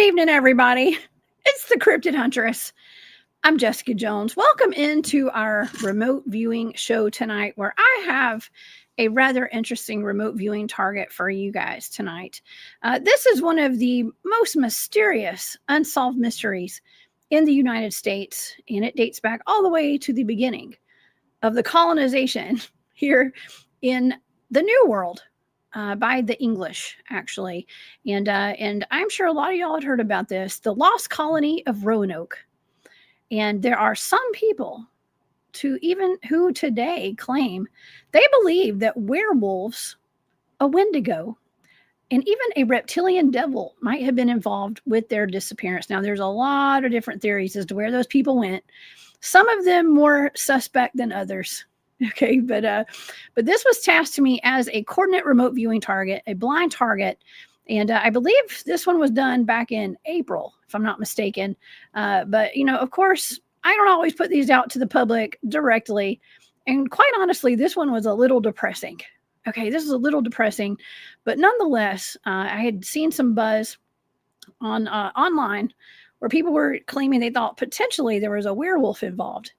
evening, everybody. It's the Cryptid Huntress. I'm Jessica Jones. Welcome into our remote viewing show tonight, where I have a rather interesting remote viewing target for you guys tonight. This is one of the most mysterious unsolved mysteries in the United States, and it dates back all the way to the beginning of the colonization here in the New World. By the English, actually. And I'm sure a lot of y'all had heard about this, the lost colony of Roanoke. And there are some people who today claim they believe that werewolves, a Wendigo, and even a reptilian devil might have been involved with their disappearance. Now, there's a lot of different theories as to where those people went. Some of them more suspect than others. Okay, but this was tasked to me as a coordinate remote viewing target, a blind target, and I believe this one was done back in April, if I'm not mistaken. But of course, I don't always put these out to the public directly, and quite honestly, this one was a little depressing. Okay, this is a little depressing, but nonetheless, I had seen some buzz on online where people were claiming they thought potentially there was a werewolf involved.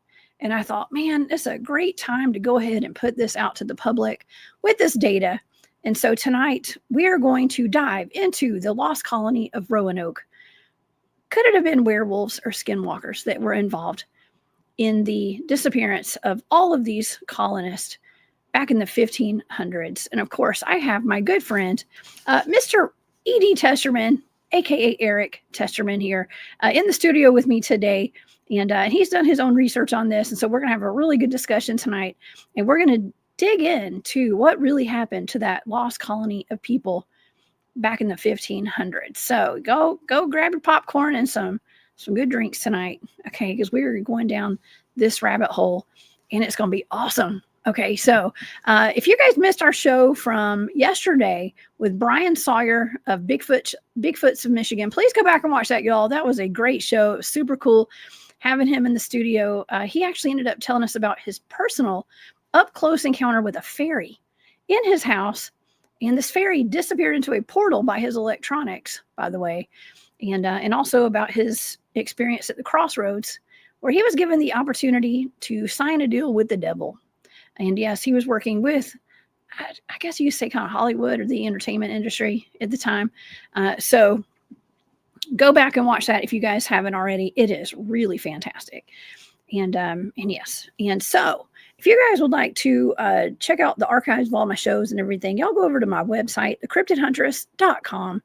And I thought, man, it's a great time to go ahead and put this out to the public with this data. And so tonight we are going to dive into the lost colony of Roanoke. Could it have been werewolves or skinwalkers that were involved in the disappearance of all of these colonists back in the 1500s? And of course, I have my good friend, Mr. E.D. Testerman, aka Eric Testerman, here in the studio with me today. And he's done his own research on this. And so we're going to have a really good discussion tonight. And we're going to dig into what really happened to that lost colony of people back in the 1500s. So go grab your popcorn and some good drinks tonight. Okay, because we're going down this rabbit hole and it's going to be awesome. Okay, so if you guys missed our show from yesterday with Brian Sawyer of Bigfoots of Michigan, please go back and watch that, y'all. That was a great show. It was super cool having him in the studio. He actually ended up telling us about his personal up-close encounter with a fairy in his house. And this fairy disappeared into a portal by his electronics, by the way. And also about his experience at the crossroads, where he was given the opportunity to sign a deal with the devil. And yes, he was working with, I guess you could say, kind of Hollywood or the entertainment industry at the time. So go back and watch that if you guys haven't already. It is really fantastic. And yes. And so if you guys would like to check out the archives of all my shows and everything, y'all go over to my website, thecryptidhuntress.com.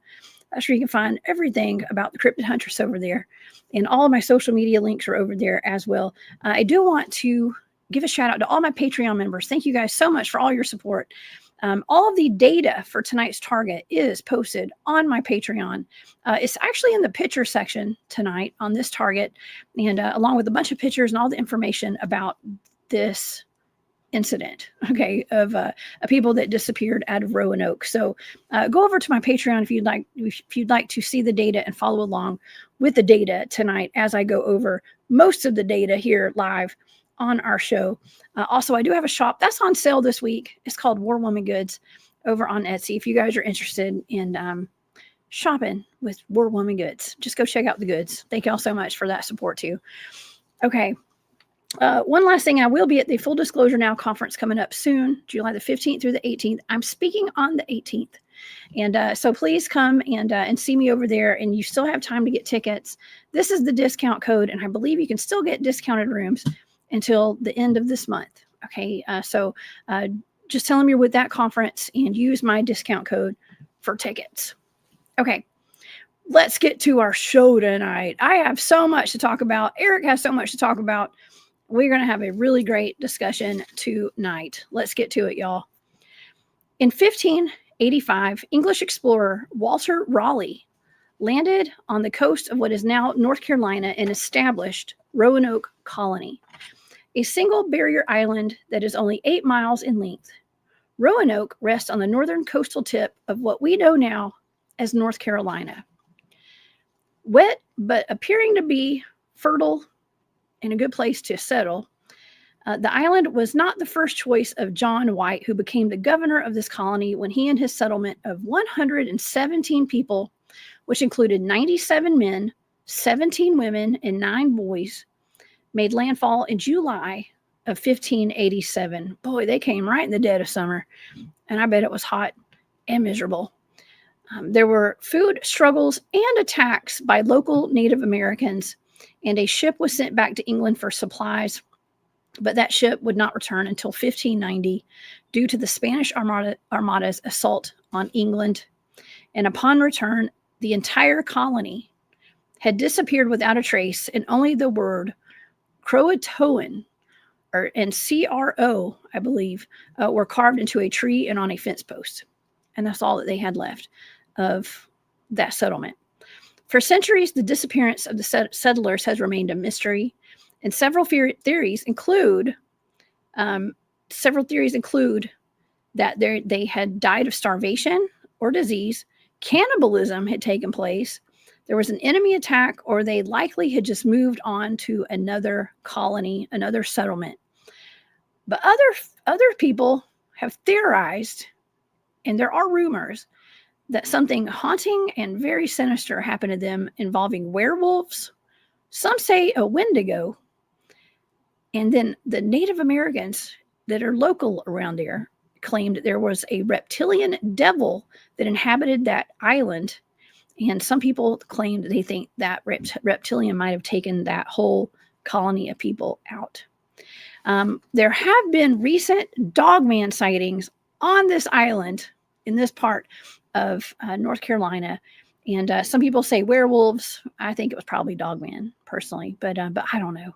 That's where you can find everything about the Cryptid Huntress over there. And all of my social media links are over there as well. I do want to give a shout out to all my Patreon members. Thank you guys so much for all your support. All of the data for tonight's target is posted on my Patreon. It's actually in the picture section tonight on this target, and along with a bunch of pictures and all the information about this incident, okay, of people that disappeared out of Roanoke. So go over to my Patreon if you'd like to see the data and follow along with the data tonight as I go over most of the data here live on our show. Also, I do have a shop that's on sale this week. It's called War Woman Goods over on Etsy. If you guys are interested in shopping with War Woman Goods, just go check out the goods. Thank you all so much for that support too. Okay. One last thing, I will be at the Full Disclosure Now conference coming up soon, July the 15th through the 18th. I'm speaking on the 18th. And so please come and see me over there, and you still have time to get tickets. This is the discount code, and I believe you can still get discounted rooms until the end of this month. Okay, so just tell them you're with that conference and use my discount code for tickets. Okay, let's get to our show tonight. I have so much to talk about. Eric has so much to talk about. We're going to have a really great discussion tonight. Let's get to it, y'all. In 1585, English explorer Walter Raleigh landed on the coast of what is now North Carolina and established Roanoke Colony, a single barrier island that is only 8 miles in length. Roanoke rests on the northern coastal tip of what we know now as North Carolina. Wet, but appearing to be fertile and a good place to settle, the island was not the first choice of John White, who became the governor of this colony when he and his settlement of 117 people which included 97 men, 17 women, and 9 boys, made landfall in July of 1587. Boy, they came right in the dead of summer, and I bet it was hot and miserable. There were food struggles and attacks by local Native Americans, and a ship was sent back to England for supplies, but that ship would not return until 1590 due to the Spanish Armada's assault on England. And upon return, the entire colony had disappeared without a trace, and only the word CROATOAN, and CRO, I believe, were carved into a tree and on a fence post. And that's all that they had left of that settlement. For centuries, the disappearance of the settlers has remained a mystery, and several theories include that they had died of starvation or disease, cannibalism had taken place, there was an enemy attack, or they likely had just moved on to another colony, another settlement. But other people have theorized, and there are rumors, that something haunting and very sinister happened to them involving werewolves. Some say a Wendigo. And then the Native Americans that are local around there claimed there was a reptilian devil that inhabited that island. And some people claimed they think that reptilian might have taken that whole colony of people out. There have been recent dogman sightings on this island in this part of North Carolina. And some people say werewolves. I think it was probably dogman personally, but I don't know.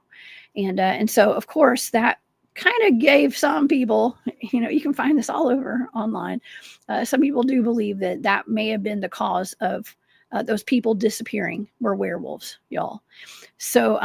And so, of course, that kind of gave some people, you can find this all over online. Some people do believe that that may have been the cause of those people disappearing were werewolves, y'all. So,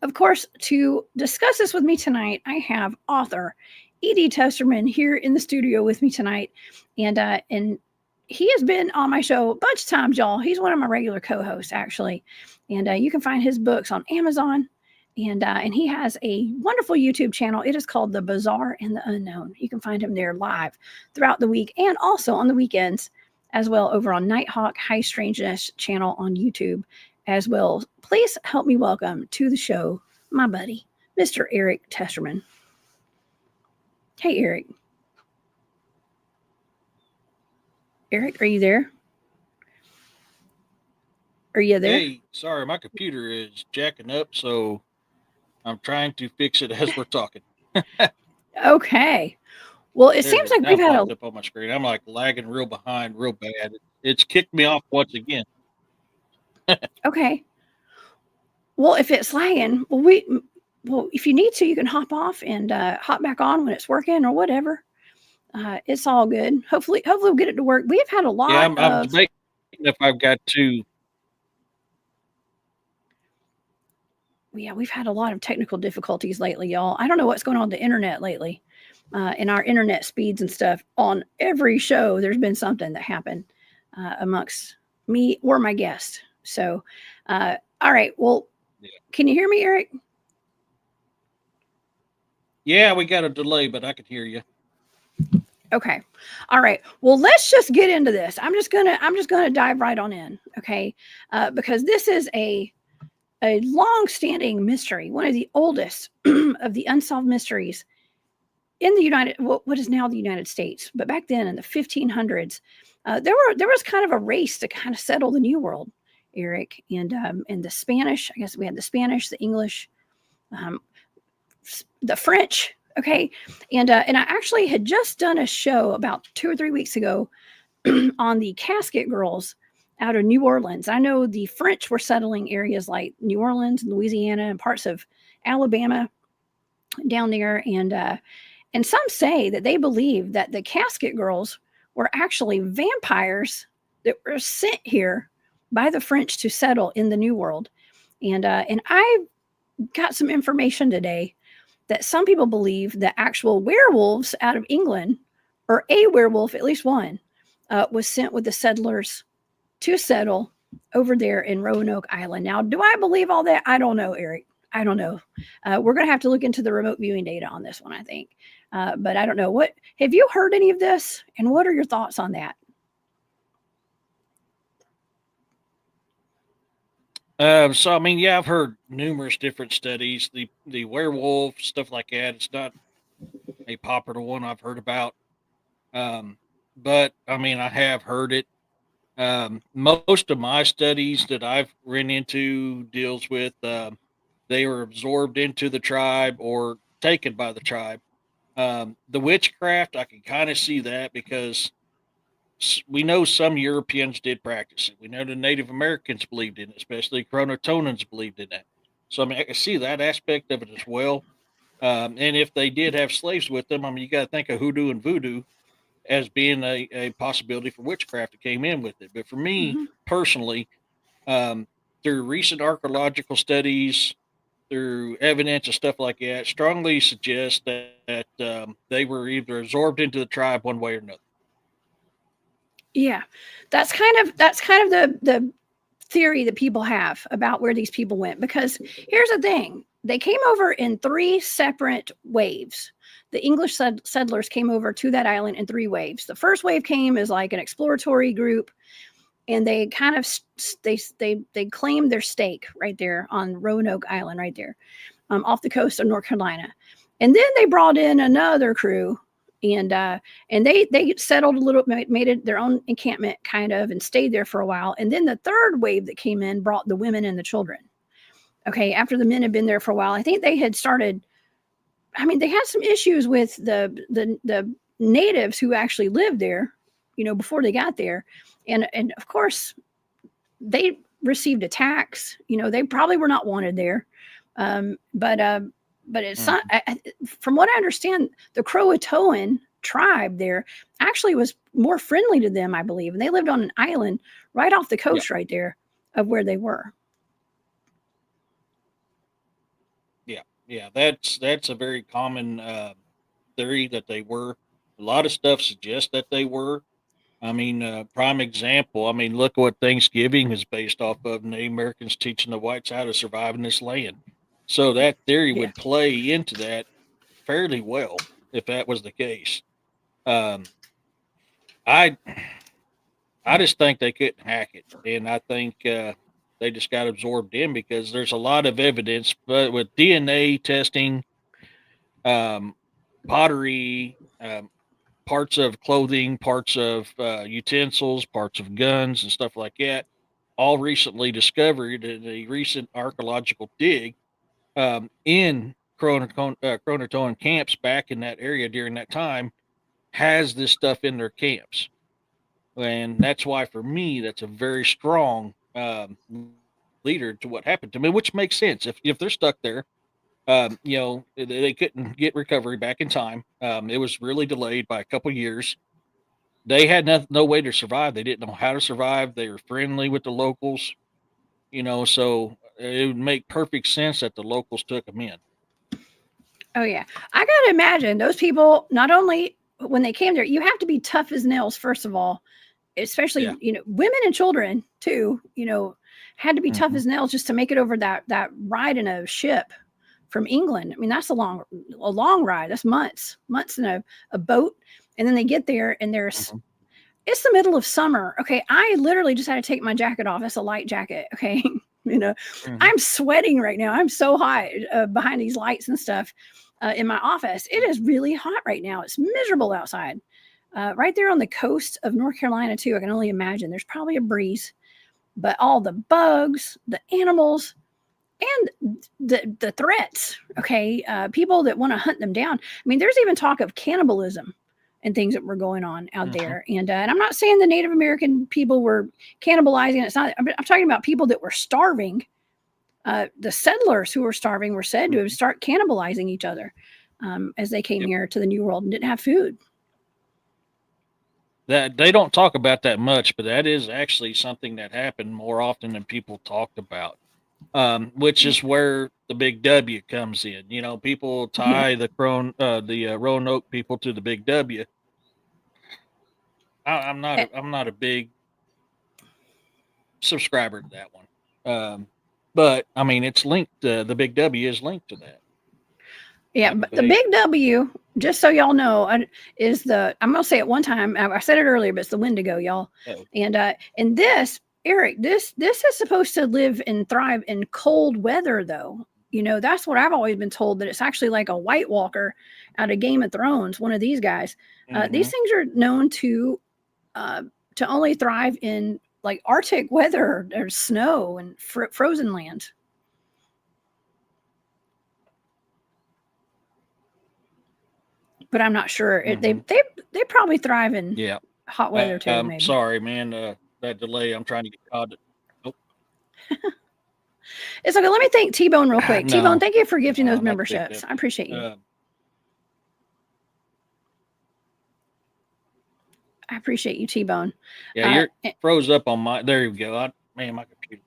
of course, to discuss this with me tonight, I have author E.D. Testerman here in the studio with me tonight. And he has been on my show a bunch of times, y'all. He's one of my regular co-hosts, actually. And you can find his books on Amazon. And he has a wonderful YouTube channel. It is called The Bizarre and the Unknown. You can find him there live throughout the week and also on the weekends as well over on Nighthawk High Strangeness channel on YouTube as well. Please help me welcome to the show my buddy, Mr. Eric Testerman. Hey, Eric. Eric, are you there? Are you there? Hey, sorry, my computer is jacking up, so I'm trying to fix it as we're talking. Okay. Well, it seems like we've had up on my screen. I'm like lagging real behind, real bad. It's kicked me off once again. Okay. Well, if it's lagging, well, if you need to, you can hop off and hop back on when it's working or whatever. It's all good. Hopefully we'll get it to work. We've had a lot. Yeah, I'm debating if I've got to. Yeah, we've had a lot of technical difficulties lately, y'all. I don't know what's going on with the internet lately. And our internet speeds and stuff on every show, there's been something that happened amongst me or my guest. So, all right. Well, yeah. Can you hear me, Eric? Yeah, we got a delay, but I can hear you. Okay. All right. Well, let's just get into this. I'm just gonna dive right on in. Okay. Because this is a long-standing mystery, one of the oldest of the unsolved mysteries in the what is now the United States. But back then in the 1500s, there was kind of a race to kind of settle the New World, Eric, and the Spanish. I guess we had the Spanish, the English, the French. Okay, and I actually had just done a show about 2 or 3 weeks ago on the Casket Girls out of New Orleans. I know the French were settling areas like New Orleans, Louisiana, and parts of Alabama down there, and some say that they believe that the Casket Girls were actually vampires that were sent here by the French to settle in the New World. And I got some information today that some people believe that actual werewolves out of England, or a werewolf, at least one, was sent with the settlers to settle over there in Roanoke Island. Now, do I believe all that? I don't know, Eric. I don't know. We're going to have to look into the remote viewing data on this one, I think. But I don't know. What have you heard any of this? And what are your thoughts on that? So I mean, yeah, I've heard numerous different studies. The werewolf stuff like that. It's not a popular one I've heard about. Um, but I mean, I have heard it. Most of my studies that I've run into deals with they were absorbed into the tribe or taken by the tribe. The witchcraft, I can kind of see that because we know some Europeans did practice it. We know the Native Americans believed in it, especially CROATOANs believed in that. So I mean, I can see that aspect of it as well. And if they did have slaves with them, I mean, you got to think of hoodoo and voodoo as being a possibility for witchcraft that came in with it. But for me Hmm. personally, um, through recent archaeological studies, through evidence and stuff like that, strongly suggest that they were either absorbed into the tribe one way or another. Yeah, that's kind of the theory that people have about where these people went. Because here's the thing: they came over in three separate waves. The English settlers came over to that island in three waves. The first wave came as like an exploratory group, and they kind of they claimed their stake right there on Roanoke Island, right there, off the coast of North Carolina. And then they brought in another crew, and they settled a little, made it their own encampment kind of, and stayed there for a while. And then the third wave that came in brought the women and the children. Okay, after the men had been there for a while, I think they had started. I mean, they had some issues with the natives who actually lived there, before they got there, and of course they received attacks. They probably were not wanted there, but it's not. Mhm. From what I understand, the Croatoan tribe there actually was more friendly to them, I believe, and they lived on an island right off the Yeah, coast, right there, of where they were. yeah, yeah. That's a very common theory that they were. A lot of stuff suggests that they were. I mean, prime example. I mean, look what Thanksgiving is based off of: Native Americans teaching the whites how to survive in this land. So that theory Yeah. would play into that fairly well if that was the case. Um, I I just think they couldn't hack it, and I think they just got absorbed in because there's a lot of evidence, but with DNA testing, um, pottery, parts of clothing, parts of utensils, parts of guns, and stuff like that, all recently discovered in a recent archaeological dig in Croatoan camps back in that area during that time, has this stuff in their camps. And that's why, for me, that's a very strong leader to what happened to me, which makes sense. If they're stuck there, they couldn't get recovery back in time. It was really delayed by a couple years. They had no way to survive. They didn't know how to survive. They were friendly with the locals, so it would make perfect sense that the locals took them in. Oh yeah, I gotta imagine those people. Not only when they came there, you have to be tough as nails, first of all, especially Yeah. women and children too. Had to be tough Hmm. as nails just to make it over that ride in a ship from England. I mean, that's a long ride. That's months in a boat, and then they get there, and Hmm. it's the middle of summer. Okay, I literally just had to take my jacket off. It's a light jacket. Okay, you know, Hmm. I'm sweating right now. I'm so hot behind these lights and stuff in my office. It is really hot right now. It's miserable outside. Right there on the coast of North Carolina too. I can only imagine. There's probably a breeze, but all the bugs, the animals, and the threats. Okay, people that want to hunt them down. I mean, there's even talk of cannibalism and things that were going on out Hmm. there. And I'm not saying the Native American people were cannibalizing. It's not. I'm talking about people that were starving. The settlers who were starving were said to have Hmm. start cannibalizing each other as they came Yep. here to the New World and didn't have food. That they don't talk about that much, but that is actually something that happened more often than people talked about. Which is where the big W comes in. People Yeah. tie the Roanoke people to the big W. Eh, I'm not a big subscriber to that one. But I mean, it's linked. The big W is linked to that Yeah, type but of the behavior. big W, just so y'all know, is the. I'm gonna say it one time. I said it earlier, but it's the Wendigo, y'all. Oh, And this Eric, this is supposed to live and thrive in cold weather, though. You know, that's what I've always been told, that it's actually like a White Walker out of Game of Thrones, one of these guys. These things are known to only thrive in like Arctic weather or snow and frozen land. But I'm not sure. They probably thrive in hot weather too. Maybe. Sorry, man. That delay. I'm trying to get caught. Nope. It's okay. Let me thank T-Bone real quick. No, T-Bone, thank you for gifting those memberships. I appreciate you. I appreciate you, T-Bone. Yeah, you're froze up on my. There you go. My computer.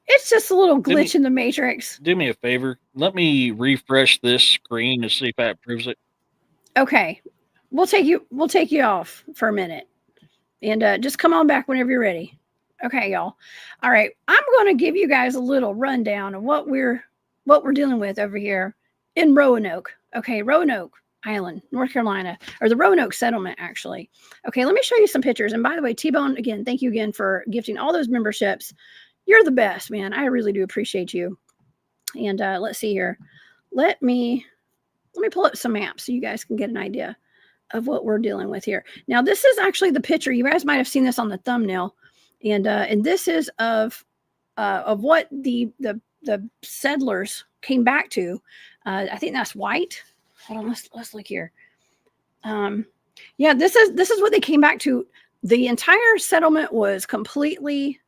It's just a little glitch in the matrix. Do me a favor. Let me refresh this screen to see if that proves it. Okay, we'll take you off for a minute, and just come on back whenever you're ready. Okay, y'all. All right, I'm going to give you guys a little rundown of what we're dealing with over here in Roanoke. Okay, Roanoke Island, North Carolina, or the Roanoke settlement, actually. Okay, let me show you some pictures. And by the way, T-Bone, again, thank you again for gifting all those memberships. You're the best, man. I really do appreciate you. And let's see here. Let me pull up some maps so you guys can get an idea of what we're dealing with here. Now, this is actually the picture. You guys might have seen this on the thumbnail. And this is of what the settlers came back to. I think that's white. Hold on, let's look here. Yeah, this is what they came back to. The entire settlement was completely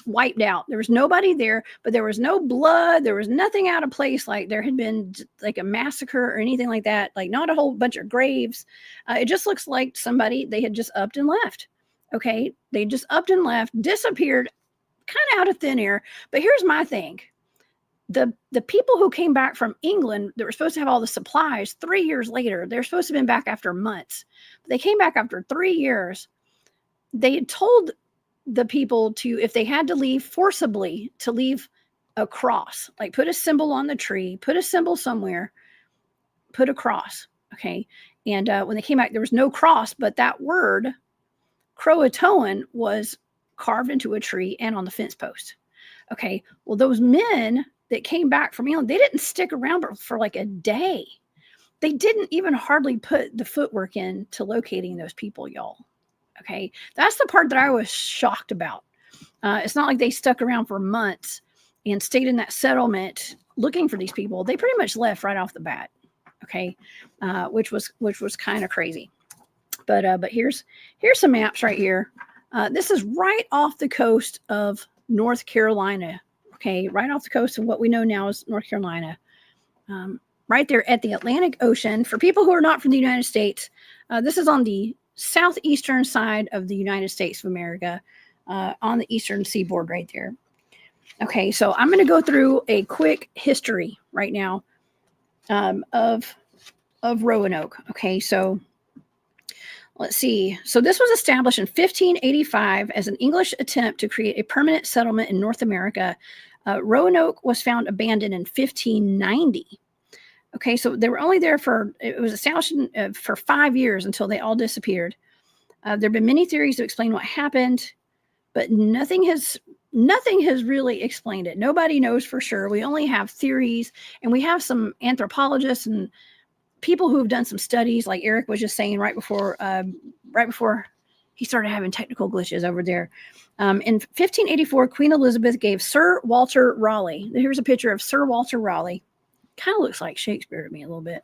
wiped out. There was nobody there, but there was no blood. There was nothing out of place. Like there had been like a massacre or anything like that. Like not a whole bunch of graves. It just looks like they had just upped and left. Okay, they just upped and left, disappeared, kind of out of thin air. But here's my thing. The people who came back from England that were supposed to have all the supplies 3 years later, they're supposed to have been back after months. But they came back after 3 years. They had told the people to, if they had to leave forcibly, to leave a cross, like put a symbol on the tree, put a symbol somewhere, put a cross. Okay. And when they came back, there was no cross, but that word, CROATOAN, was carved into a tree and on the fence post. Okay. Well, those men that came back from England, they didn't stick around for like a day. They didn't even hardly put the footwork in to locating those people, y'all. Okay. That's the part that I was shocked about. It's not like they stuck around for months and stayed in that settlement looking for these people. They pretty much left right off the bat. Okay. Which was kind of crazy. But here's some maps right here. This is right off the coast of North Carolina. Okay, right off the coast of what we know now is North Carolina. Right there at the Atlantic Ocean. For people who are not from the United States, this is on the southeastern side of the United States of America, on the eastern seaboard right there. Okay, so I'm going to go through a quick history right now of Roanoke. Okay, so let's see. So this was established in 1585 as an English attempt to create a permanent settlement in North America. Roanoke was found abandoned in 1590. Okay, so they were only there it was established for 5 years until they all disappeared. There have been many theories to explain what happened, but nothing has really explained it. Nobody knows for sure. We only have theories, and we have some anthropologists and people who have done some studies, like Eric was just saying right before he started having technical glitches over there. In 1584, Queen Elizabeth gave Sir Walter Raleigh. Here's a picture of Sir Walter Raleigh. Kind of looks like Shakespeare to me a little bit.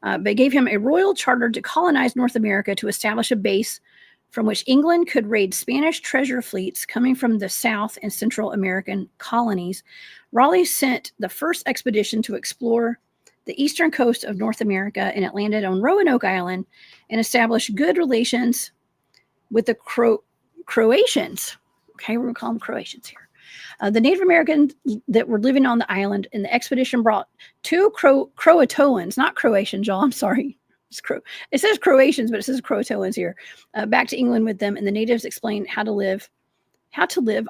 But gave him a royal charter to colonize North America to establish a base from which England could raid Spanish treasure fleets coming from the South and Central American colonies. Raleigh sent the first expedition to explore the eastern coast of North America, and it landed on Roanoke Island and established good relations with the Croatians. Okay, we're going to call them Croatians here. The Native Americans that were living on the island, and the expedition brought two Croatoans, not Croatians, y'all. I'm sorry. It says Croatians, but it says Croatoans here. Back to England with them, and the natives explained how to live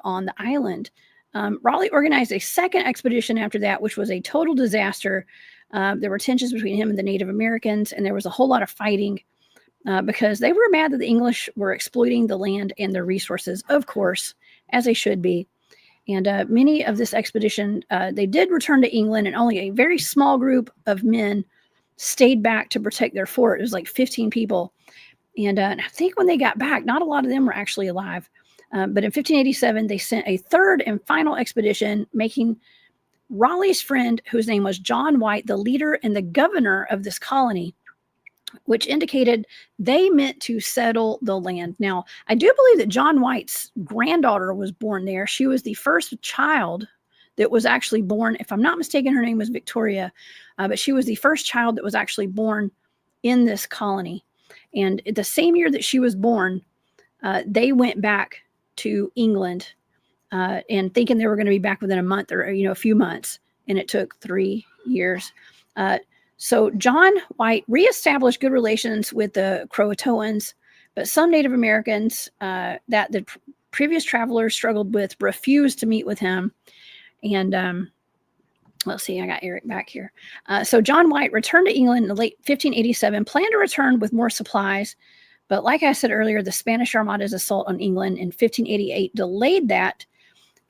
on the island. Raleigh organized a second expedition after that, which was a total disaster. There were tensions between him and the Native Americans, and there was a whole lot of fighting. because they were mad that the English were exploiting the land and their resources, of course, as they should be. And many of this expedition, they did return to England, and only a very small group of men stayed back to protect their fort. It was like 15 people. And I think when they got back, not a lot of them were actually alive. But in 1587, they sent a third and final expedition, making Raleigh's friend, whose name was John White, the leader and the governor of this colony, which indicated they meant to settle the land. Now, I do believe that John White's granddaughter was born there. She was the first child that was actually born. If I'm not mistaken, her name was Victoria, but she was the first child that was actually born in this colony. And the same year that she was born, they went back to England and thinking they were going to be back within a month or, a few months. And it took 3 years. So John White reestablished good relations with the CROATOANs, but some Native Americans that the previous travelers struggled with refused to meet with him. And let's see, I got Eric back here. So John White returned to England in the late 1587, planned to return with more supplies. But like I said earlier, the Spanish Armada's assault on England in 1588 delayed that.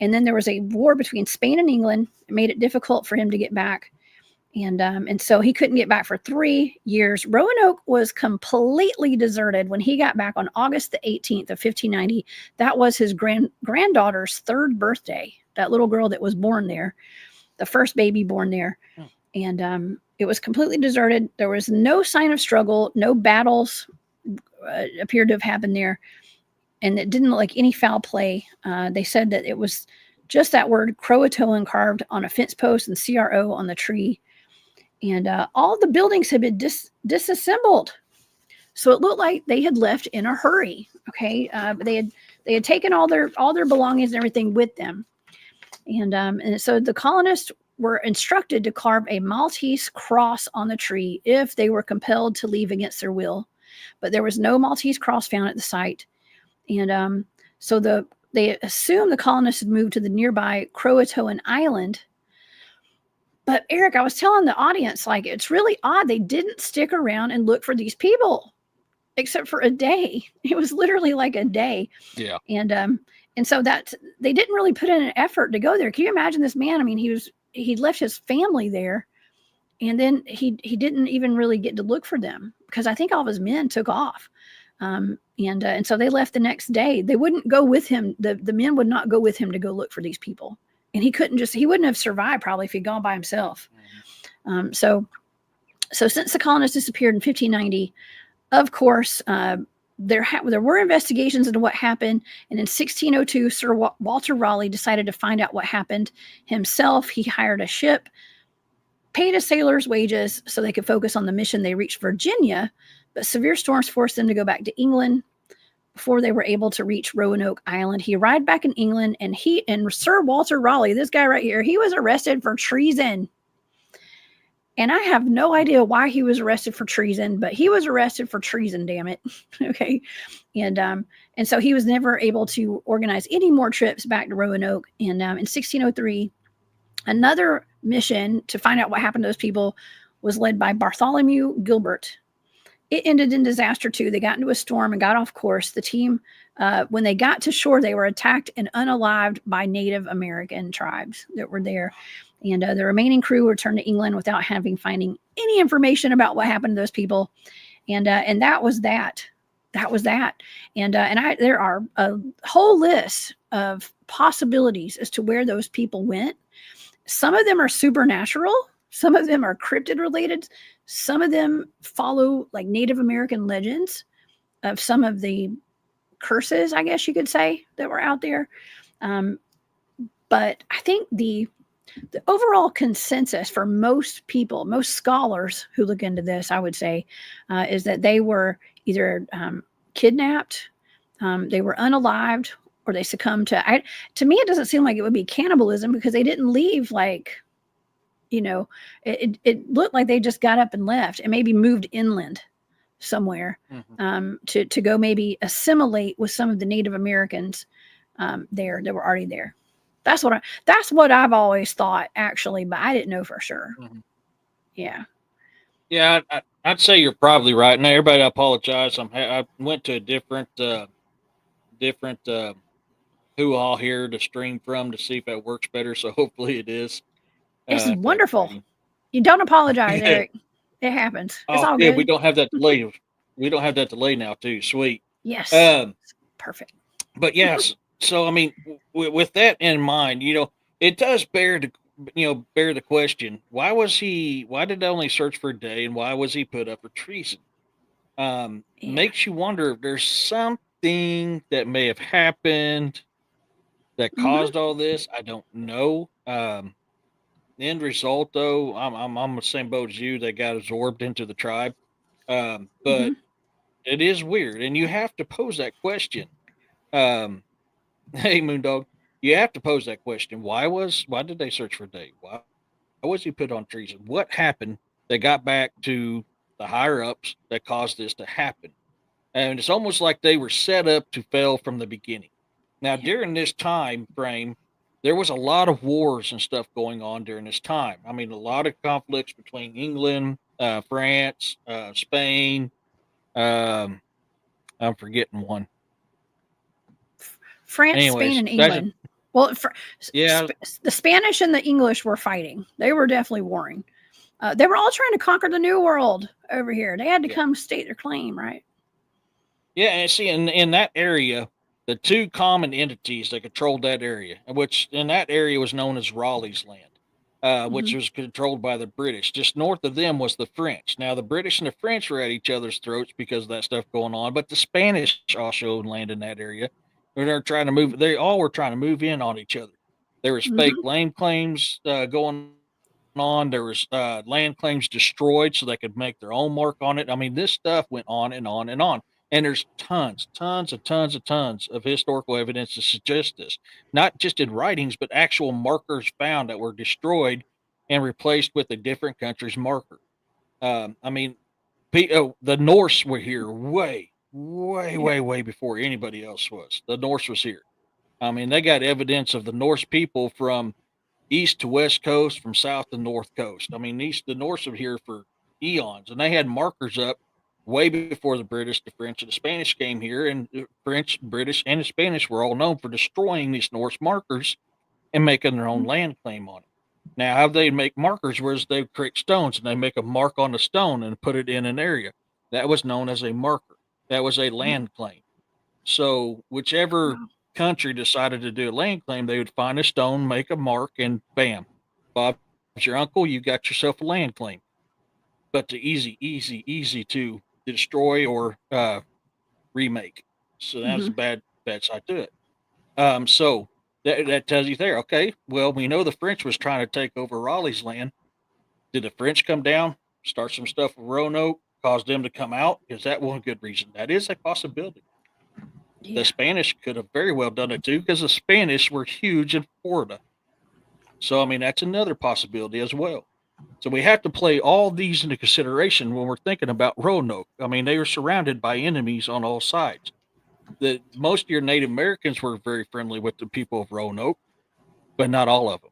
And then there was a war between Spain and England. It made it difficult for him to get back. And so he couldn't get back for 3 years. Roanoke was completely deserted when he got back on August the 18th of 1590. That was his granddaughter's third birthday, that little girl that was born there, the first baby born there. Oh. And it was completely deserted. There was no sign of struggle. No battles appeared to have happened there. And it didn't look like any foul play. They said that it was just that word CROATOAN carved on a fence post and CRO on the tree. And all the buildings had been disassembled. So it looked like they had left in a hurry. Okay. But they had taken all their belongings and everything with them. And so the colonists were instructed to carve a Maltese cross on the tree if they were compelled to leave against their will. But there was no Maltese cross found at the site. And so they assumed the colonists had moved to the nearby CROATOAN island. But Eric, I was telling the audience, like, it's really odd. They didn't stick around and look for these people except for a day. It was literally like a day. Yeah. And so that they didn't really put in an effort to go there. Can you imagine this man? I mean, he left his family there, and then he didn't even really get to look for them because I think all of his men took off. And so they left the next day. They wouldn't go with him. The men would not go with him to go look for these people. And he wouldn't have survived probably if he'd gone by himself. So since the colonists disappeared in 1590, of course, there were investigations into what happened. And in 1602, Sir Walter Raleigh decided to find out what happened himself. He hired a ship, paid his sailors wages so they could focus on the mission. They reached Virginia, but severe storms forced them to go back to England before they were able to reach Roanoke Island. He arrived back in England, and Sir Walter Raleigh, this guy right here, he was arrested for treason. And I have no idea why he was arrested for treason, but he was arrested for treason, damn it. Okay. And so he was never able to organize any more trips back to Roanoke. And in 1603, another mission to find out what happened to those people was led by Bartholomew Gilbert. It ended in disaster too. They got into a storm and got off course. The team, when they got to shore, they were attacked and unalived by Native American tribes that were there. And the remaining crew returned to England without finding any information about what happened to those people. And that was that. That was that. And there are a whole list of possibilities as to where those people went. Some of them are supernatural. Some of them are cryptid related. Some of them follow like Native American legends of some of the curses, I guess you could say, that were out there. But I think the overall consensus for most people, most scholars who look into this, I would say, is that they were either kidnapped, they were unalived, or they succumbed to me, it doesn't seem like it would be cannibalism because they didn't leave like, it looked like they just got up and left and maybe moved inland somewhere to go maybe assimilate with some of the Native Americans there that were already there. That's what I've always thought, actually, but I didn't know for sure. Yeah. Yeah, I'd say you're probably right. Now, everybody, I apologize. I went to a different who all here to stream from to see if that works better. So hopefully it is. It's If that's wonderful. working. You don't apologize, Eric. It happens. It's Oh, all good. We good. don't have that delay. We don't have that delay now, too. Sweet. Yes. Um, Perfect. but yes. So I mean, with that in mind, it does bear the question: Why was he? Why did they only search for a day, and why was he put up for treason? Yeah. Makes you wonder if there's something that may have happened that Hmm. caused all this. I don't know. End result, though, I'm the same boat as you. They got absorbed into the tribe. But Hmm. it is weird, and you have to pose that question. Um, hey, Moondog, you have to pose that question. Why did they search for Dave? Why was he put on treason? What happened that got back to the higher ups that caused this to happen? And it's almost like they were set up to fail from the beginning. Now, Yeah. during this time frame, there was a lot of wars and stuff going on during this time. I mean, a lot of conflicts between England, France, Spain. Um, I'm forgetting one. France, Spain, Anyways, and England. Well, yeah, the Spanish and the English were fighting. They were definitely warring. They were all trying to conquer the New World over here. They had to yeah, come state their claim, right? yeah. And see, in that area, the two common entities that controlled that area, which in that area was known as Raleigh's land, which Hmm. was controlled by the British. Just north of them was the French. Now, the British and the French were at each other's throats because of that stuff going on, but the Spanish also owned land in that area. They're trying to move. They all were trying to move in on each other. There was fake Hmm. land claims going on. There was land claims destroyed so they could make their own mark on it. I mean, this stuff went on and on and on. And there's tons of historical evidence to suggest this, not just in writings, but actual markers found that were destroyed and replaced with a different country's marker. I mean, the Norse were here Yeah. way before anybody else was. The Norse was here. I mean, they got evidence of the Norse people from east to west coast, from south to north coast. I mean, the Norse were here for eons, and they had markers up way before the British, the French, and the Spanish came here. And the French, British, and the Spanish were all known for destroying these Norse markers and making their own land claim on it. Now, how they make markers was they create stones and they make a mark on the stone and put it in an area. That was known as a marker. That was a Mhm. land claim. So, whichever Wow. country decided to do a land claim, they would find a stone, make a mark, and bam, Bob's your uncle. You got yourself a land claim. But the easy to destroy or remake. So that was Hmm. a bad side to it. So that tells you there. Okay, well, we know the French was trying to take over Raleigh's land. Did the French come down, start some stuff with Roanoke, cause them to come out? Is that one good reason? That is a possibility. The Yeah. Spanish could have very well done it too, because the Spanish were huge in Florida. So I mean, that's another possibility as well. So we have to play all these into consideration when we're thinking about Roanoke. I mean, they were surrounded by enemies on all sides. The most of your Native Americans were very friendly with the people of Roanoke, but not all of them.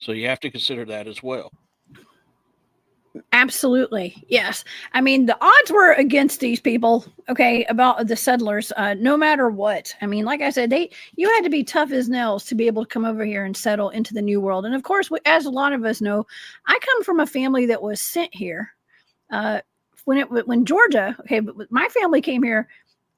So you have to consider that as well. Absolutely. Yes. I mean, the odds were against these people, okay, about the settlers, no matter what. I mean, like I said, you had to be tough as nails to be able to come over here and settle into the New World. And of course, as a lot of us know, I come from a family that was sent here. Uh, when Georgia, okay, but my family came here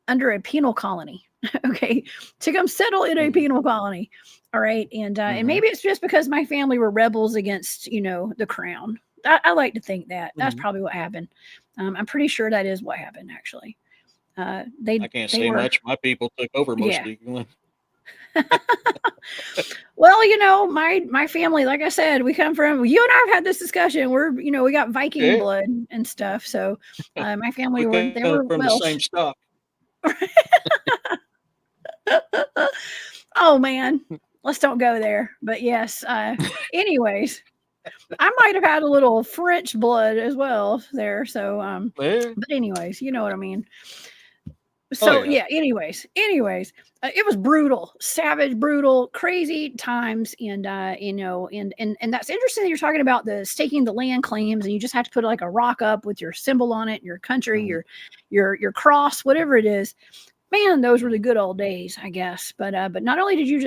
under a penal colony, okay, to come settle in a Mm-hmm. penal colony. All right, and Mm-hmm. maybe it's just because my family were rebels against the crown. I like to think that that's Mm-hmm. probably what happened. I'm pretty sure that is what happened actually. They I can't they say were much. My people took over most yeah. of England. Well, my family, like I said, we come from. You and I have had this discussion. We got Viking Yeah, blood and stuff. So my family we they come were from the Welsh. same stock. Oh man, let's don't go there. But yes, anyways, I might have had a little French blood as well there. So Yeah. but anyways, you know what I mean. So yeah. Anyways, it was brutal, savage, brutal, crazy times, and and that's interesting that you're talking about the staking the land claims, and you just have to put like a rock up with your symbol on it, your country, your cross, whatever it is. Man, those were the good old days, I guess. But not only did you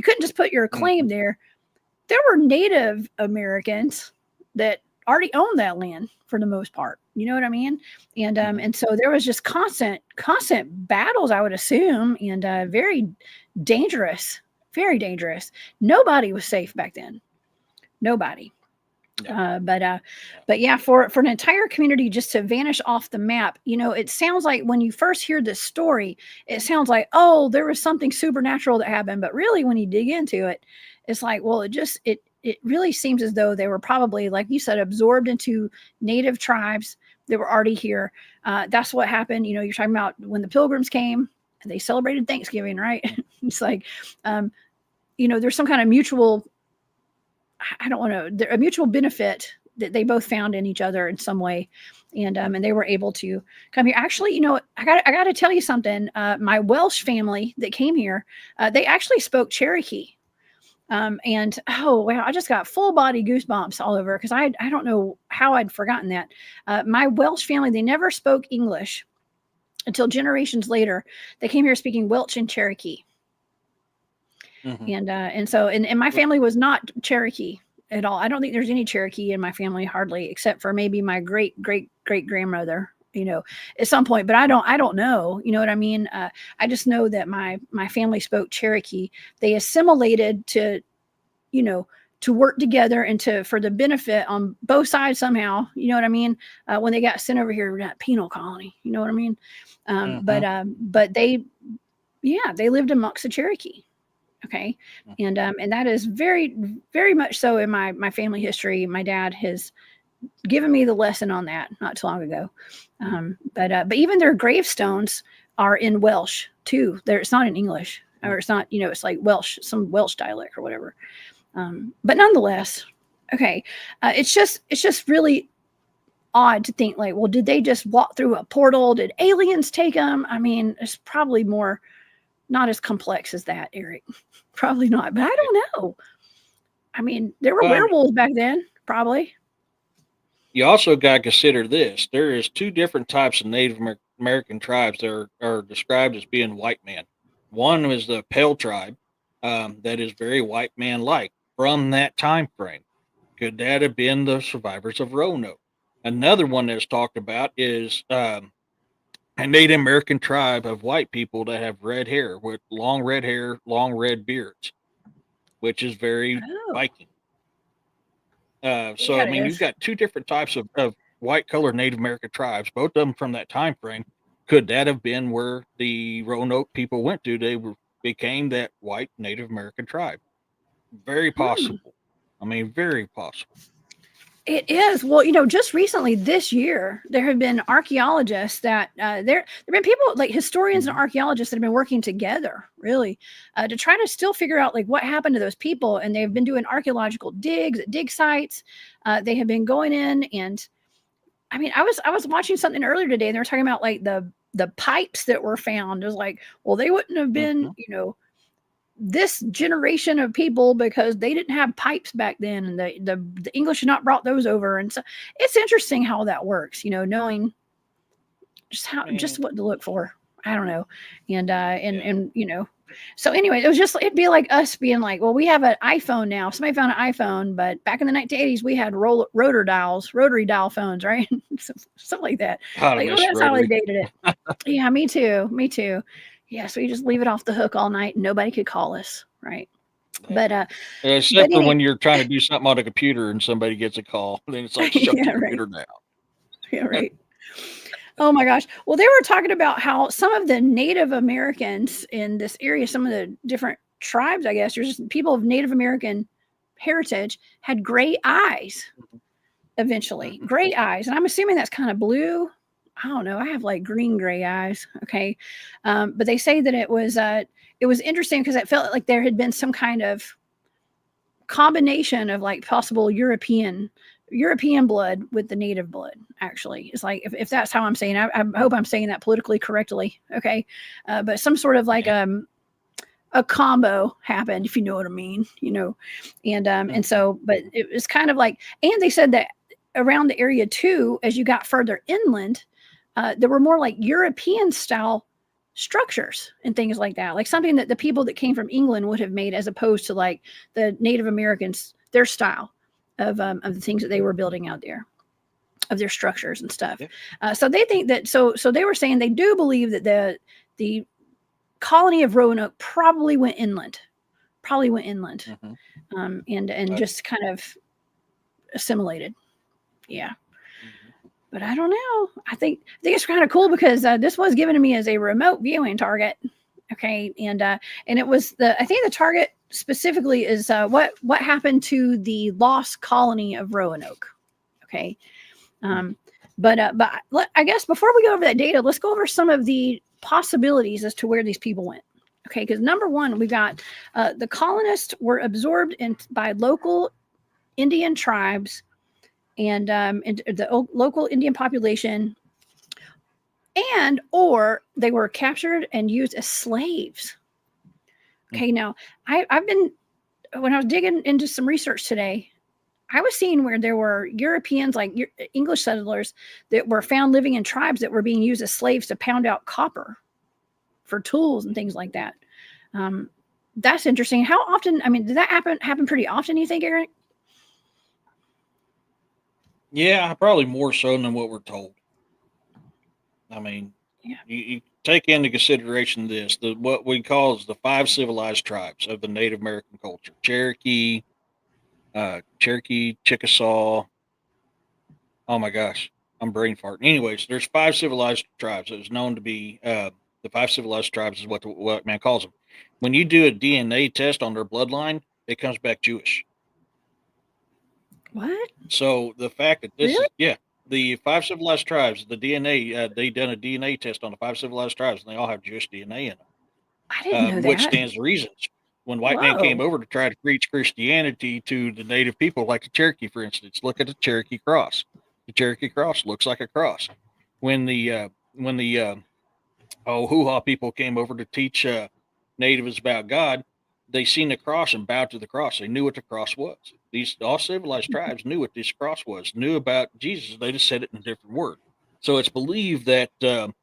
couldn't just put your claim there. There were Native Americans that already owned that land for the most part. You know what I mean? And so there was just constant battles, I would assume, and very dangerous. Nobody was safe back then. Nobody. But yeah, for an entire community just to vanish off the map, it sounds like when you first hear this story, it sounds like, oh, there was something supernatural that happened. But really, when you dig into it, it's like, well, it really seems as though they were probably, like you said, absorbed into native tribes that were already here. That's what happened. You're talking about when the Pilgrims came, they celebrated Thanksgiving, right? It's like, there's some kind of mutual, I don't want to, a mutual benefit that they both found in each other in some way. And they were able to come here. Actually, I got to tell you something. My Welsh family that came here, they actually spoke Cherokee. And oh wow, I just got full body goosebumps all over because I don't know how I'd forgotten that. My Welsh family, they never spoke English until generations later. They came here speaking Welsh and Cherokee. And so my family was not Cherokee at all. I don't think there's any Cherokee in my family, hardly, except for maybe my great grandmother, at some point, but I don't know, you know what I mean? I just know that my family spoke Cherokee. They assimilated to work together and for the benefit on both sides somehow, you know what I mean? When they got sent over here to that penal colony, you know what I mean? But they lived amongst the Cherokee. Okay. And that is very, very much so in my family history. My dad has given me the lesson on that not too long ago. But even their gravestones are in Welsh too. It's not in English, or it's not, it's like Welsh, some Welsh dialect or whatever. But nonetheless, okay. It's just really odd to think like, well, did they just walk through a portal? Did aliens take them? I mean, it's probably not as complex as that, Eric. Probably not, but I don't know. I mean, there were werewolves back then, probably. You also got to consider this. There is two different types of Native American tribes that are described as being white men. One is the Pale tribe, that is very white man-like from that time frame. Could that have been the survivors of Roanoke? Another one that's talked about is a Native American tribe of white people that have red hair, with long red hair, long red beards, which is very Viking. So, I mean, you've got two different types of white colored Native American tribes, both of them from that time frame. Could that have been where the Roanoke people went to? They became that white Native American tribe. Very possible. I mean, very possible. It is. Well, just recently this year, there have been archaeologists that there have been people like historians and archaeologists that have been working together really to try to still figure out like what happened to those people. And they've been doing archaeological digs at dig sites. They have been going in, and I mean, I was watching something earlier today, and they were talking about like the pipes that were found. It was like, well, they wouldn't have been, this generation of people because they didn't have pipes back then, and the English had not brought those over. And so it's interesting how that works, knowing just what to look for. I don't know. And so anyway, it'd be like us being like, well, we have an iPhone now. Somebody found an iPhone, but back in the 1980s, we had rotary dial phones, right? Something like that. That's how they dated it. Yeah, me too. Yeah, so you just leave it off the hook all night and nobody could call us, right? But except for when you're trying to do something on a computer and somebody gets a call, then it's like shut the computer down. Yeah, right. Oh my gosh. Well, they were talking about how some of the Native Americans in this area, some of the different tribes, I guess, there's just people of Native American heritage had gray eyes eventually. Gray eyes. And I'm assuming that's kind of blue. I don't know. I have like green gray eyes. Okay. But they say that it was interesting because it felt like there had been some kind of combination of like possible European blood with the native blood. Actually, it's like if that's how I'm saying. I hope I'm saying that politically correctly. Okay, but some sort of like a combo happened, if you know what I mean. And so, but it was kind of like, and they said that around the area too, as you got further inland, there were more like European style structures and things like that, like something that the people that came from England would have made, as opposed to like the Native Americans, their style of the things that they were building out there, of their structures and stuff. So they think that, so they were saying they do believe that the colony of Roanoke probably went inland, and just kind of assimilated. Yeah. But I don't know. I think it's kind of cool because this was given to me as a remote viewing target. Okay, and it was I think the target specifically is what happened to the lost colony of Roanoke. Okay, but I guess before we go over that data, let's go over some of the possibilities as to where these people went. Okay, because number one, we got the colonists were absorbed by local Indian tribes and the local Indian population, or they were captured and used as slaves. Okay, now I've been, when I was digging into some research today, I was seeing where there were Europeans, like English settlers, that were found living in tribes that were being used as slaves to pound out copper for tools and things like that. That's interesting. How often? I mean, did that happen pretty often, you think, Eric? Yeah, probably more so than what we're told. I mean, you take into consideration what we call as the 5 civilized tribes of the Native American culture: Cherokee, Chickasaw. Oh my gosh, I'm brain farting. Anyways, there's 5 civilized tribes. It was known to be the 5 civilized tribes is what the white man calls them. When you do a DNA test on their bloodline, it comes back Jewish. What? So the fact that this really? is the 5 civilized tribes, the DNA, they done a DNA test on the 5 civilized tribes, and they all have Jewish DNA in them. I didn't know Which that. stands to reasons. When white man came over to try to preach Christianity to the native people, like the Cherokee, for instance, look at the Cherokee cross. The Cherokee cross looks like a cross. When the hoo-ha people came over to teach natives about God, they seen the cross and bowed to the cross. They knew what the cross was. These all civilized tribes knew what this cross was, knew about Jesus. They just said it in a different word. So it's believed that the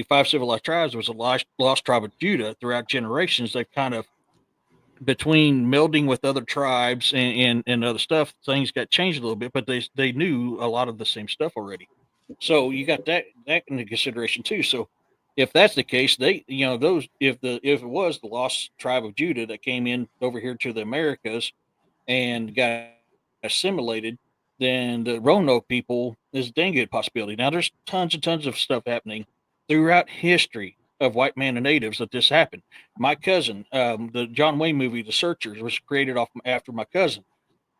5 civilized tribes was a lost tribe of Judah throughout generations. They've kind of, between melding with other tribes and other stuff, things got changed a little bit, but they knew a lot of the same stuff already. So you got that into consideration too. So if that's the case, if it was the lost tribe of Judah that came in over here to the Americas and got assimilated, then the Roanoke people is a dang good possibility. Now there's tons and tons of stuff happening throughout history of white man and natives that this happened. My cousin, the John Wayne movie, The Searchers, was created after my cousin.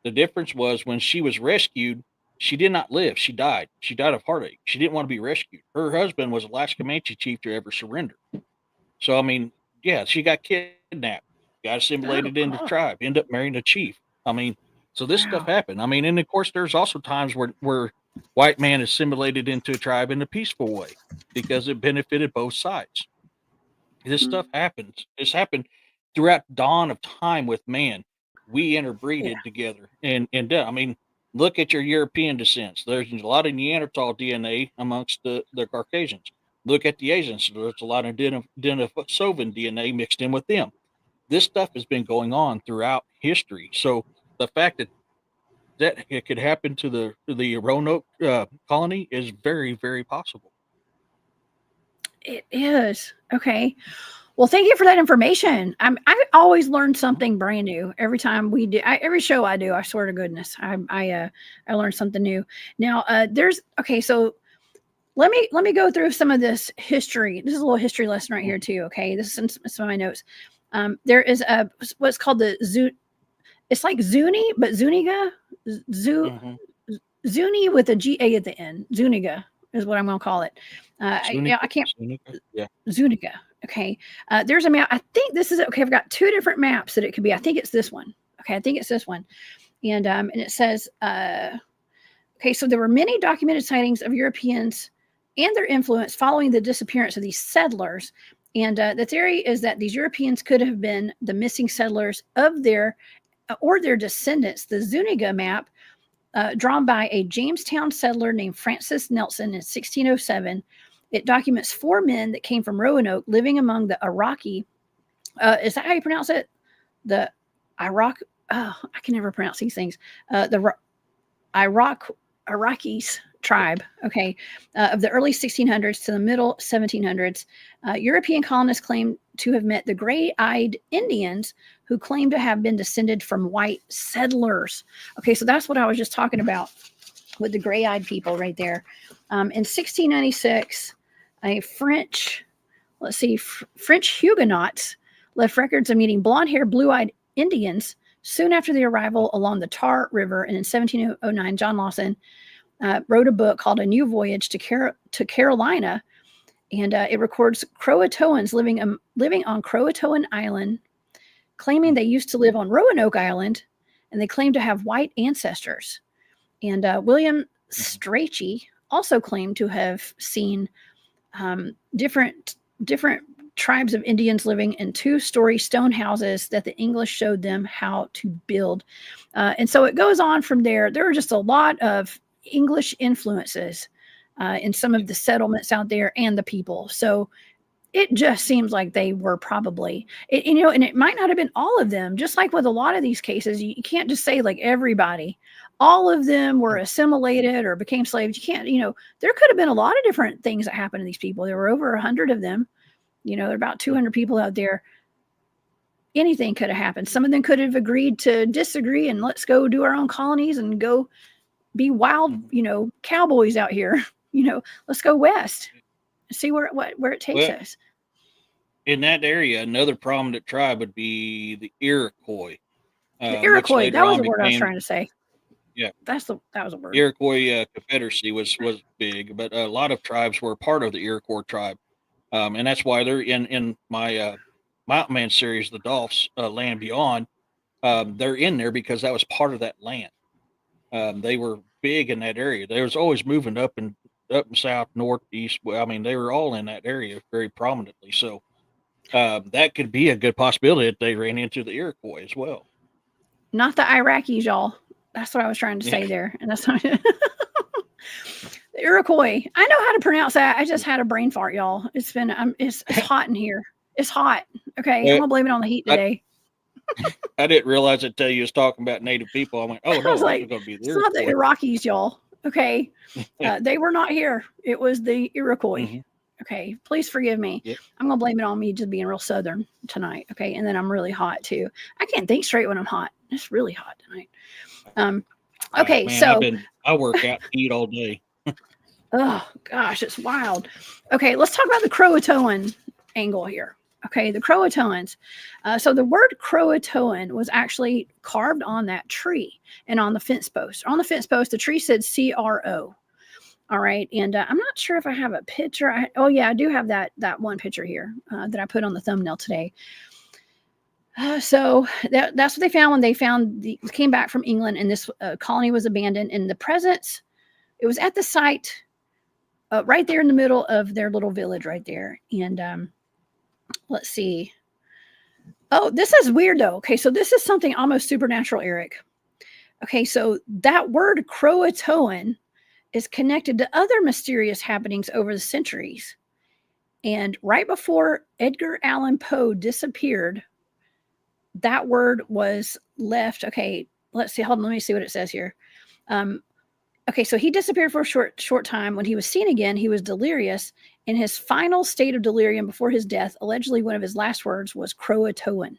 The difference was when she was rescued, she did not live. She died. She died of heartache. She didn't want to be rescued. Her husband was the last Comanche chief to ever surrender. So, I mean, yeah, she got kidnapped, got assimilated into the tribe, ended up marrying a chief. I mean, so this stuff happened. I mean, and of course, there's also times where white man assimilated into a tribe in a peaceful way because it benefited both sides. This stuff happens. This happened throughout dawn of time with man. We interbreeded together, and I mean, look at your European descents. There's a lot of Neanderthal DNA amongst the Caucasians. Look at the Asians. There's a lot of Denisovan DNA mixed in with them. This stuff has been going on throughout history. So the fact that it could happen to the Roanoke colony is very, very possible. It is. Okay. Well, thank you for that information. I always learn something brand new every time we do. Every show I do, I swear to goodness, I learn something new. Now, so let me go through some of this history. This is a little history lesson right here too. Okay, this is some of my notes. There is what's called it's like Zuni, but Zuniga, Zuni with a GA at the end. Zuniga is what I'm going to call it. I can't. Zuniga. Okay. There's a map. I think this is okay. I've got 2 different maps that it could be. I think it's this one. Okay, I think it's this one. And it says, okay, so there were many documented sightings of Europeans and their influence following the disappearance of these settlers. And the theory is that these Europeans could have been the missing settlers of their or their descendants. The Zuniga map, drawn by a Jamestown settler named Francis Nelson in 1607, it documents 4 men that came from Roanoke living among the Iraqi. Is that how you pronounce it? The Iraq. Oh, I can never pronounce these things. The Iraqis tribe, okay, of the early 1600s to the middle 1700s. European colonists claim to have met the gray-eyed Indians who claim to have been descended from white settlers. Okay, so that's what I was just talking about with the gray-eyed people right there. In 1696, a French Huguenots left records of meeting blonde-haired, blue-eyed Indians soon after the arrival along the Tar River. And in 1709, John Lawson wrote a book called A New Voyage to Carolina, and it records Croatoans living on Croatoan Island, claiming they used to live on Roanoke Island, and they claim to have white ancestors. And William Strachey also claimed to have seen different tribes of Indians living in 2-story stone houses that the English showed them how to build. And so it goes on from there. There are just a lot of English influences in some of the settlements out there and the people. So it just seems like they were probably, and it might not have been all of them. Just like with a lot of these cases, you can't just say like everybody. All of them were assimilated or became slaves. You can't, there could have been a lot of different things that happened to these people. There were over 100 of them. There are about 200 people out there. Anything could have happened. Some of them could have agreed to disagree and let's go do our own colonies and go be wild, cowboys out here. Let's go west, see where it takes us. In that area, another prominent tribe would be the Irakcoy. The Irakcoy, that was the word I was trying to say. Yeah, that was a word. Irakcoy Confederacy was big, but a lot of tribes were part of the Irakcoy tribe. And that's why they're in my Mountain Man series, the Dolphs, Land Beyond. They're in there because that was part of that land. They were big in that area. They was always moving up and south, north, east. I mean, they were all in that area very prominently. So that could be a good possibility that they ran into the Iroquois as well. Not the Iraqis, y'all. That's what I was trying to say there. And that's not the Iroquois. I know how to pronounce that. I just had a brain fart, y'all. It's been it's hot in here. It's hot. Okay, I'm gonna blame it on the heat today. I didn't realize until you was talking about native people. I went, oh no, I was like, gonna be the it's not the Iraqis, y'all. Okay, they were not here. It was the Iroquois. Mm-hmm. Okay, please forgive me. Yep. I'm gonna blame it on me just being real Southern tonight. Okay, and then I'm really hot too. I can't think straight when I'm hot. It's really hot tonight. Okay, man, so I work out and eat all day. Oh gosh, it's wild. Okay, let's talk about the Croatoan angle here. Okay, the Croatoans. So the word Croatoan was actually carved on that tree and on the fence post. On the fence post, the tree said CRO. All right, and I'm not sure if I have a picture. Oh yeah, I do have that one picture here that I put on the thumbnail today. So that's what they found when they came back from England, and this colony was abandoned. And the presence, it was at the site right there in the middle of their little village right there. And let's see. Oh, this is weird though. Okay, so this is something almost supernatural, Eric. Okay, so that word Croatoan is connected to other mysterious happenings over the centuries. And right before Edgar Allan Poe disappeared, that word was left. Okay, let's see. Hold on. Let me see what it says here. Okay, so he disappeared for a short time. When he was seen again, he was delirious. In his final state of delirium before his death, allegedly one of his last words was Croatoan.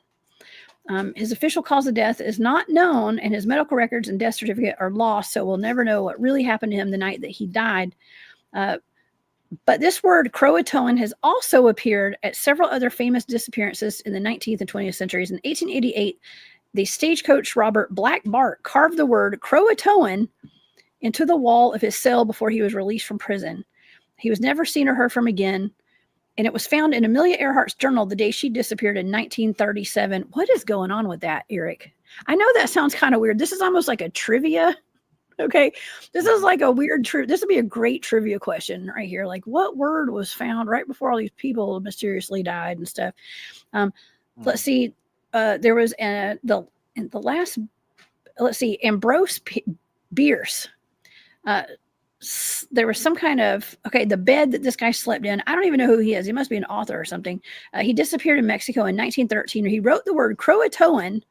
His official cause of death is not known, and his medical records and death certificate are lost, so we'll never know what really happened to him the night that he died. But this word Croatoan has also appeared at several other famous disappearances in the 19th and 20th centuries. In 1888, the stagecoach Robert Black Bart carved the word Croatoan into the wall of his cell before he was released from prison. He was never seen or heard from again. and it was found in Amelia Earhart's journal the day she disappeared in 1937. What is going on with that, Eric? I know that sounds kind of weird. This is almost like a trivia. Okay. This is like a weird this would be a great trivia question right here. Like, what word was found right before all these people mysteriously died and stuff? Let's see. There was the last, let's see, Ambrose Bierce. There was some kind of, the bed that this guy slept in. I don't even know who he is. He must be an author or something. He disappeared in Mexico in 1913. He wrote the word CROATOAN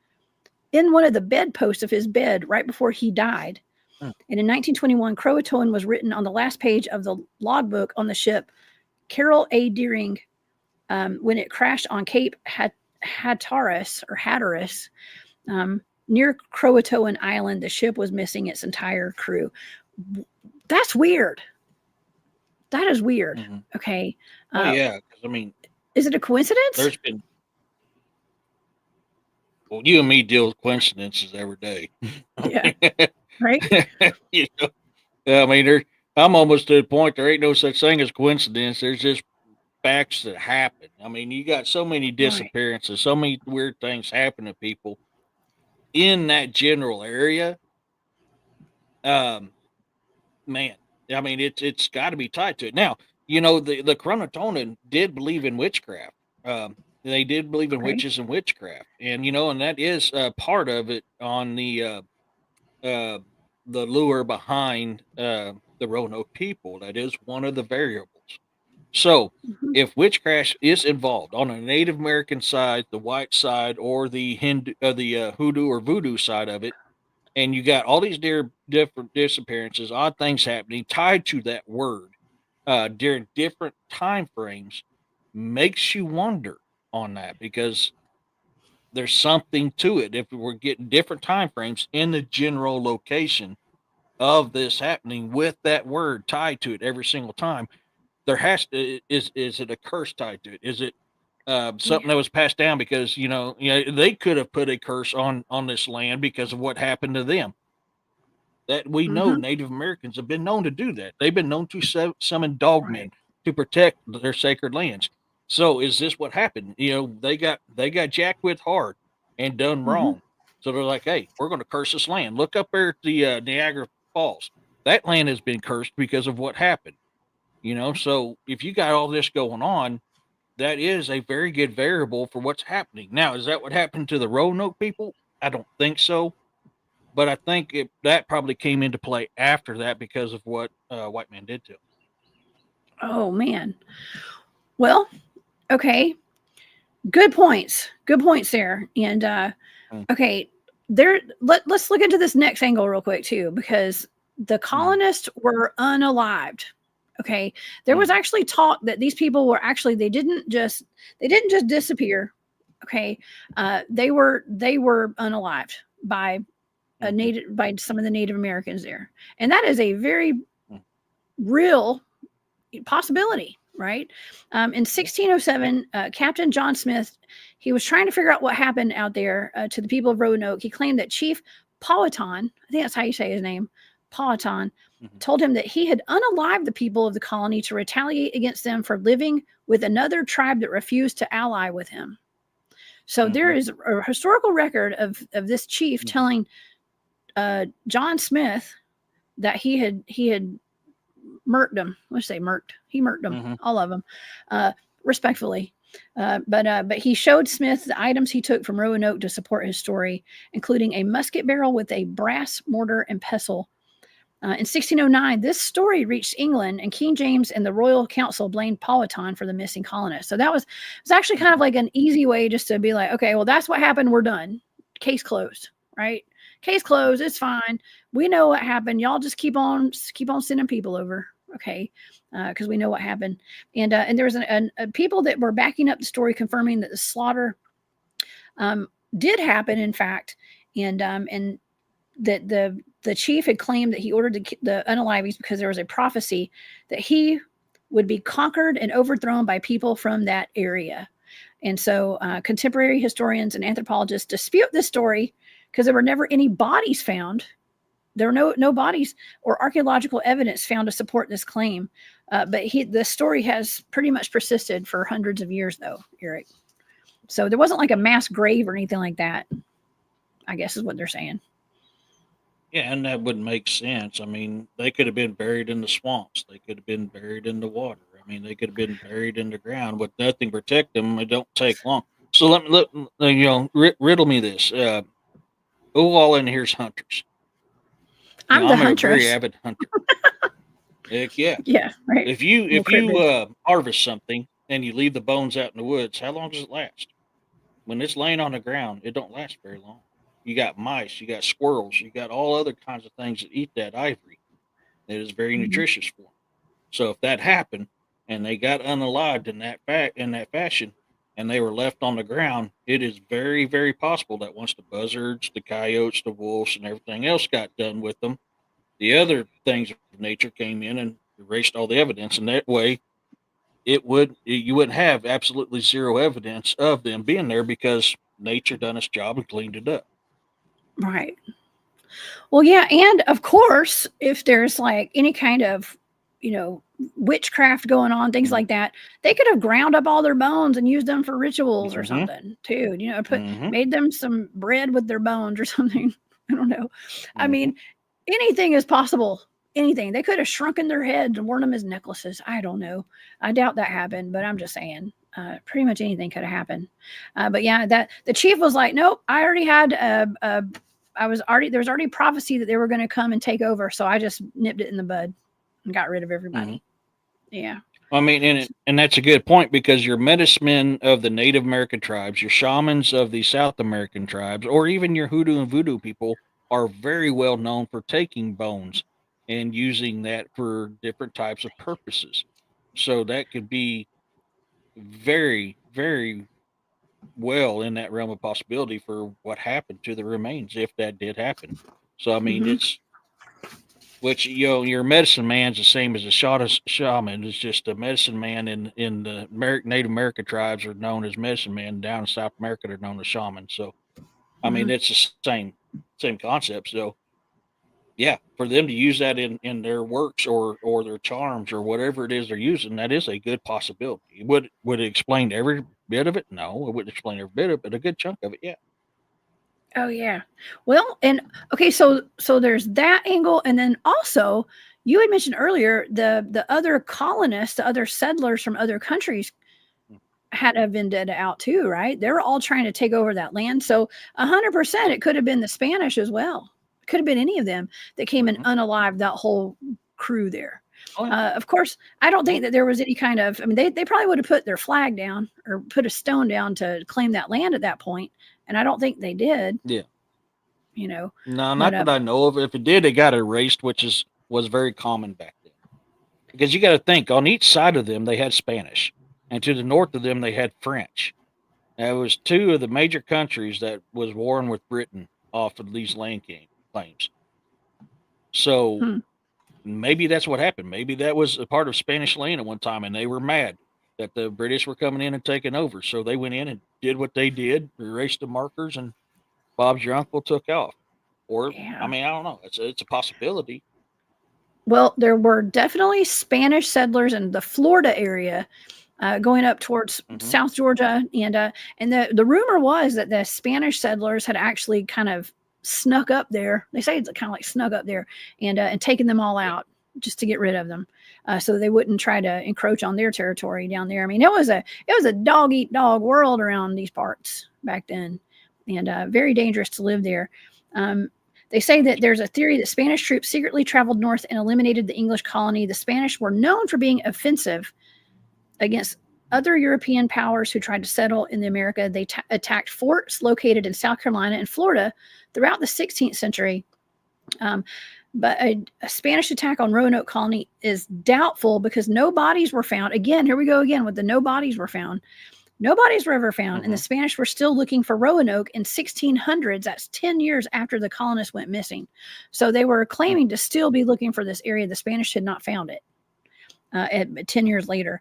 in one of the bedposts of his bed right before he died. And in 1921, CROATOAN was written on the last page of the logbook on the ship Carroll A. Deering when it crashed on Cape Hatteras near Croatoan Island. The ship was missing its entire crew. That's weird. That is weird. Mm-hmm. Okay. Oh yeah, because I mean, is it a coincidence? There's been. Well, you and me deal with coincidences every day. Yeah. Right. You know, I mean, I'm almost to the point there ain't no such thing as coincidence. There's just facts that happen. I mean, you got so many disappearances, right. So many weird things happen to people in that general area. Man, I mean, it's got to be tied to it. Now, you know, the CROATOAN did believe in witchcraft. They did believe in witches and witchcraft, and you know, and that is part of it on the lure behind the Roanoke people. That is one of the variables. So, if witchcraft is involved on a Native American side, the white side, or the hoodoo or voodoo side of it, and you got all these different disappearances, odd things happening tied to that word during different time frames, makes you wonder on that, because there's something to it. If we're getting different time frames in the general location of this happening with that word tied to it every single time, there has to is it a curse tied to it? Is it something that was passed down because you know they could have put a curse on this land because of what happened to them? That we know Native Americans have been known to do that. They've been known to summon dogmen to protect their sacred lands. So is this what happened? You know, they got jacked with hard and done wrong. So they're like, hey, we're going to curse this land. Look up there at the Niagara Falls. That land has been cursed because of what happened. You know, so if you got all this going on, that is a very good variable for what's happening. Now, is that what happened to the Roanoke people? I don't think so. But I think that probably came into play after that because of what white man did to him. Oh, man. Well, okay. Good points. Good points there. And, okay, let's look into this next angle real quick, too, because the colonists were unalived. Okay. There was actually talk that these people were actually, they didn't just disappear. Okay. They were unalived by by some of the Native Americans there. And that is a very real possibility, right? In 1607, Captain John Smith, he was trying to figure out what happened out there to the people of Roanoke. He claimed that Chief Powhatan, I think that's how you say his name, Powhatan, told him that he had unalived the people of the colony to retaliate against them for living with another tribe that refused to ally with him. So there is a historical record of this chief telling John Smith that he had murked them. Let's say murked. He murked them, all of them, respectfully. But he showed Smith the items he took from Roanoke to support his story, including a musket barrel with a brass mortar and pestle. In 1609, this story reached England, and King James and the Royal Council blamed Powhatan for the missing colonists. So it was actually kind of like an easy way just to be like, okay, well, that's what happened. We're done. Case closed, right? Case closed. It's fine. We know what happened. Y'all just keep on sending people over, okay? Because we know what happened. And there was people that were backing up the story, confirming that the slaughter did happen, in fact, and that the chief had claimed that he ordered the unalives because there was a prophecy that he would be conquered and overthrown by people from that area. And so contemporary historians and anthropologists dispute this story because there were never any bodies found. There were no bodies or archaeological evidence found to support this claim. But the story has pretty much persisted for hundreds of years, though, Eric. So there wasn't like a mass grave or anything like that, I guess is what they're saying. Yeah, and that wouldn't make sense. I mean, they could have been buried in the swamps. They could have been buried in the water. I mean, they could have been buried in the ground with nothing to protect them. It don't take long. So riddle me this. Who all in here's hunters? I'm the I'm a very huntress. avid hunter. Heck yeah. Yeah, right. If you Little cryptid. harvest something and you leave the bones out in the woods, how long does it last? When it's laying on the ground, it don't last very long. You got mice, you got squirrels, you got all other kinds of things that eat that ivory. That is very Mhm. nutritious for them. So if that happened and they got unalived in that fashion, and they were left on the ground, it is very, very possible that once the buzzards, the coyotes, the wolves, and everything else got done with them, the other things of nature came in and erased all the evidence, and that way you wouldn't have absolutely zero evidence of them being there because nature done its job and cleaned it up. Right. Well, yeah, and of course, if there's like any kind of, witchcraft going on, things Mhm. like that, they could have ground up all their bones and used them for rituals or Mhm. something too. Mhm. Made them some bread with their bones or something. I don't know. I Mhm. mean, anything is possible. Anything. They could have shrunken their heads and worn them as necklaces. I don't know. I doubt that happened, but I'm just saying. Pretty much anything could have happened. But yeah, that the chief was like, nope. I already had there was already prophecy that they were going to come and take over, so I just nipped it in the bud and got rid of Mhm. everybody. Yeah. I mean, and that's a good point because your medicine men of the Native American tribes, your shamans of the South American tribes, or even your hoodoo and voodoo people are very well known for taking bones and using that for different types of purposes. So that could be very, very well in that realm of possibility for what happened to the remains if that did happen. So I mean, Hmm. it's which your medicine man's the same as a shaman. It's just a medicine man in the Native American tribes are known as medicine men. Down in South America, they're known as shamans. So I mean, Hmm. it's the same concept. So yeah, for them to use that in their works or their charms or whatever it is they're using, that is a good possibility. Would it explain every bit of it? No, it wouldn't explain every bit of it, but a good chunk of it, yeah. Oh yeah. Well, and okay, so there's that angle, and then also you had mentioned earlier the other colonists, the other settlers from other countries had a vendetta out too, right? They were all trying to take over that land. So 100% it could have been the Spanish as well. It could have been any of them that came in Mm-hmm. unalived, that whole crew there. Oh yeah. Of course, I don't Yeah. think that there was any kind of, I mean, they probably would have put their flag down or put a stone down to claim that land at that point, and I don't think they did, Yeah. you know, No, but not that I know of. If it did, it got erased, which was very common back then. Because you got to think, on each side of them they had Spanish, and to the north of them they had French. That was two of the major countries that was warring with Britain off of these claims. So hmm, maybe that's what happened. Maybe that was a part of Spanish land at one time, and they were mad that the British were coming in and taking over. So they went in and did what they did, erased the markers, and Bob's your uncle took off. Or I yeah. mean, I don't know. It's a possibility. Well, there were definitely Spanish settlers in the Florida area, going up towards Hmm. South Georgia, and the rumor was that the Spanish settlers had actually kind of snuck up there. They say it's kind of like snuck up there and taken them all Yeah. out just to get rid of them, so they wouldn't try to encroach on their territory down there. I mean, it was a dog eat dog world around these parts back then, and very dangerous to live there. Um, they say that there's a theory that Spanish troops secretly traveled north and eliminated the English colony. The Spanish were known for being offensive against other European powers who tried to settle in the America. They attacked forts located in South Carolina and Florida throughout the 16th century. Um, but a Spanish attack on Roanoke Colony is doubtful because no bodies were found. Again, here we go again with the no bodies were found. No bodies were ever found, and the Hmm. Spanish were still looking for Roanoke in 1600s. That's 10 years after the colonists went missing. So they were claiming to still be looking for this area. The Spanish had not found it. 10 years later.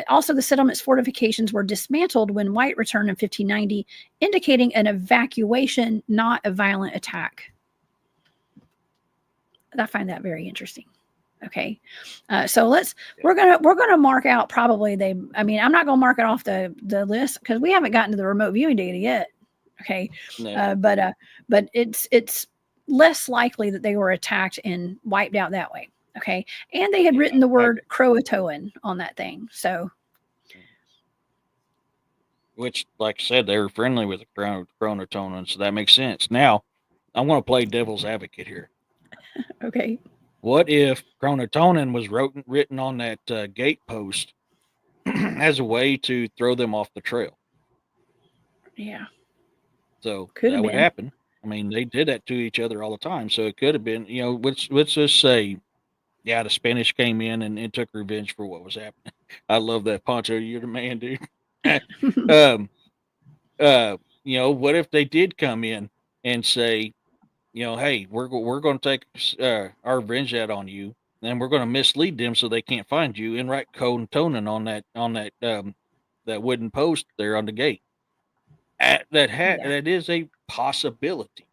Also, the settlement's fortifications were dismantled when White returned in 1590, indicating an evacuation, not a violent attack. I find that very interesting. Okay, so we're gonna mark out probably I'm not gonna mark it off the list because we haven't gotten to the remote viewing data yet. Okay, No. But it's less likely that they were attacked and wiped out that way. Okay, and they had written the word CROATOAN on that thing, so. Which, like I said, they were friendly with the Croatoan, so that makes sense. Now, I want to play devil's advocate here. Okay. What if Croatoan was written on that gate post as a way to throw them off the trail? Yeah. So Could that have would been. happen. I mean, they did that to each other all the time. So it could have been, let's just say, yeah, the Spanish came in and took revenge for what was happening. I love that, Poncho. You're the man, dude. um, what if they did come in and say, hey, we're going to take our revenge out on you, and we're going to mislead them so they can't find you, and write Croatoan that wooden post there on the gate. That is a possibility.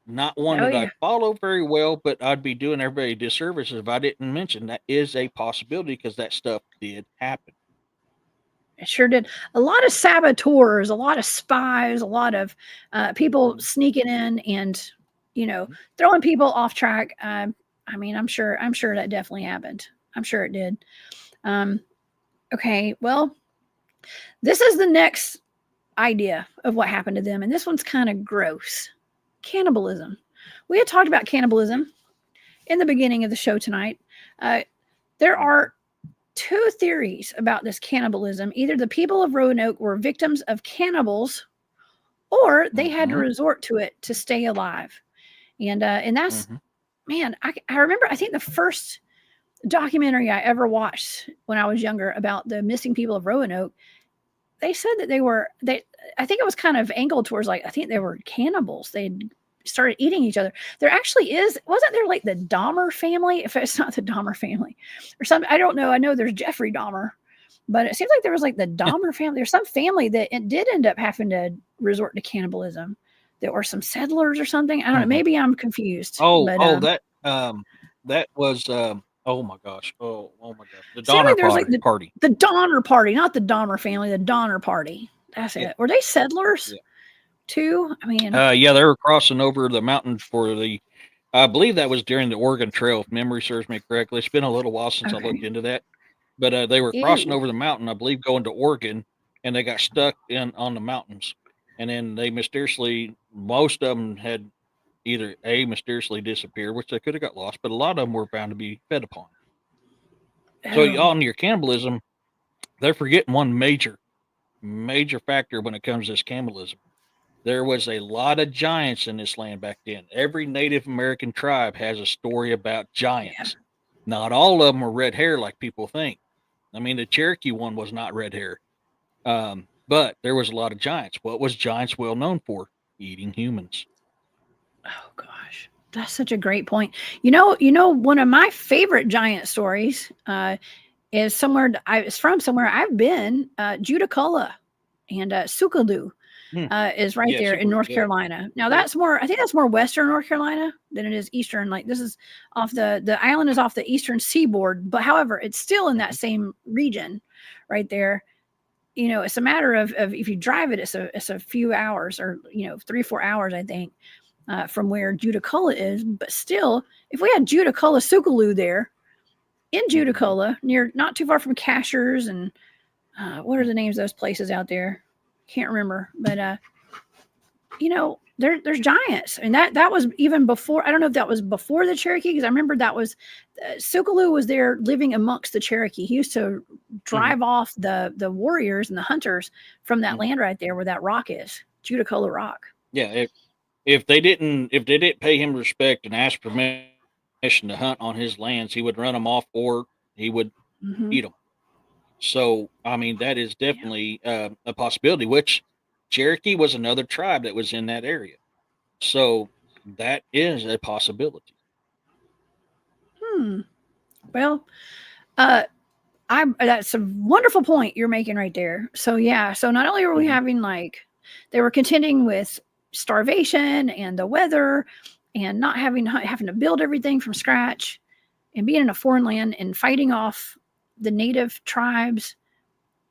Not one that I follow very well, but I'd be doing everybody a disservice if I didn't mention that is a possibility because that stuff did happen. It sure did. A lot of saboteurs, a lot of spies, a lot of people sneaking in and throwing people off track. I'm sure that definitely happened. I'm sure it did. Okay, well, this is the next idea of what happened to them, and this one's kind of gross. Cannibalism. We had talked about cannibalism in the beginning of the show tonight. There are two theories about this cannibalism. Either the people of Roanoke were victims of cannibals, or they had to resort to it to stay alive. And that's, man, I remember, I think the first documentary I ever watched when I was younger about the missing people of Roanoke, they said that I think it was kind of angled towards I think they were cannibals. They'd started eating each other. There actually wasn't there like the Dahmer family? If it's not the Dahmer family or something, I don't know. I know there's Jeffrey Dahmer, but it seems like there was like the Dahmer family. There's some family that it did end up having to resort to cannibalism. There were some settlers or something. I don't know. Maybe I'm confused. That was, oh my gosh. Oh my gosh. The Donner Party. The Donner Party, not the Dahmer family, the Donner Party. That's it. Were they settlers too? I mean, yeah, they were crossing over the mountain I believe that was during the Oregon Trail, if memory serves me correctly. It's been a little while since I looked into that, but they were crossing over the mountain, I believe, going to Oregon, and they got stuck on the mountains, and then they most of them had either mysteriously disappeared, which they could have got lost, but a lot of them were bound to be fed upon. So on your cannibalism, they're forgetting one major factor when it comes to this cannibalism. There was a lot of giants in this land back then. Every Native American tribe has a story about giants. Not all of them are red hair like people think. I mean, the Cherokee one was not red hair. But there was a lot of giants. What was giants well known for? Eating humans. Oh gosh, that's such a great point. One of my favorite giant stories is from somewhere I've been, Judaculla and Sukaloo. Is right there in North Carolina. Now I think that's more western North Carolina than it is eastern. Like this is off the island is off the eastern seaboard, but however, it's still in that same region right there. It's a matter of if you drive it, it's a few hours or 3-4 hours, I think, from where Judaculla is. But still, if we had Judaculla Sukaloo there in Judaculla, not too far from Cashers and what are the names of those places out there? Can't remember, but there's giants, and that was even before. I don't know if that was before the Cherokee, because I remember that was Sukaloo was there living amongst the Cherokee. He used to drive off the warriors and the hunters from that land right there where that rock is, Judaculla Rock. Yeah, if they didn't pay him respect and ask permission to hunt on his lands, he would run them off or he would eat them. So, I mean, that is definitely a possibility, which Cherokee was another tribe that was in that area. So that is a possibility. Well, that's a wonderful point you're making right there. So yeah, so not only were we having they were contending with starvation and the weather and not having to build everything from scratch. and being in a foreign land and fighting off the native tribes.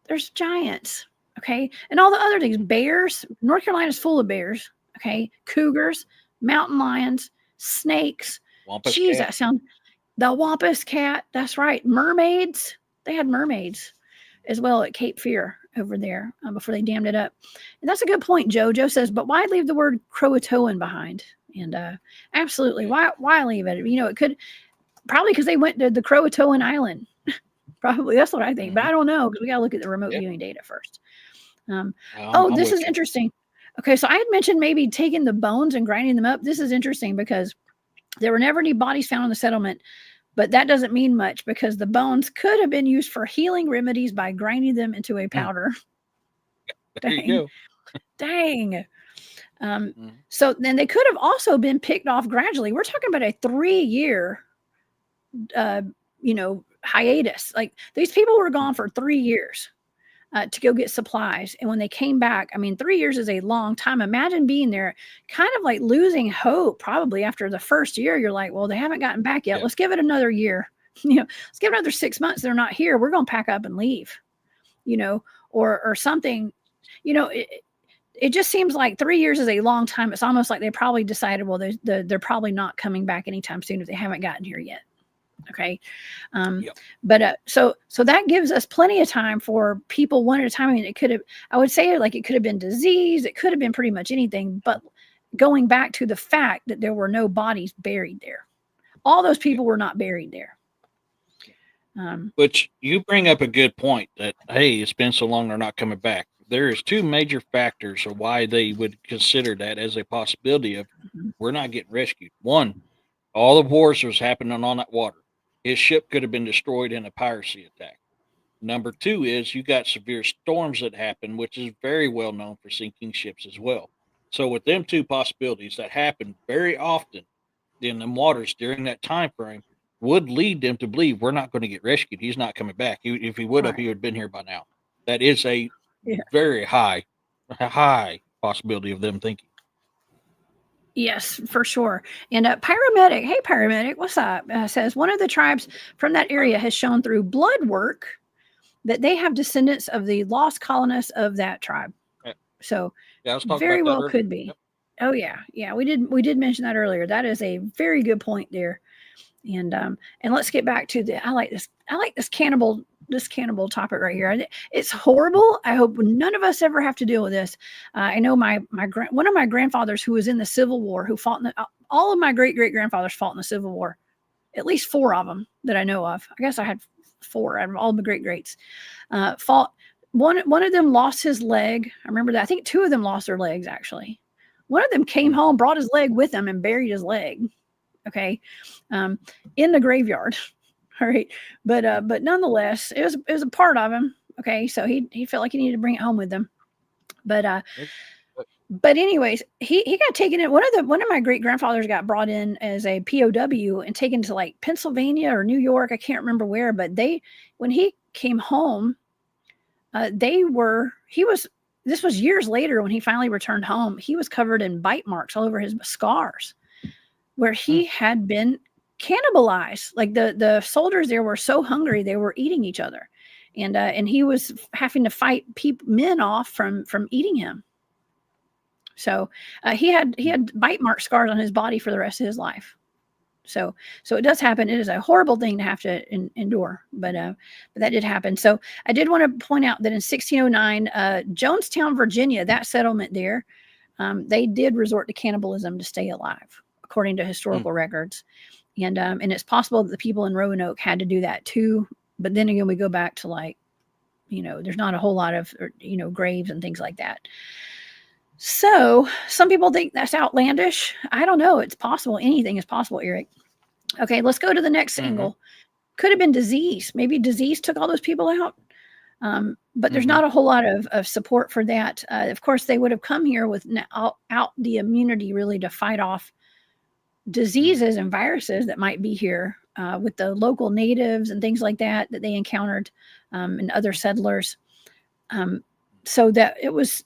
There's giants, okay? And all the other things, bears, North Carolina is full of bears, okay? Cougars, mountain lions, snakes. Wampus Jeez, cat. that sounds, the Wampus cat, that's right. Mermaids, they had mermaids as well at Cape Fear over there before they dammed it up. And that's a good point, Joe. Joe says, but why leave the word CROATOAN behind? And absolutely, why leave it? You know, it could, probably because they went to the Croatoan Island. Probably that's what I think, but I don't know because we got to look at the remote viewing data first. This is interesting. Okay, so I had mentioned maybe taking the bones and grinding them up. This is interesting because there were never any bodies found in the settlement, but that doesn't mean much because the bones could have been used for healing remedies by grinding them into a powder. There you go. Dang. So then they could have also been picked off gradually. We're talking about a 3-year, hiatus. Like these people were gone for 3 years to go get supplies. And when they came back, 3 years is a long time. Imagine being there, kind of like losing hope probably after the first year. You're like, well, they haven't gotten back yet. Let's give it another year. Let's give it another 6 months. They're not here. We're going to pack up and leave, or something, it just seems like 3 years is a long time. It's almost like they probably decided, well, they're probably not coming back anytime soon if they haven't gotten here yet. Okay. But so that gives us plenty of time for people one at a time. I would say like it could have been disease. It could have been pretty much anything, but going back to the fact that there were no bodies buried there. All those people were not buried there. Which you bring up a good point that, hey, it's been so long, they're not coming back. There is 2 major factors of why they would consider that as a possibility of we're not getting rescued. One, all the wars was happening on that water. His ship could have been destroyed in a piracy attack. Number 2 is you got severe storms that happen, which is very well known for sinking ships as well. So with them 2 possibilities that happen very often in the waters during that time frame would lead them to believe we're not going to get rescued. He's not coming back. If he would have, he would have been here by now. That is a very high possibility of them thinking. Yes, for sure. And Pyromedic, hey Pyromedic, what's up? Says one of the tribes from that area has shown through blood work that they have descendants of the lost colonists of that tribe. So very well could be. Yep. Oh yeah, we did mention that earlier. That is a very good point there. And let's get back to I like this cannibal topic right here. It's horrible. I hope none of us ever have to deal with this. I know one of my grandfathers who was in the Civil War, who fought all of my great grandfathers fought in the Civil War, at least 4 of them that I know of. I guess I had 4 out of all the greats. Fought. One of them lost his leg. I remember that. I think 2 of them lost their legs actually. One of them came home, brought his leg with him, and buried his leg. Okay, in the graveyard. All right, but nonetheless, it was a part of him. Okay, so he felt like he needed to bring it home with him. But anyways, he got taken in. One of my great grandfathers got brought in as a POW and taken to like Pennsylvania or New York. I can't remember where, but when he came home, this was years later when he finally returned home. He was covered in bite marks all over his scars, where he had been cannibalized. Like the soldiers there were so hungry they were eating each other, and he was having to fight men off from eating him. So he had bite mark scars on his body for the rest of his life. So it does happen. It is a horrible thing to have to endure, but that did happen. So I did want to point out that in 1609, Jonestown, Virginia, that settlement there, they did resort to cannibalism to stay alive, according to historical records. And it's possible that the people in Roanoke had to do that too. But then again, we go back to there's not a whole lot of, graves and things like that. So some people think that's outlandish. I don't know. It's possible. Anything is possible, Eric. Okay, let's go to the next angle. Could have been disease. Maybe disease took all those people out. But there's not a whole lot of support for that. Of course, they would have come here without the immunity really to fight off diseases and viruses that might be here with the local natives and things like that they encountered and other settlers. So that it was,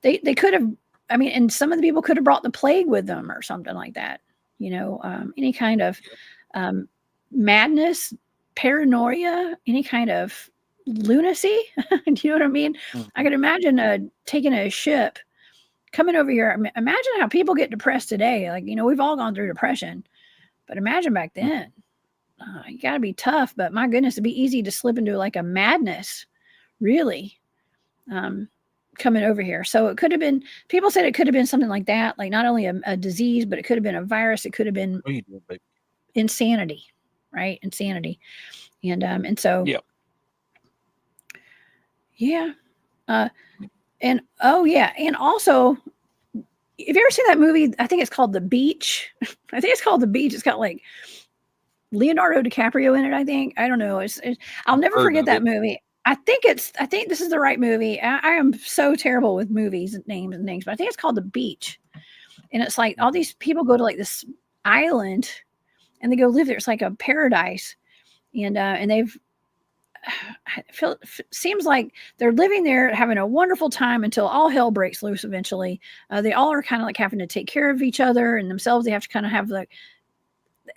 they could have, and some of the people could have brought the plague with them or something like that, any kind of madness, paranoia, any kind of lunacy. Do you know what I mean? I could imagine taking a ship coming over here. Imagine how people get depressed today. Like, we've all gone through depression, but imagine back then. You got to be tough, but my goodness, it'd be easy to slip into like a madness, really, coming over here. So it could have been, people said it could have been something like that, like not only a disease, but it could have been a virus. It could have been insanity, right? Insanity. And so, yeah. And also, have you ever seen that movie? I think it's called The Beach. I think it's called The Beach. It's got like Leonardo DiCaprio in it. I think, I don't know. I'll never forget that movie. I think this is the right movie. I am so terrible with movies and names, but I think it's called The Beach. And it's like all these people go to like this island and they go live there. It's like a paradise. And seems like they're living there, having a wonderful time until all hell breaks loose eventually. They all are kind of like having to take care of each other and themselves. They have to kind of have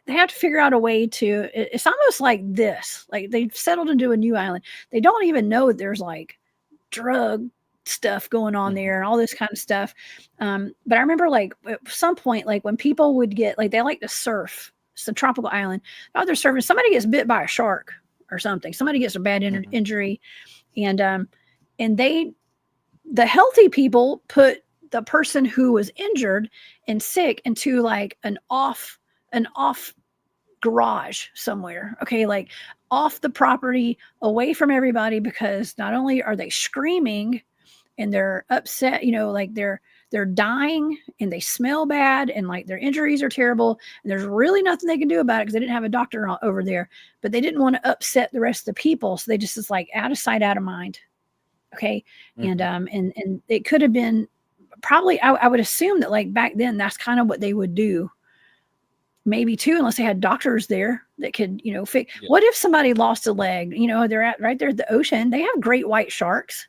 they have to figure out a way to, it's almost like this, like they've settled into a new island. They don't even know that there's like drug stuff going on there and all this kind of stuff. But I remember like at some point, like when people would get, like, they like to surf. It's a tropical island. Oh, they're surfing. Somebody gets bit by a shark or something. Somebody gets a bad injury. And the healthy people put the person who was injured and sick into like an off garage somewhere. Okay. Like off the property, away from everybody, because not only are they screaming and they're upset, like they're dying and they smell bad and like their injuries are terrible. And there's really nothing they can do about it because they didn't have a doctor over there, but they didn't want to upset the rest of the people. So they just, it's like out of sight, out of mind. Okay. And it could have been probably, I would assume that like back then, that's kind of what they would do. Maybe too, unless they had doctors there that could, fix. Yeah. What if somebody lost a leg? They're right there at the ocean. They have great white sharks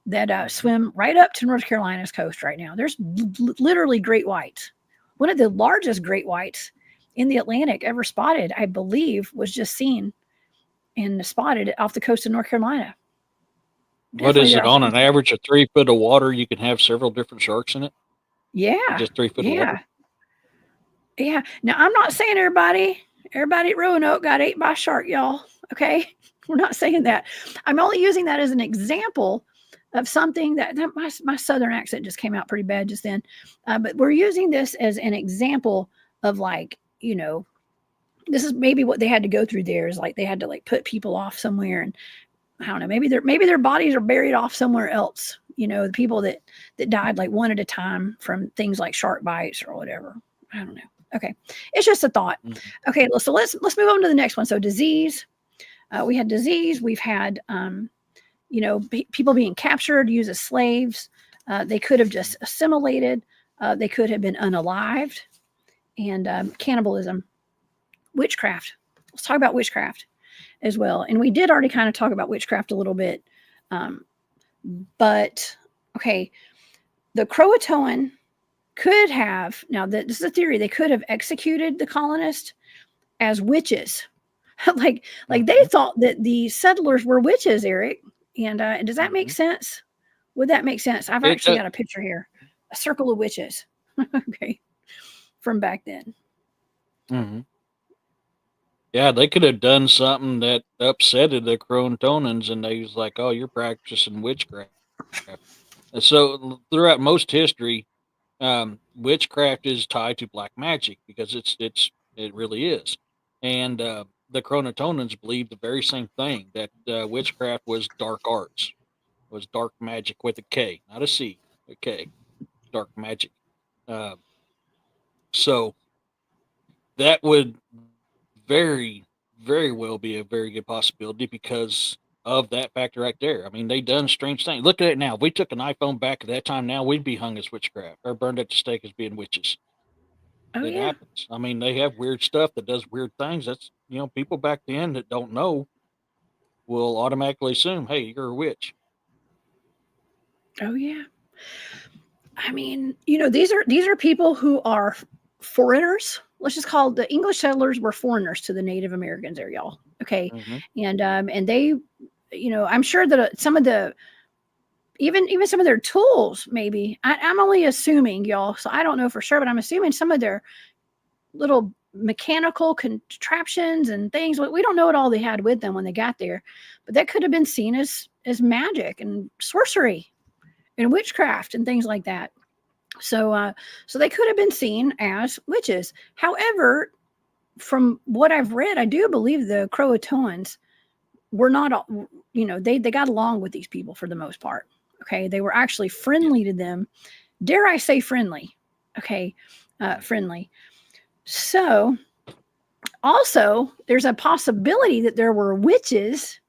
that swim right up to North Carolina's coast right now. There's literally great whites. One of the largest great whites in the Atlantic ever spotted, I believe, was just seen and spotted off the coast of North Carolina. What is it, on an average of 3 foot of water, you can have several different sharks in it? Yeah. Just 3 foot of water? Yeah. Now, I'm not saying everybody at Roanoke got ate by a shark, y'all. Okay. We're not saying that. I'm only using that as an example of something that my Southern accent just came out pretty bad just then. But we're using this as an example of like, this is maybe what they had to go through there, is like they had to like put people off somewhere. And I don't know, maybe their bodies are buried off somewhere else. The people that died like one at a time from things like shark bites or whatever. I don't know. Okay. It's just a thought. Okay. So let's move on to the next one. So disease, we had disease. We've had, people being captured, used as slaves. They could have just assimilated. They could have been unalived. And cannibalism, witchcraft. Let's talk about witchcraft as well. And we did already kind of talk about witchcraft a little bit. But, okay, the CROATOAN could have, now this is a theory, they could have executed the colonists as witches. like they thought that the settlers were witches, Eric. And does that make sense? Would that make sense? I've actually got a picture here, a circle of witches. Okay. From back then. Yeah, they could have done something that upsetted the CROATONans, and they was like, "Oh, you're practicing witchcraft." And so throughout most history, witchcraft is tied to black magic because it really is. And the CROATONans believed the very same thing, that witchcraft was dark arts, was dark magic with a K, not a C, a K, dark magic. So that would very, very well be a very good possibility because of that factor right there. I mean, they done strange things. Look at it now. If we took an iPhone back at that time now, we'd be hung as witchcraft or burned at the stake as being witches. It happens. I mean, they have weird stuff that does weird things. That's, people back then that don't know will automatically assume, hey, you're a witch. Oh, yeah. I mean, these are people who are foreigners. let's just call the English settlers were foreigners to the Native Americans there, y'all. Okay. And they, I'm sure that some of the, even some of their tools, maybe I'm only assuming, y'all, so I don't know for sure, but I'm assuming some of their little mechanical contraptions and things, we don't know what all they had with them when they got there, but that could have been seen as magic and sorcery and witchcraft and things like that. So they could have been seen as witches. However, from what I've read, I do believe the CROATOANs were not, they got along with these people for the most part. Okay. They were actually friendly to them. Dare I say friendly? Okay. Friendly. So also there's a possibility that there were witches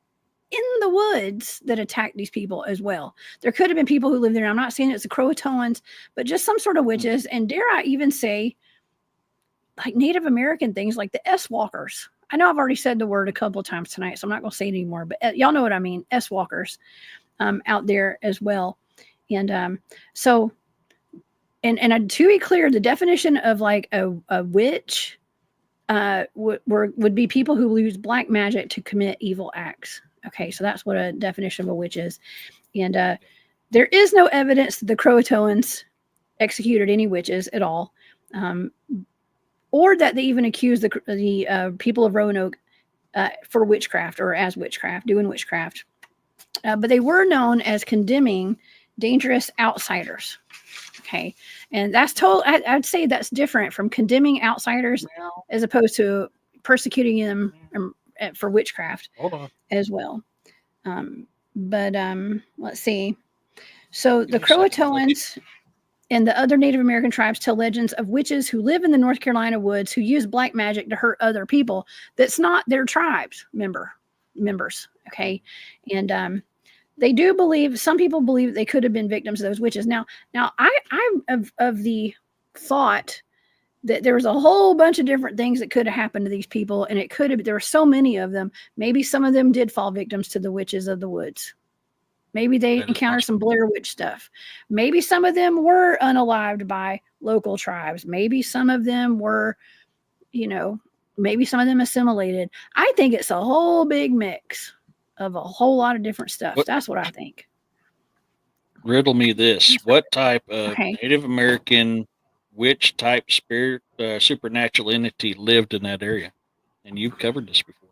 in the woods that attacked these people as well. There could have been people who lived there. I'm not saying it's the CROATOANs, but just some sort of witches. And dare I even say, like Native American things like the S-walkers. I know I've already said the word a couple of times tonight, so I'm not going to say it anymore, but y'all know what I mean. S-walkers out there as well. And so, and to be clear, the definition of like a witch would be people who use black magic to commit evil acts. Okay, so that's what a definition of a witch is. And there is no evidence that the CROATOANs executed any witches at all, or that they even accused the people of Roanoke for witchcraft or as witchcraft, doing witchcraft. But they were known as condemning dangerous outsiders. Okay, and that's I'd say that's different from condemning outsiders as opposed to persecuting them for witchcraft as well. But let's see. So the CROATOANs and the other Native American tribes tell legends of witches who live in the North Carolina woods who use black magic to hurt other people. That's not their tribes members. Okay, and they do believe, some people believe they could have been victims of those witches. Now I'm of the thought that there was a whole bunch of different things that could have happened to these people, and it could have, there were so many of them. Maybe some of them did fall victims to the witches of the woods. Maybe they encountered some Blair Witch stuff. Maybe some of them were unalived by local tribes. Maybe some of them were, maybe some of them assimilated. I think it's a whole big mix of a whole lot of different stuff. That's what I think. Riddle me this. What type of Native American witch type spirit, supernatural entity lived in that area? And you've covered this before.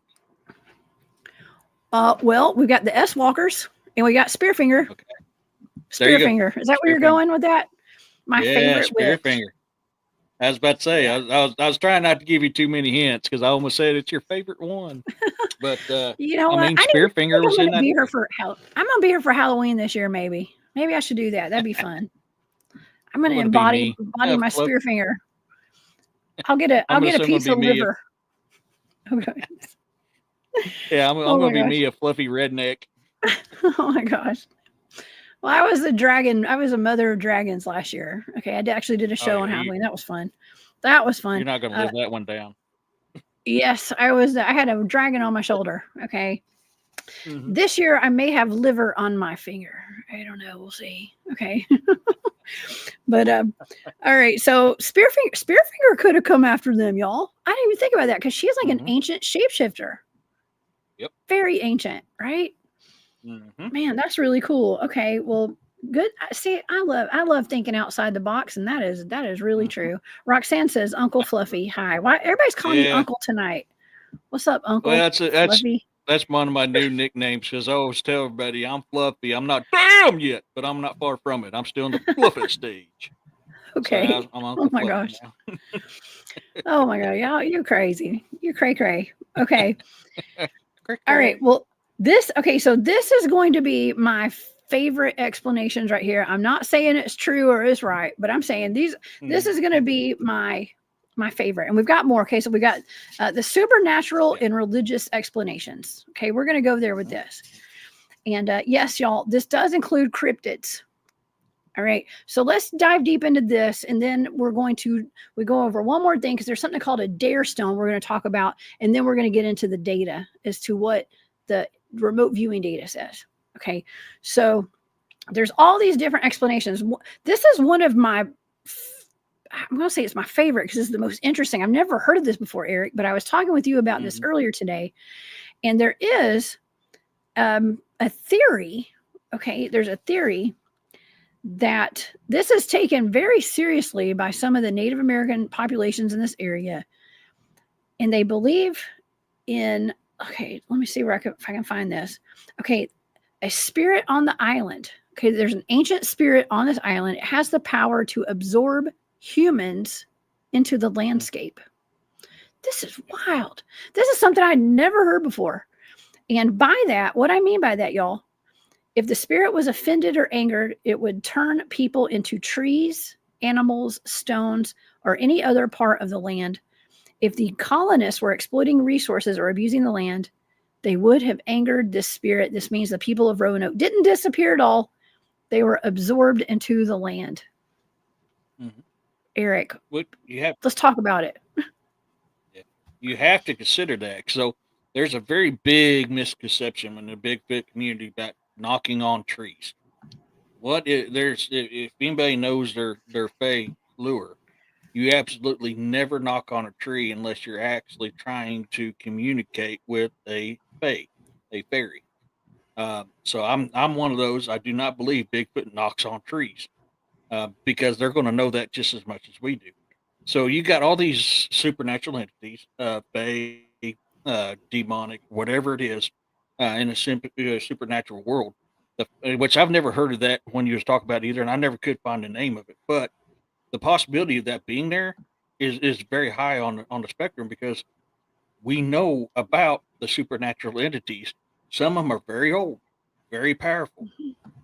Well, we've got the S-walkers and we got Spearfinger. Okay. Spearfinger. Is that where you're going with that? My favorite Spearfinger. I was about to say, I was trying not to give you too many hints because I almost said it's your favorite one. But Spearfinger was in that. I'm gonna be here for Halloween this year. Maybe I should do that. That'd be fun. I'm gonna embody my Spearfinger. I'll get a piece of liver. Okay. Yeah, I'm gonna be me, a fluffy redneck. Oh my gosh. Well, I was a dragon. I was a mother of dragons last year. Okay, I actually did a show on Halloween. That was fun. You're not gonna live that one down. Yes, I was. I had a dragon on my shoulder. Okay. Mm-hmm. This year I may have liver on my finger. I don't know. We'll see. Okay. But all right. So Spearfinger could have come after them, y'all. I didn't even think about that because she's like an ancient shapeshifter. Yep. Very ancient, right? Mm-hmm. Man, that's really cool. Okay. Well, good. See, I love thinking outside the box, and that is really true. Roxanne says, "Uncle Fluffy, hi." Why everybody's calling you Uncle tonight? What's up, Uncle? Well, that's one of my new nicknames because I always tell everybody I'm Fluffy. I'm not damn yet, but I'm not far from it. I'm still in the Fluffy stage. Okay. So I'm Uncle Fluffy gosh. Oh my god, y'all, you're crazy. You're cray. Okay. All right. Well, so this is going to be my favorite explanations right here. I'm not saying it's true or is right, but I'm saying this is going to be my favorite. And we've got more. Okay. So we got the supernatural and religious explanations. Okay. We're going to go there with this. And yes, y'all, this does include cryptids. All right. So let's dive deep into this. And then we go over one more thing because there's something called a dare stone we're going to talk about. And then we're going to get into the data as to what the remote viewing data says. Okay. So there's all these different explanations. This is one of my, I'm going to say it's my favorite because it's the most interesting. I've never heard of this before, Eric, but I was talking with you about this earlier today, and there is a theory. Okay, there's a theory that this is taken very seriously by some of the Native American populations in this area, and they believe in. Okay, let me see if I can find this. Okay, a spirit on the island. Okay, there's an ancient spirit on this island. It has the power to absorb humans into the landscape. This is wild. This is something I'd never heard before. And by that, what I mean by that, y'all, if the spirit was offended or angered, it would turn people into trees, animals, stones, or any other part of the land. If the colonists were exploiting resources or abusing the land, they would have angered this spirit. This means the people of Roanoke didn't disappear at all. They were absorbed into the land. Eric, let's talk about it. You have to consider that. So there's a very big misconception in the Bigfoot community about knocking on trees. If anybody knows their Fae lure, you absolutely never knock on a tree unless you're actually trying to communicate with a Fae, a fairy. So I'm one of those. I do not believe Bigfoot knocks on trees because they're going to know that just as much as we do. So you got all these supernatural entities, Fae, demonic, whatever it is, in a supernatural world. Which I've never heard of that when you was talking about either, and I never could find the name of it. But the possibility of that being there is very high on the spectrum because we know about the supernatural entities. Some of them are very old, very powerful.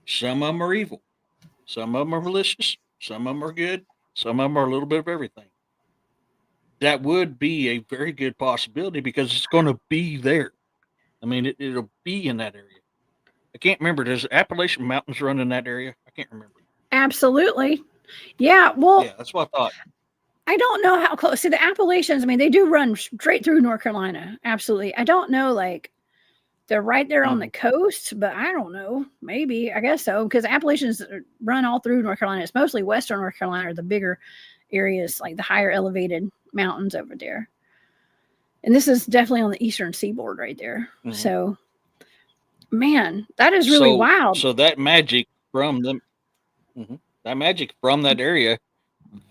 Some of them are evil. Some of them are malicious. Some of them are good. Some of them are a little bit of everything. That would be a very good possibility because it's going to be there. I mean, it'll be in that area. I can't remember. Does Appalachian Mountains run in that area? I can't remember. Absolutely. Yeah. Well, yeah, that's what I thought. I don't know how close. See, the Appalachians, I mean, they do run straight through North Carolina. Absolutely. I don't know, like, they're right there on the coast, but I don't know. Maybe. I guess so. Because Appalachians run all through North Carolina. It's mostly Western North Carolina, or the bigger areas, like the higher elevated mountains over there. And this is definitely on the eastern seaboard right there. So, man, that is really wild. So that magic from them, that magic from that area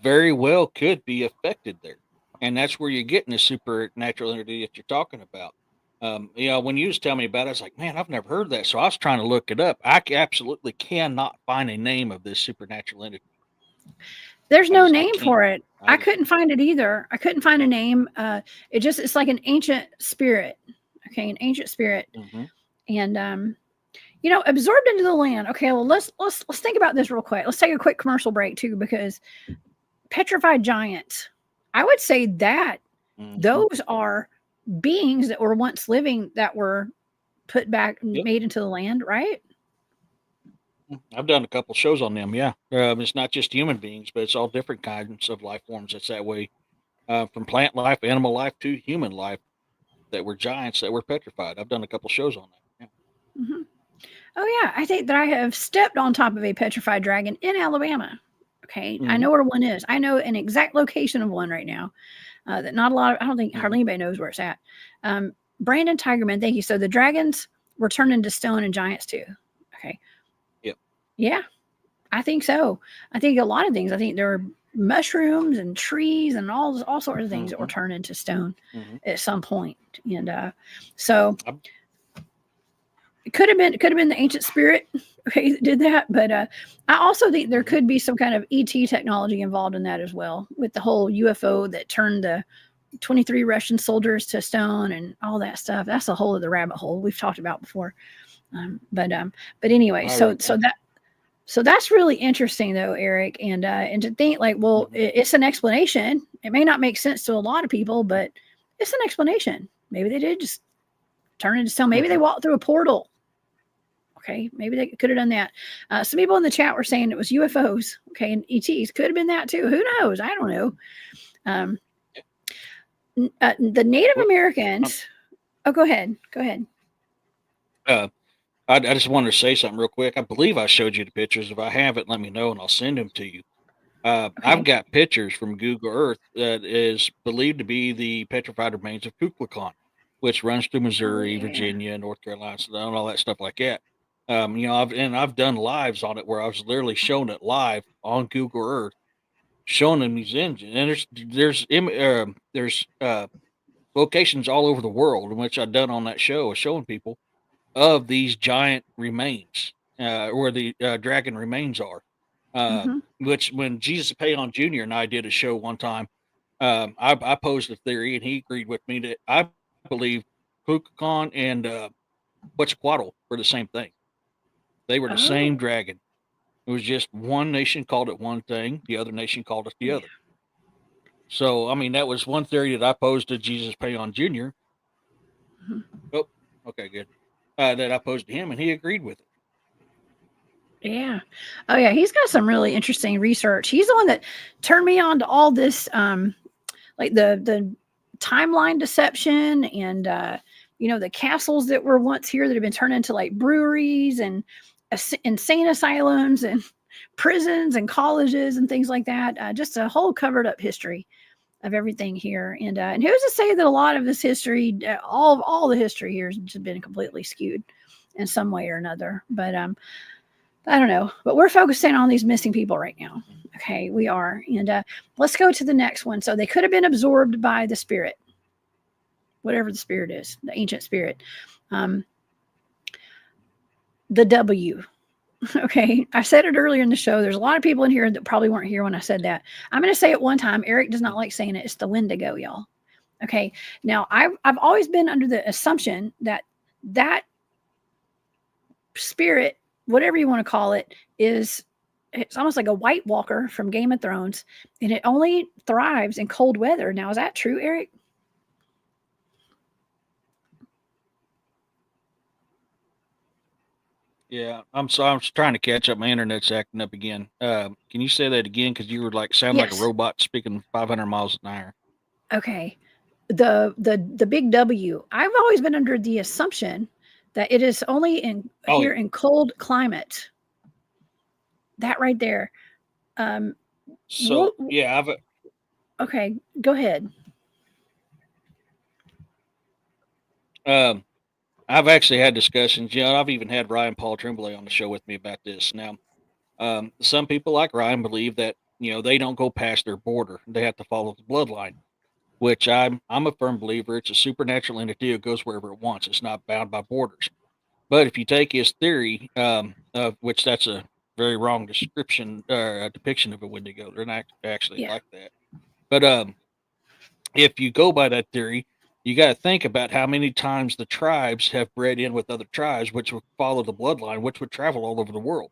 very well could be affected there. And that's where you're getting the supernatural entity that you're talking about. When you was telling me about it, I was like, man, I've never heard that. So I was trying to look it up. I absolutely cannot find a name of this supernatural entity. There's no name for it. I couldn't find it either. I couldn't find a name. It's like an ancient spirit. Okay, an ancient spirit. And absorbed into the land. Okay, well let's think about this real quick. Let's take a quick commercial break too, because petrified giants, I would say that those are beings that were once living that were put back and made into the land, right? I've done a couple shows on them. Yeah, it's not just human beings, but it's all different kinds of life forms. That's that way, from plant life, animal life to human life, that were giants that were petrified. I've done a couple shows on that. Yeah. Oh yeah, I think that I have stepped on top of a petrified dragon in Alabama. Okay, I know where one is. I know an exact location of one right now. That not a lot of, I don't think hardly anybody knows where it's at. Brandon Tigerman, thank you. So the dragons were turned into stone and giants too. Okay. Yep. Yeah, I think so. I think a lot of things. I think there are mushrooms and trees and all sorts of things that were turned into stone at some point. And so it could have been the ancient spirit, okay, that did that. But I also think there could be some kind of ET technology involved in that as well, with the whole UFO that turned the 23 Russian soldiers to stone and all that stuff. That's a whole other rabbit hole we've talked about before. But anyway, so that's really interesting though, Eric. And to think like, well, it's an explanation. It may not make sense to a lot of people, but it's an explanation. Maybe they did just turn into stone. Maybe they walked through a portal. Okay, maybe they could have done that. Some people in the chat were saying it was UFOs. Okay, and ETs could have been that too. Who knows? I don't know. The Native Americans. Oh, go ahead. Go ahead. I just wanted to say something real quick. I believe I showed you the pictures. If I haven't, let me know and I'll send them to you. I've Okay. got pictures from Google Earth that is believed to be the petrified remains of Kukulkan, which runs through Oh Missouri, yeah. Virginia, North Carolina, and all that stuff like that. I've done lives on it where I was literally showing it live on Google Earth, showing them these engines. And there's locations all over the world in which I've done on that show, showing people of these giant remains, where the dragon remains are. Mm-hmm. Which when Jesus Payon Jr. and I did a show one time, I posed a theory and he agreed with me that I believe Kukulkan and Quetzalcoatl were the same thing. They were the same Oh. dragon. It was just one nation called it one thing, the other nation called it the Yeah. other. So, I mean, that was one theory that I posed to Jesus Payon Jr. Mhm. Oh, okay, good. That I posed to him, and he agreed with it. Yeah. Oh yeah, he's got some really interesting research. He's the one that turned me on to all this like the timeline deception and the castles that were once here that have been turned into like breweries and insane asylums and prisons and colleges and things like that. Just a whole covered up history of everything here. And who's to say that a lot of this history, all the history here has just been completely skewed in some way or another. But I don't know. But we're focusing on these missing people right now. Okay, we are. And let's go to the next one. So they could have been absorbed by the spirit, whatever the spirit is, the ancient spirit. Um, the W. Okay, I said it earlier in the show. There's a lot of people in here that probably weren't here when I said that. I'm going to say it one time. Eric does not like saying it. It's the Wendigo, y'all. Okay, now I've always been under the assumption that that spirit, whatever you want to call it, it's almost like a White Walker from Game of Thrones, and it only thrives in cold weather. Now, is that true, Eric? Yeah, I'm sorry. I'm trying to catch up. My internet's acting up again. Can you say that again? Because you were like sound like a Yes. robot speaking 500 miles an hour. Okay. The big W. I've always been under the assumption that it is only in Oh, here in cold climate. That right there. Um, so what, yeah, okay, go ahead. um, I've actually had discussions. I've even had Ryan Paul Tremblay on the show with me about this. Now, some people like Ryan believe that they don't go past their border; they have to follow the bloodline. Which I'm a firm believer. It's a supernatural entity. It goes wherever it wants. It's not bound by borders. But if you take his theory, of which that's a very wrong description or a depiction of a Wendigo, they're not actually Yeah. like that. But if you go by that theory, you got to think about how many times the tribes have bred in with other tribes, which would follow the bloodline, which would travel all over the world.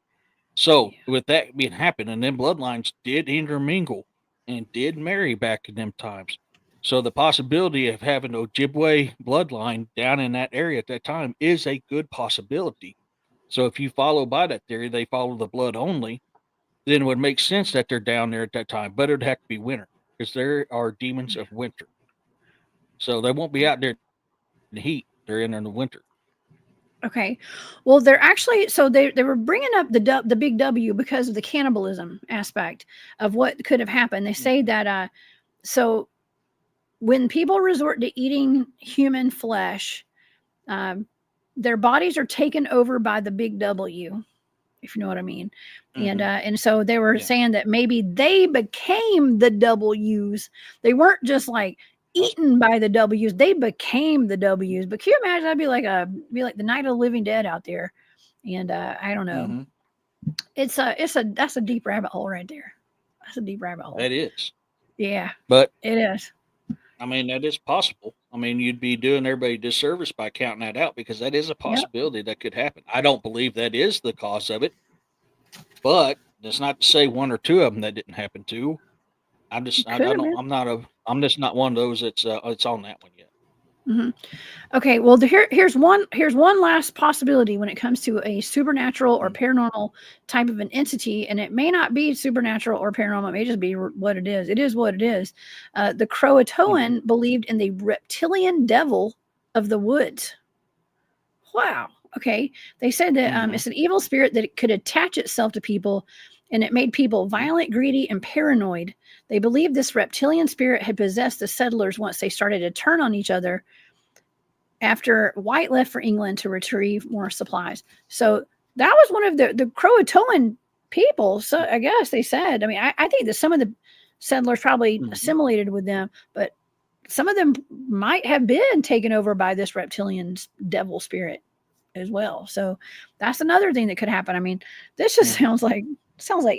So, Yeah. with that being happening, them bloodlines did intermingle and did marry back in them times. So, the possibility of having an Ojibwe bloodline down in that area at that time is a good possibility. So, if you follow by that theory, they follow the blood only, then it would make sense that they're down there at that time. But it would have to be winter because there are demons of winter. So, they won't be out there in the heat. They're in the winter. Okay. Well, they're actually so they were bringing up the big W because of the cannibalism aspect of what could have happened. They say Mhm. that so when people resort to eating human flesh, um, their bodies are taken over by the big W, if you know what I mean. Mhm. And so they were Yeah. saying that maybe they became the W's. They weren't just like eaten by the W's, they became the W's. But can you imagine that'd be like the night of the living dead out there? And I don't know. Mhm. It's a that's a deep rabbit hole right there. That's a deep rabbit hole. That is. Yeah, But it is. I mean, that is possible. I mean, you'd be doing everybody a disservice by counting that out because that is a Yep. possibility that could happen. I don't believe that is the cause of it, but that's not to say one or two of them that didn't happen to. I Could have don't, been. I'm just not one of those that's on that one yet. Mhm. Okay, well, here's one last possibility when it comes to a supernatural or Mm, paranormal type of an entity, and it may not be supernatural or paranormal. It may just be what it is. It is what it is. The mhm, CROATOAN believed in the reptilian devil of the woods. Wow. Okay. They said that mhm, it's an evil spirit that it could attach itself to people and it made people violent, greedy, and paranoid. They believed this reptilian spirit had possessed the settlers once they started to turn on each other after White left for England to retrieve more supplies. So that was one of the CROATOAN people. So I guess they said, I mean, I think that some of the settlers probably assimilated with them, but some of them might have been taken over by this reptilian devil spirit as well. So that's another thing that could happen. I mean, this just sounds like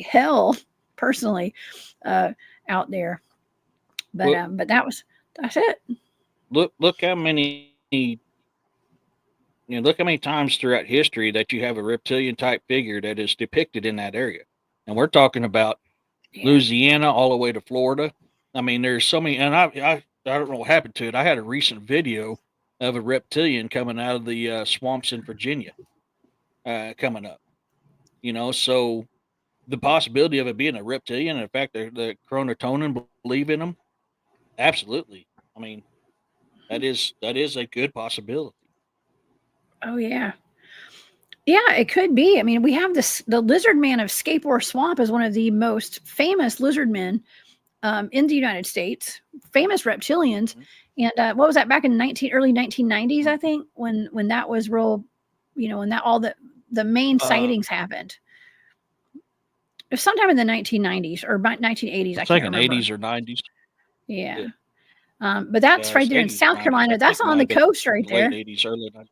hell, personally, out there. But that's it. Look how many look how many times throughout history that you have a reptilian type figure that is depicted in that area, and we're talking about Louisiana all the way to Florida. I mean, there's so many, and I don't know what happened to it. I had a recent video of a reptilian coming out of the swamps in Virginia, coming up. So the possibility of it being a reptilian, and the fact that the CROATOAN believe in them, absolutely. I mean, that is a good possibility. Oh yeah. Yeah, it could be. I mean, we have the lizard man of Scapor Swamp is one of the most famous lizard men in the United States, famous reptilians. And what was that, back in early 1990s, I think, when that was real, when that all the main sightings happened. It was sometime in the 1990s or 1980s. I can't remember. 80s or 90s. Yeah. But that's right there in South Carolina. That's on the coast right there. Late 80s, early 90s.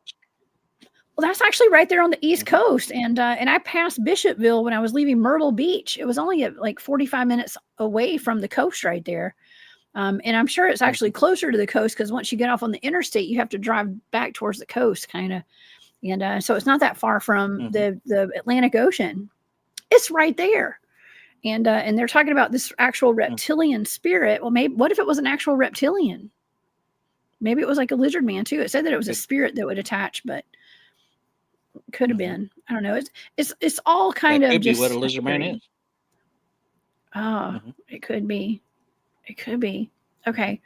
Well, that's actually right there on the East Coast. And I passed Bishopville when I was leaving Myrtle Beach. It was only like 45 minutes away from the coast right there. And I'm sure it's actually closer to the coast because once you get off on the interstate, you have to drive back towards the coast, kind of. And so it's not that far from the Atlantic Ocean. It's right there. And they're talking about this actual reptilian spirit. Well, maybe what if it was an actual reptilian? Maybe it was like a lizard man too. It said that it was a spirit that would attach, but could have been. I don't know. It's all kind of just what a lizard man is. Oh, it could be. It could be. Okay.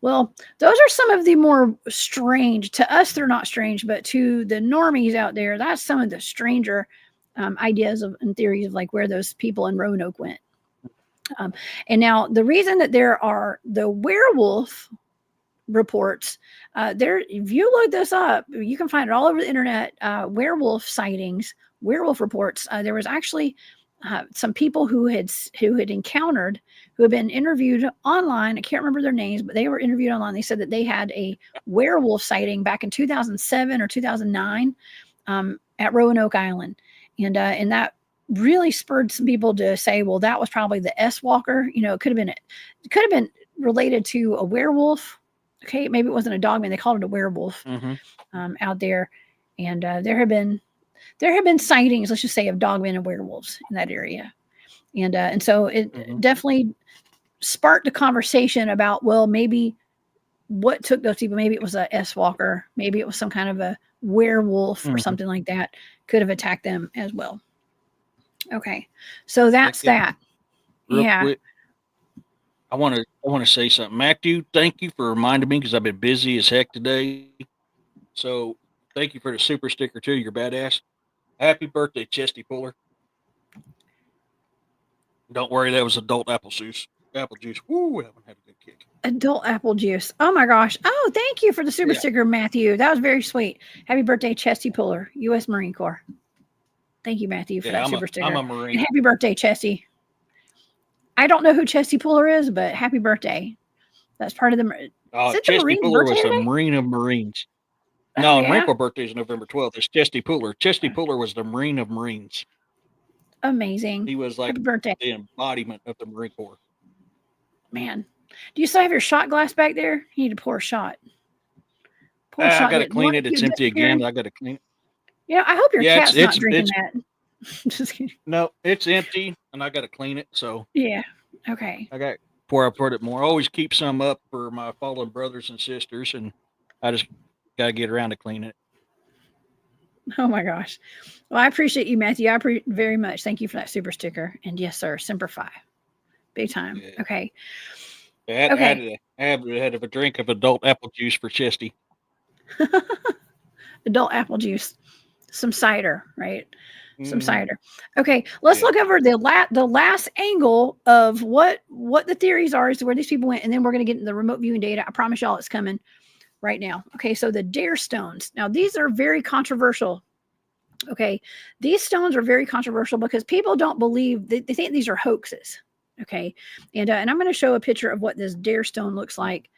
Well, those are some of the more strange. To us, they're not strange, but to the normies out there, that's some of the stranger ideas and theories of like where those people in Roanoke went. And now the reason that there are the werewolf reports, if you look this up, you can find it all over the internet. Werewolf sightings, werewolf reports. There was actually some people who had encountered, who had been interviewed online. I can't remember their names, but they were interviewed online. They said that they had a werewolf sighting back in 2007 or 2009 at Roanoke Island, and that really spurred some people to say, well, that was probably the S Walker. It could have been related to a werewolf. Okay, maybe it wasn't a dogman. They called it a werewolf out there, and there have been sightings, let's just say, of dogmen and werewolves in that area, and so it definitely sparked a conversation about, well, maybe what took those people. Maybe it was a S Walker. Maybe it was some kind of a werewolf or something like that. Could have attacked them as well. Okay, so that's that. Real quick, I want to say something. Matthew, thank you for reminding me because I've been busy as heck today. So thank you for the super sticker too. You're badass. Happy birthday, Chesty Puller. Don't worry, that was adult apple juice. Woo, that one had a good kick. Adult apple juice. Oh my gosh. Oh, thank you for the super sticker, Matthew. That was very sweet. Happy birthday, Chesty Puller, U.S. Marine Corps. Thank you, Matthew, for that super sticker. I'm a Marine. And happy birthday, Chesty. I don't know who Chesty Puller is, but happy birthday. That's part of the. Chesty Puller was a Marine of Marines. No, Marine Corps birthday is November 12th. It's Chesty Puller. Chesty Puller was the Marine of Marines. Amazing. He was like the embodiment of the Marine Corps. Man, do you still have your shot glass back there? You need to pour a shot. I got to clean it. It's empty again. I got to clean it. Yeah, I hope your cat's not drinking that. Just kidding. No, it's empty, and I got to clean it. So yeah, okay. I got before I put it more. I always keep some up for my fallen brothers and sisters, and I just got to get around to clean it. Oh my gosh! Well, I appreciate you, Matthew. Very much. Thank you for that super sticker. And yes, sir, Semper Fi, big time. Yeah. Okay. I had a drink of adult apple juice for Chesty. Adult apple juice, some cider, right? some cider. Okay, let's look over the last angle of what the theories are as to where these people went, and then we're going to get into the remote viewing data. I promise y'all it's coming right now. Okay, so the Dare stones. Now these are very controversial. Okay, these stones are very controversial because people don't believe, they think these are hoaxes. Okay, and I'm going to show a picture of what this Dare stone looks like.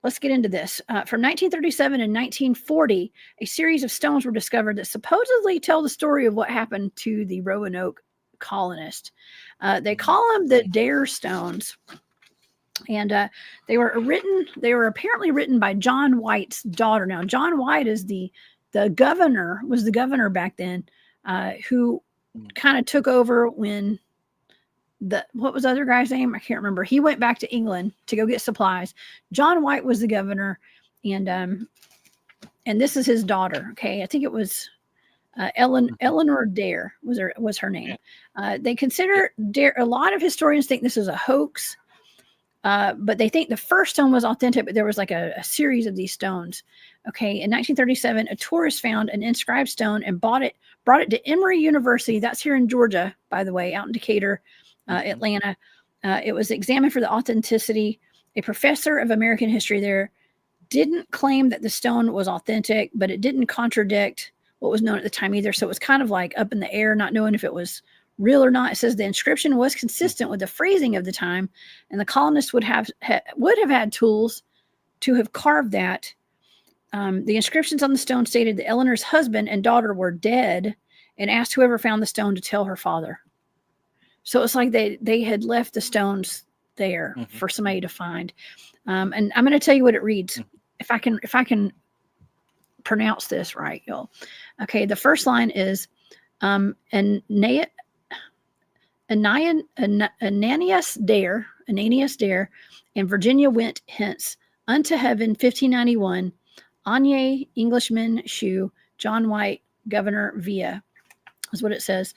Let's get into this. From 1937 and 1940, a series of stones were discovered that supposedly tell the story of what happened to the Roanoke colonists. They call them the Dare stones. And they were apparently written by John White's daughter. Now, John White is the governor, was the governor back then, who kind of took over when what was the other guy's name? I can't remember. He went back to England to go get supplies. John White was the governor, and this is his daughter. Okay, I think it was Eleanor Dare was her name. They consider Dare. A lot of historians think this is a hoax, but they think the first stone was authentic. But there was like a series of these stones. Okay, in 1937, a tourist found an inscribed stone and brought it to Emory University. That's here in Georgia, by the way, out in Decatur. Atlanta. It was examined for the authenticity. A professor of American history there didn't claim that the stone was authentic, but it didn't contradict what was known at the time either. So it was kind of like up in the air, not knowing if it was real or not. It says the inscription was consistent with the phrasing of the time, and the colonists would have had tools to have carved that. The inscriptions on the stone stated that Eleanor's husband and daughter were dead, and asked whoever found the stone to tell her father. So it's like they had left the stones there for somebody to find. And I'm going to tell you what it reads. If I can pronounce this right, y'all. Okay, the first line is Ananias Dare, and Virginia went hence unto heaven 1591. Anye Englishman shoe, John White, Governor via, is what it says.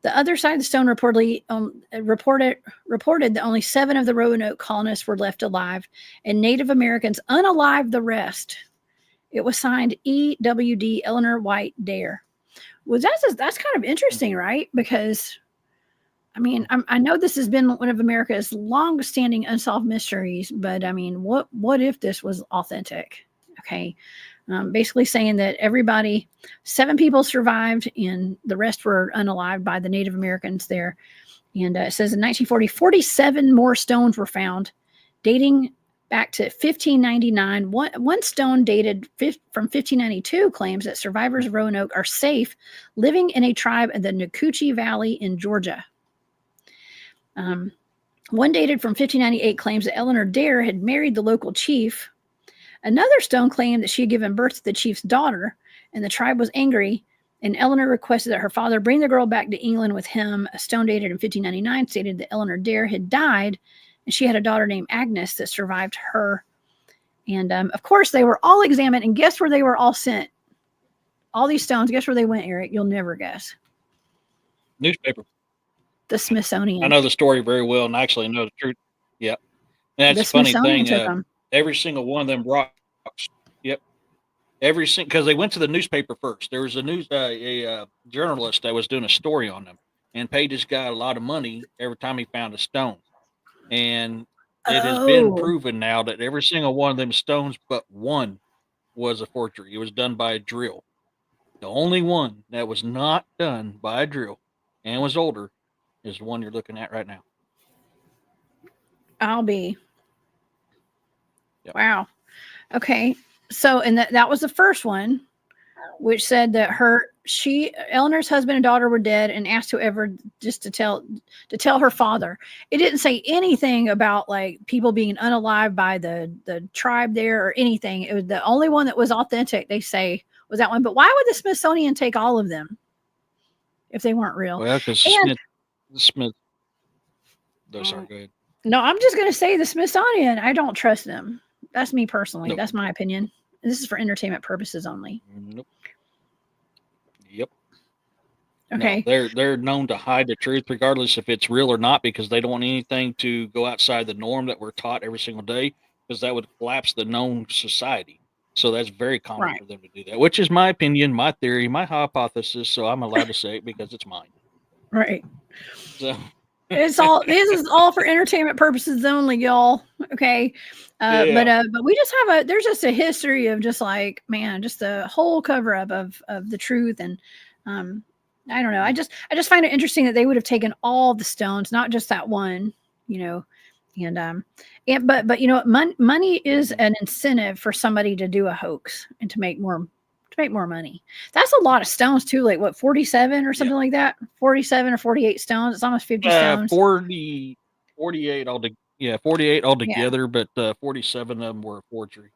The other side of the stone reported that only 7 of the Roanoke colonists were left alive, and Native Americans unalived the rest. It was signed E.W.D. Eleanor White Dare. Well, that's kind of interesting, right? Because, I mean, I know this has been one of America's longest-standing unsolved mysteries, but I mean, what if this was authentic? Okay. Basically saying that 7 people survived and the rest were unalived by the Native Americans there. And it says in 1940, 47 more stones were found dating back to 1599. One stone dated from 1592 claims that survivors of Roanoke are safe living in a tribe in the Nacoochee Valley in Georgia. One dated from 1598 claims that Eleanor Dare had married the local chief. Another stone claimed that she had given birth to the chief's daughter, and the tribe was angry, and Eleanor requested that her father bring the girl back to England with him. A stone dated in 1599 stated that Eleanor Dare had died, and she had a daughter named Agnes that survived her. And, of course, they were all examined, and guess where they were all sent? All these stones, guess where they went, Eric? You'll never guess. Newspaper. The Smithsonian. I know the story very well, and actually know the truth. Yep. And that's the funny thing. Every single one of them rocks. Yep. Because they went to the newspaper first. There was a journalist that was doing a story on them, and paid this guy a lot of money every time he found a stone. And it has been proven now that every single one of them stones but one was a forgery. It was done by a drill. The only one that was not done by a drill and was older is the one you're looking at right now. I'll be. Yep. Wow. Okay. So, and that was the first one, which said that Eleanor's husband and daughter were dead, and asked whoever just to tell her father. It didn't say anything about like people being unalived by the tribe there or anything. It was the only one that was authentic, they say, was that one. But why would the Smithsonian take all of them if they weren't real? Well, because Smith. No, sorry, go ahead. No, I'm just going to say the Smithsonian. I don't trust them. That's me personally. Nope. That's my opinion. This is for entertainment purposes only. Nope. Yep. Okay. No, they're known to hide the truth, regardless if it's real or not, because they don't want anything to go outside the norm that we're taught every single day, because that would collapse the known society. So that's very common Right. for them to do that, which is my opinion, my theory, my hypothesis. So I'm allowed to say it because it's mine. Right. So This is all for entertainment purposes only, y'all. Okay. But we just have there's just a history of just like, man, just a whole cover up of the truth. And I don't know. I just find it interesting that they would have taken all the stones, not just that one, you know. And but you know, money is an incentive for somebody to do a hoax and to make more money. That's a lot of stones too. Like what, 47 or something like that? 47 or 48 stones. It's almost 50 stones. 40, 48 altogether. 48 Yeah. altogether, but 47 of them were forgery.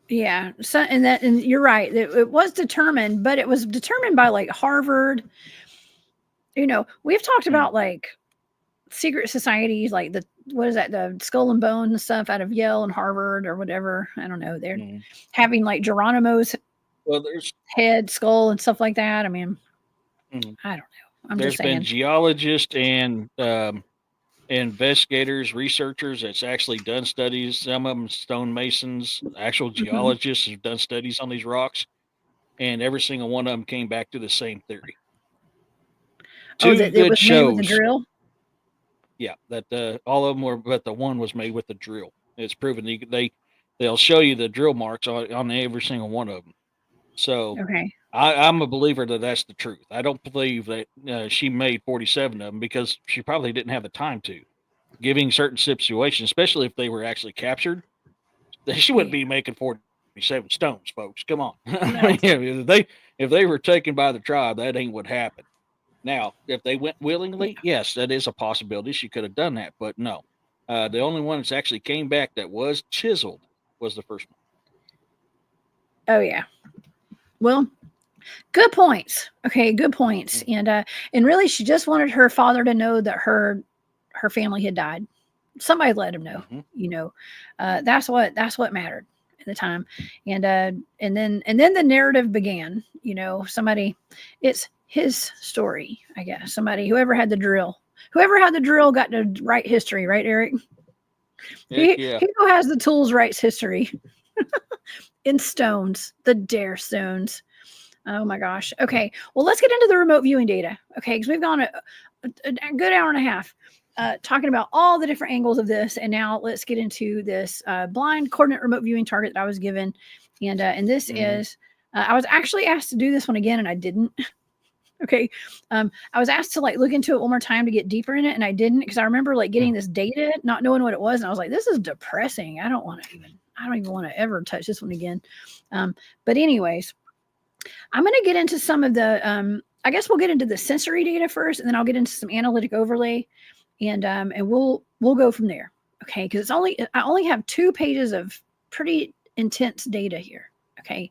Yeah. So, and you're right. It was determined, but it was determined by like Harvard. You know, we've talked about like secret societies, like the Skull and Bones and stuff out of Yale and Harvard or whatever. I don't know. They're having like Geronimo's head, skull, and stuff like that. I mean, I don't know. I'm There's just saying. been geologists and investigators, researchers that's actually done studies. Some of them stonemasons, actual geologists have done studies on these rocks, and every single one of them came back to the same theory. That it was made with a drill. Yeah, that all of them were, but the one was made with a drill. It's proven they'll show you the drill marks on every single one of them. So okay. I'm a believer that that's the truth. I don't believe that she made 47 of them because she probably didn't have the time to. Giving certain situations, especially if they were actually captured, she wouldn't be making 47 stones, folks. Come on. No. if they were taken by the tribe, that ain't what happened. Now, if they went willingly, yes, that is a possibility. She could have done that, but no. The only one that's actually came back that was chiseled was the first one. Oh yeah. Well, good points. Okay, good points. And really, she just wanted her father to know that her family had died. Somebody let him know. You know, that's what mattered at the time. And then the narrative began. You know, it's his story, I guess. Whoever had the drill got to write history, right, Eric? He who has the tools writes history in stones, the dare stones. Oh my gosh. Okay. Well, let's get into the remote viewing data. Okay. Because we've gone a good hour and a half talking about all the different angles of this. And now let's get into this blind coordinate remote viewing target that I was given. And this is, I was actually asked to do this one again and I didn't. Okay. I was asked to like look into it one more time to get deeper in it. And I didn't, because I remember like getting this data, not knowing what it was. And I was like, this is depressing. I don't even want to ever touch this one again. But anyways, I'm going to get into some of the, I guess we'll get into the sensory data first, and then I'll get into some analytic overlay, and we'll go from there. Okay. Because I only have 2 pages of pretty intense data here. Okay.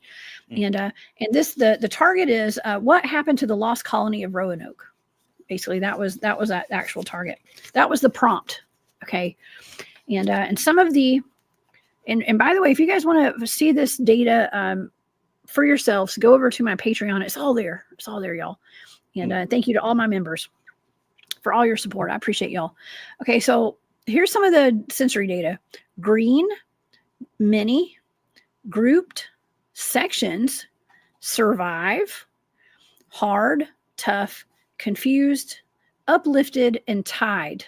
And this, the target is what happened to the lost colony of Roanoke. Basically that was that actual target. That was the prompt. Okay. And some of the, and by the way, if you guys want to see this data, for yourselves, go over to my Patreon. It's all there, y'all. And thank you to all my members for all your support. I appreciate y'all. Okay, so here's some of the sensory data. Green, many, grouped, sections, survive, hard, tough, confused, uplifted, and tied.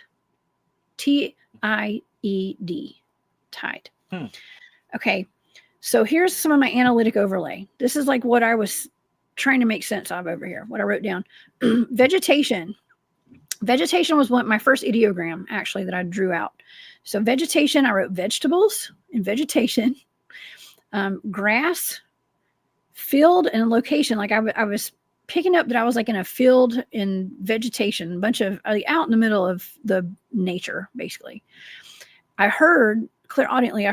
Tied. Tied. Okay. So here's some of my analytic overlay. This is like what I was trying to make sense of over here, what I wrote down. Vegetation. Vegetation was my first ideogram, actually, that I drew out. So vegetation, I wrote vegetables in vegetation, grass, field, and location. Like I was picking up that I was like in a field in vegetation, a bunch of out in the middle of the nature, basically. I heard clairaudiently,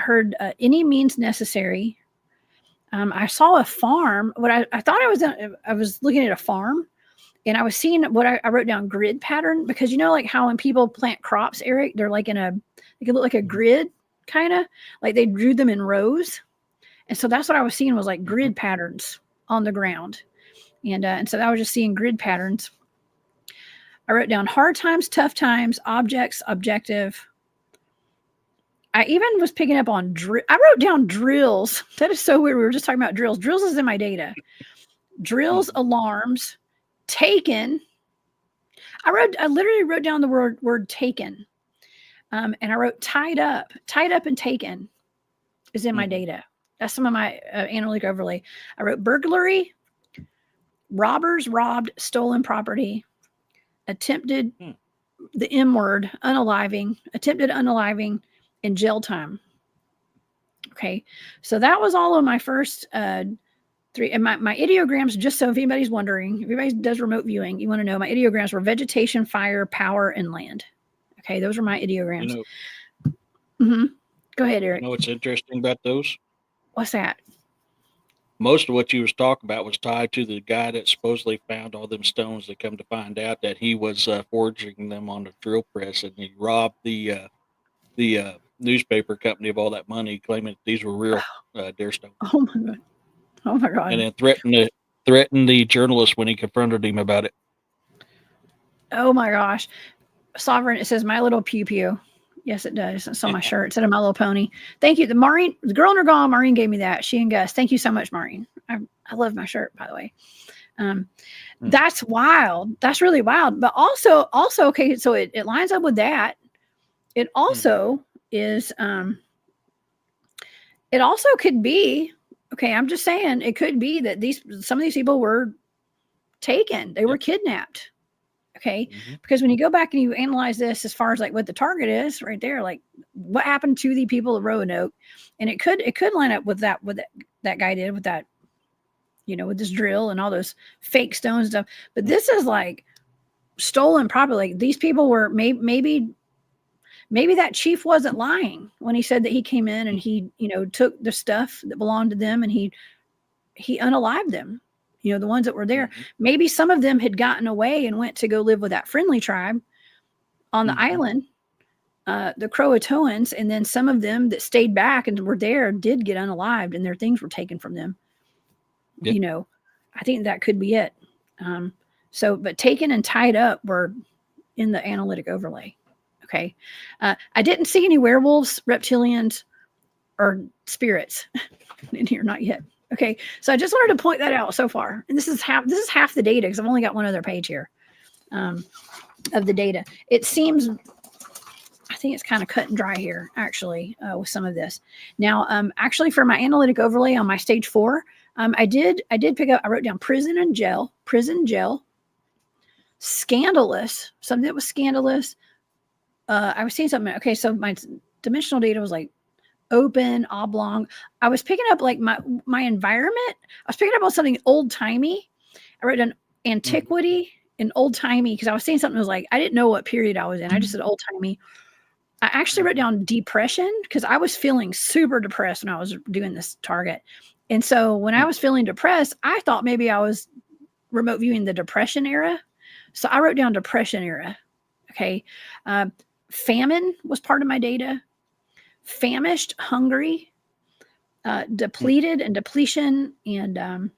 any means necessary. I saw a farm. What I thought I was looking at a farm, and I was seeing what I wrote down, grid pattern, because you know, like how when people plant crops, Eric, they're like they can look like a grid, kind of like they drew them in rows. And so that's what I was seeing, was like grid patterns on the ground. And so I was just seeing grid patterns. I wrote down hard times, tough times, objects, objective. I even was picking up on I wrote down drills. That is so weird. We were just talking about drills. Drills is in my data. Drills, alarms, taken. I literally wrote down the word taken. And I wrote tied up and taken is in my data. That's some of my analytic overlay. I wrote burglary, robbers robbed, stolen property, attempted the M word, unaliving, attempted unaliving, and jail time. Okay. So that was all of my first 3. And my ideograms, just so if anybody's wondering, if anybody does remote viewing, you want to know my ideograms were vegetation, fire, power, and land. Okay. Those were my ideograms. You know, Go ahead, Eric. You know what's interesting about those? What's that? Most of what you was talking about was tied to the guy that supposedly found all them stones. That come to find out that he was forging them on a drill press, and he robbed the newspaper company of all that money, claiming that these were real deer stones. Oh my god! Oh my god! And then threatened the journalist when he confronted him about it. Oh my gosh! Sovereign, it says My Little Pew Pew. Yes, it does. It's on my shirt. It said My Little Pony. Thank you. The girl in her gone, Maureen gave me that. She and Gus. Thank you so much, Maureen. I love my shirt, by the way. That's wild. That's really wild. But also, okay, so it lines up with that. It also is, it also could be, okay, I'm just saying, it could be that some of these people were taken. They were kidnapped. Okay. Because when you go back and you analyze this as far as like what the target is right there, like what happened to the people of Roanoke, and it could line up with that guy did with that, with this drill and all those fake stones and stuff. But this is like stolen property. Like these people were maybe that chief wasn't lying when he said that he came in and he, took the stuff that belonged to them and he unalived them. The ones that were there, maybe some of them had gotten away and went to go live with that friendly tribe on the island, the CROATOANs, and then some of them that stayed back and were there did get unalived and their things were taken from them. Yep. I think that could be it. But taken and tied up were in the analytic overlay. Okay. I didn't see any werewolves, reptilians, or spirits in here, not yet. Okay, so I just wanted to point that out so far, and this is half the data because I've only got one other page here of the data. It seems, I think it's kind of cut and dry here actually with some of this. Now, actually for my analytic overlay on my stage 4, I did pick up. I wrote down prison, jail, scandalous, something that was scandalous. I was seeing something. Okay, so my dimensional data was like open, oblong. I was picking up like my environment. I was picking up on something old timey. I wrote down antiquity and old timey because I was saying something that was like, I didn't know what period I was in. I just said old timey. I actually wrote down depression because I was feeling super depressed when I was doing this target. And so when I was feeling depressed, I thought maybe I was remote viewing the depression era. So I wrote down depression era. Okay. Famine was part of my data. Famished, hungry, depleted and depletion, and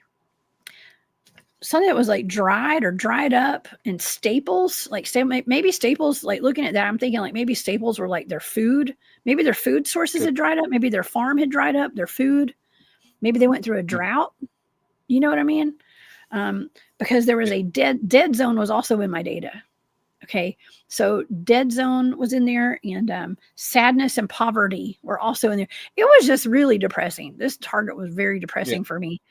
something that was like dried or dried up, and staples, like maybe staples, like looking at that, I'm thinking like maybe staples were like their food. Maybe their food sources had dried up. Maybe their farm had dried up, their food. Maybe they went through a drought. You know what I mean? Because there was a dead zone was also in my data. Okay, so dead zone was in there, and sadness and poverty were also in there. It was just really depressing. This target was very depressing for me.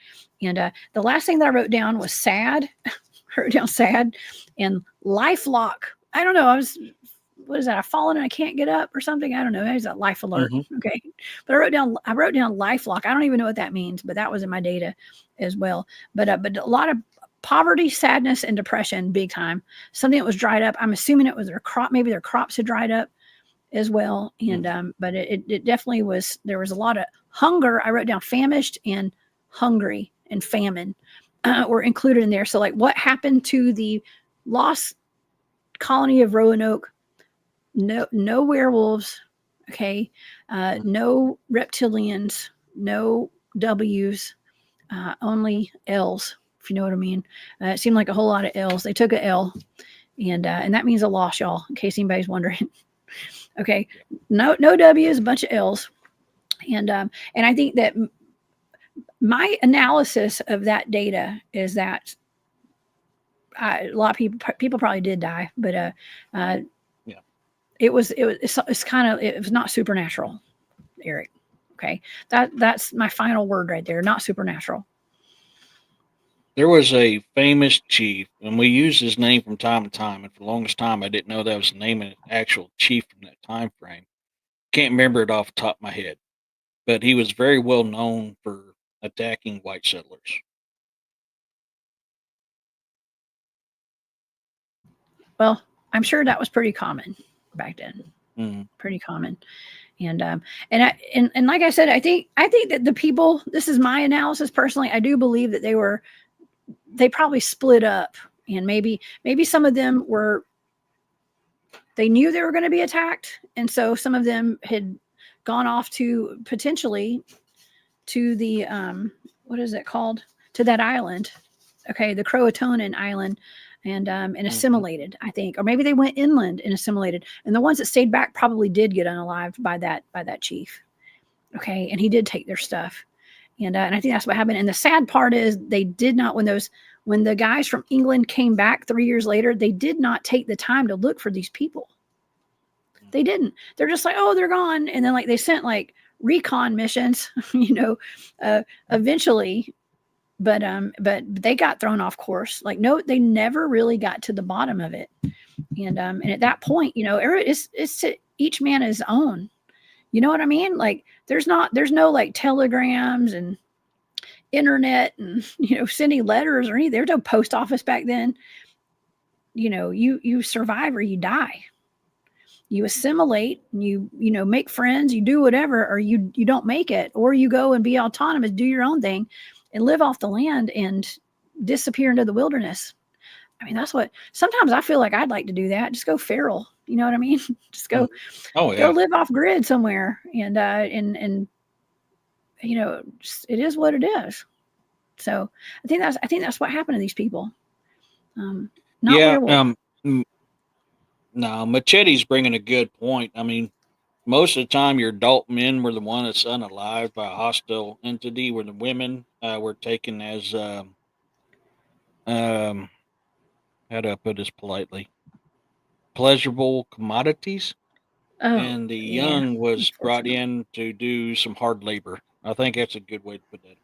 And the last thing that I wrote down was sad. I wrote down sad and lifelock. I don't know. What is that? I've fallen and I can't get up or something. I don't know. There's that life alert. Okay. But I wrote down lifelock. I don't even know what that means, but that was in my data as well. But a lot of poverty, sadness, and depression, big time. Something that was dried up. I'm assuming it was their crop. Maybe their crops had dried up as well. And but it definitely was. There was a lot of hunger. I wrote down famished and hungry and famine were included in there. So like, what happened to the lost colony of Roanoke? No werewolves. Okay, no reptilians. No W's. Only L's. If you know what I mean. It seemed like a whole lot of L's. They took a L, and that means a loss, y'all, in case anybody's wondering. Okay, no W's, a bunch of L's, and I think that my analysis of that data is that a lot of people probably did die, but Yeah. it was kind of, it was not supernatural, Eric. Okay, that's my final word right there. Not supernatural. There was a famous chief, and we use his name from time to time. And for the longest time, I didn't know that was the name of an actual chief from that time frame. Can't remember it off the top of my head, but he was very well known for attacking white settlers. Well, I'm sure that was pretty common back then. Mm-hmm. Pretty common. And like I said, I think that the people, this is my analysis personally, I do believe that they probably split up, and maybe some of them were, they knew they were going to be attacked, and so some of them had gone off to potentially to the what is it called, to that island, okay, the CROATOAN island, and assimilated, I think, or maybe they went inland and assimilated, and the ones that stayed back probably did get unalived by that chief, okay, and he did take their stuff, and I think that's what happened. And the sad part is they did not, when the guys from England came back 3 years later, they did not take the time to look for these people. They didn't. They're just like, oh, they're gone, and then like they sent like recon missions, eventually. But they got thrown off course. Like, no, they never really got to the bottom of it. And at that point, it's to each man his own. You know what I mean? Like, there's no like telegrams and internet and sending letters or anything. There's no post office back then. You survive or you die. You assimilate, and you make friends, you do whatever, or you don't make it, or you go and be autonomous, do your own thing, and live off the land and disappear into the wilderness. I mean, that's what, sometimes I feel like I'd like to do that. Just go feral. You know what I mean? Just go, go live off grid somewhere. And it is what it is. So I think that's what happened to these people. No, Machete's bringing a good point. I mean, most of the time, your adult men were the one that's unalived by a hostile entity, where the women were taken as, how do I put this politely, pleasurable commodities. Oh, and the young was brought in to do some hard labor. I think that's a good way to put that.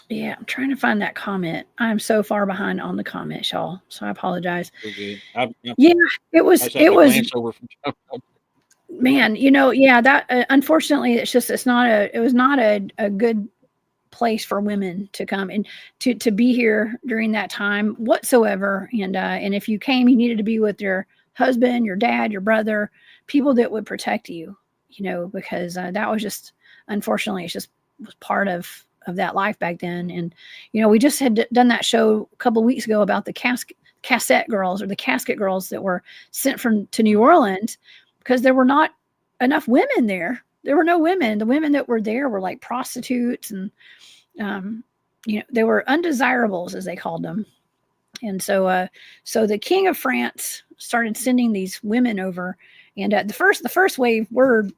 Yeah, I'm trying to find that comment. I'm so far behind on the comments, y'all. So I apologize. Yeah, it was. Man, that unfortunately, it was not a good place for women to come and to be here during that time whatsoever. And if you came, you needed to be with your husband, your dad, your brother, people that would protect you, because that was just, unfortunately, it just was part of that life back then. And, we just had done that show a couple of weeks ago about the cassette girls, or the casket girls, that were sent to New Orleans because there were not enough women there. There were no women. The women that were there were like prostitutes, and, they were undesirables, as they called them. And so the King of France started sending these women over, and the first wave were,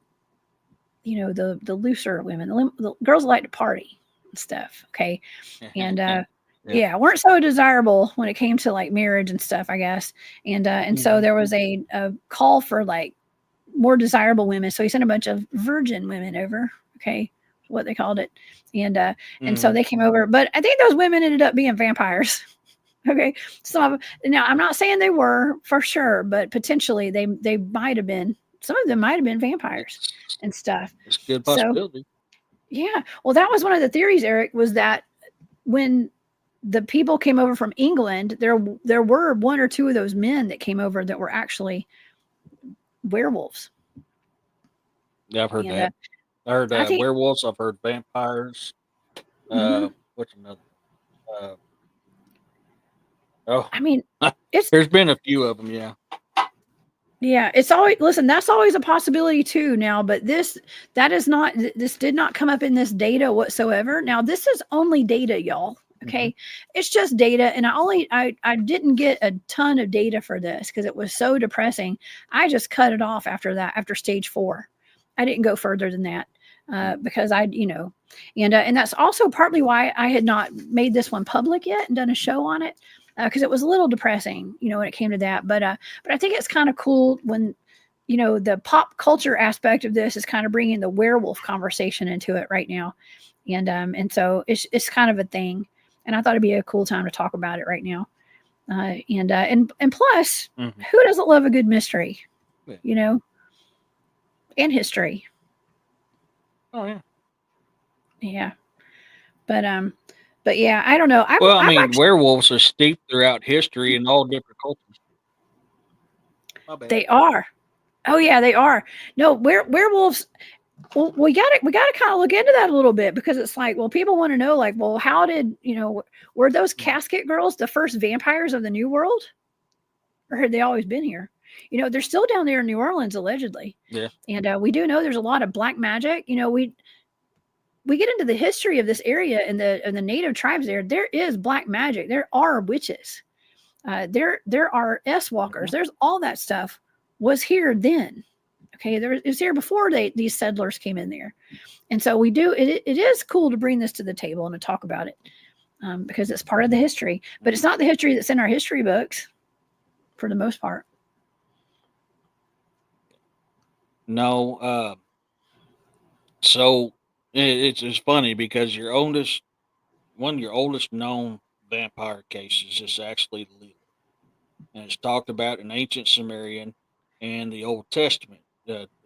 the looser women, the girls like to party and stuff. Okay, and weren't so desirable when it came to like marriage and stuff, I guess. And so there was a call for like more desirable women. So he sent a bunch of virgin women over. Okay, what they called it, and so they came over. But I think those women ended up being vampires. Okay, now I'm not saying they were for sure, but potentially they might have been. Some of them might have been vampires and stuff. It's a good possibility. So, yeah, well, that was one of the theories, Eric, was that when the people came over from England, there were one or two of those men that came over that were actually werewolves. Yeah, I've heard that. I heard werewolves. I've heard vampires. What's another? I mean, there's been a few of them. Yeah. Yeah, it's always, listen, that's always a possibility too now, but this did not come up in this data whatsoever. Now, this is only data, y'all. Okay. It's just data. And I didn't get a ton of data for this because it was so depressing. I just cut it off after that, after stage 4. I didn't go further than that because and that's also partly why I had not made this one public yet and done a show on it because it was a little depressing, when it came to that. But I think it's kind of cool when, the pop culture aspect of this is kind of bringing the werewolf conversation into it right now. And so it's kind of a thing. And I thought it'd be a cool time to talk about it right now. And plus, who doesn't love a good mystery, and history? Oh yeah. Yeah. But yeah, I don't know. I mean, werewolves are steeped throughout history in all different cultures. They are. Oh yeah, they are. No, werewolves. Well, we got to kind of look into that a little bit because it's like, well, people want to know, like, well, how did, were those casket girls the first vampires of the New World? Or had they always been here? They're still down there in New Orleans, allegedly. Yeah. And we do know there's a lot of black magic. We get into the history of this area and the native tribes there. There is black magic. There are witches. There are S-walkers. There's all that stuff was here then. Okay, it was here before these settlers came in there. And so it is cool to bring this to the table and to talk about it because it's part of the history. But it's not the history that's in our history books for the most part. No. So it's funny because one of your oldest known vampire cases is actually Lilith. And it's talked about in ancient Sumerian and the Old Testament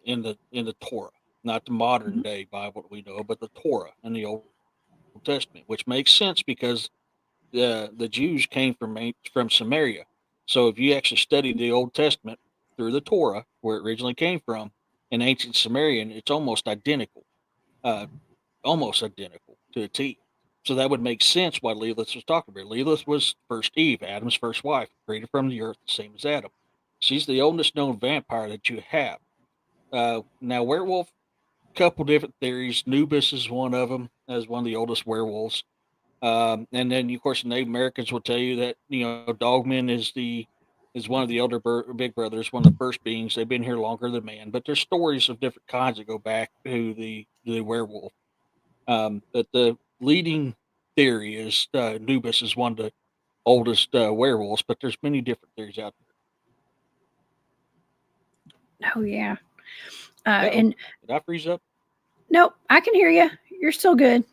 in the Torah, not the modern day Bible we know, but the Torah and the Old Testament, which makes sense because the Jews came from Samaria. So if you actually study the Old Testament through the Torah, where it originally came from, in ancient Sumerian, it's almost identical to a T. So that would make sense why Lilith was talking about. Lilith was first Eve, Adam's first wife, created from the earth, the same as Adam. She's the oldest known vampire that you have. Now, werewolf, couple different theories. Nubis is one of them, as one of the oldest werewolves. And then, of course, the Native Americans will tell you that Dogman is one of the elder big brothers, one of the first beings. They've been here longer than man. But there's stories of different kinds that go back to the werewolf. But the leading theory is Nubis is one of the oldest werewolves, but there's many different theories out there. Oh yeah. And did I freeze up? Nope, I can hear you. You're still good.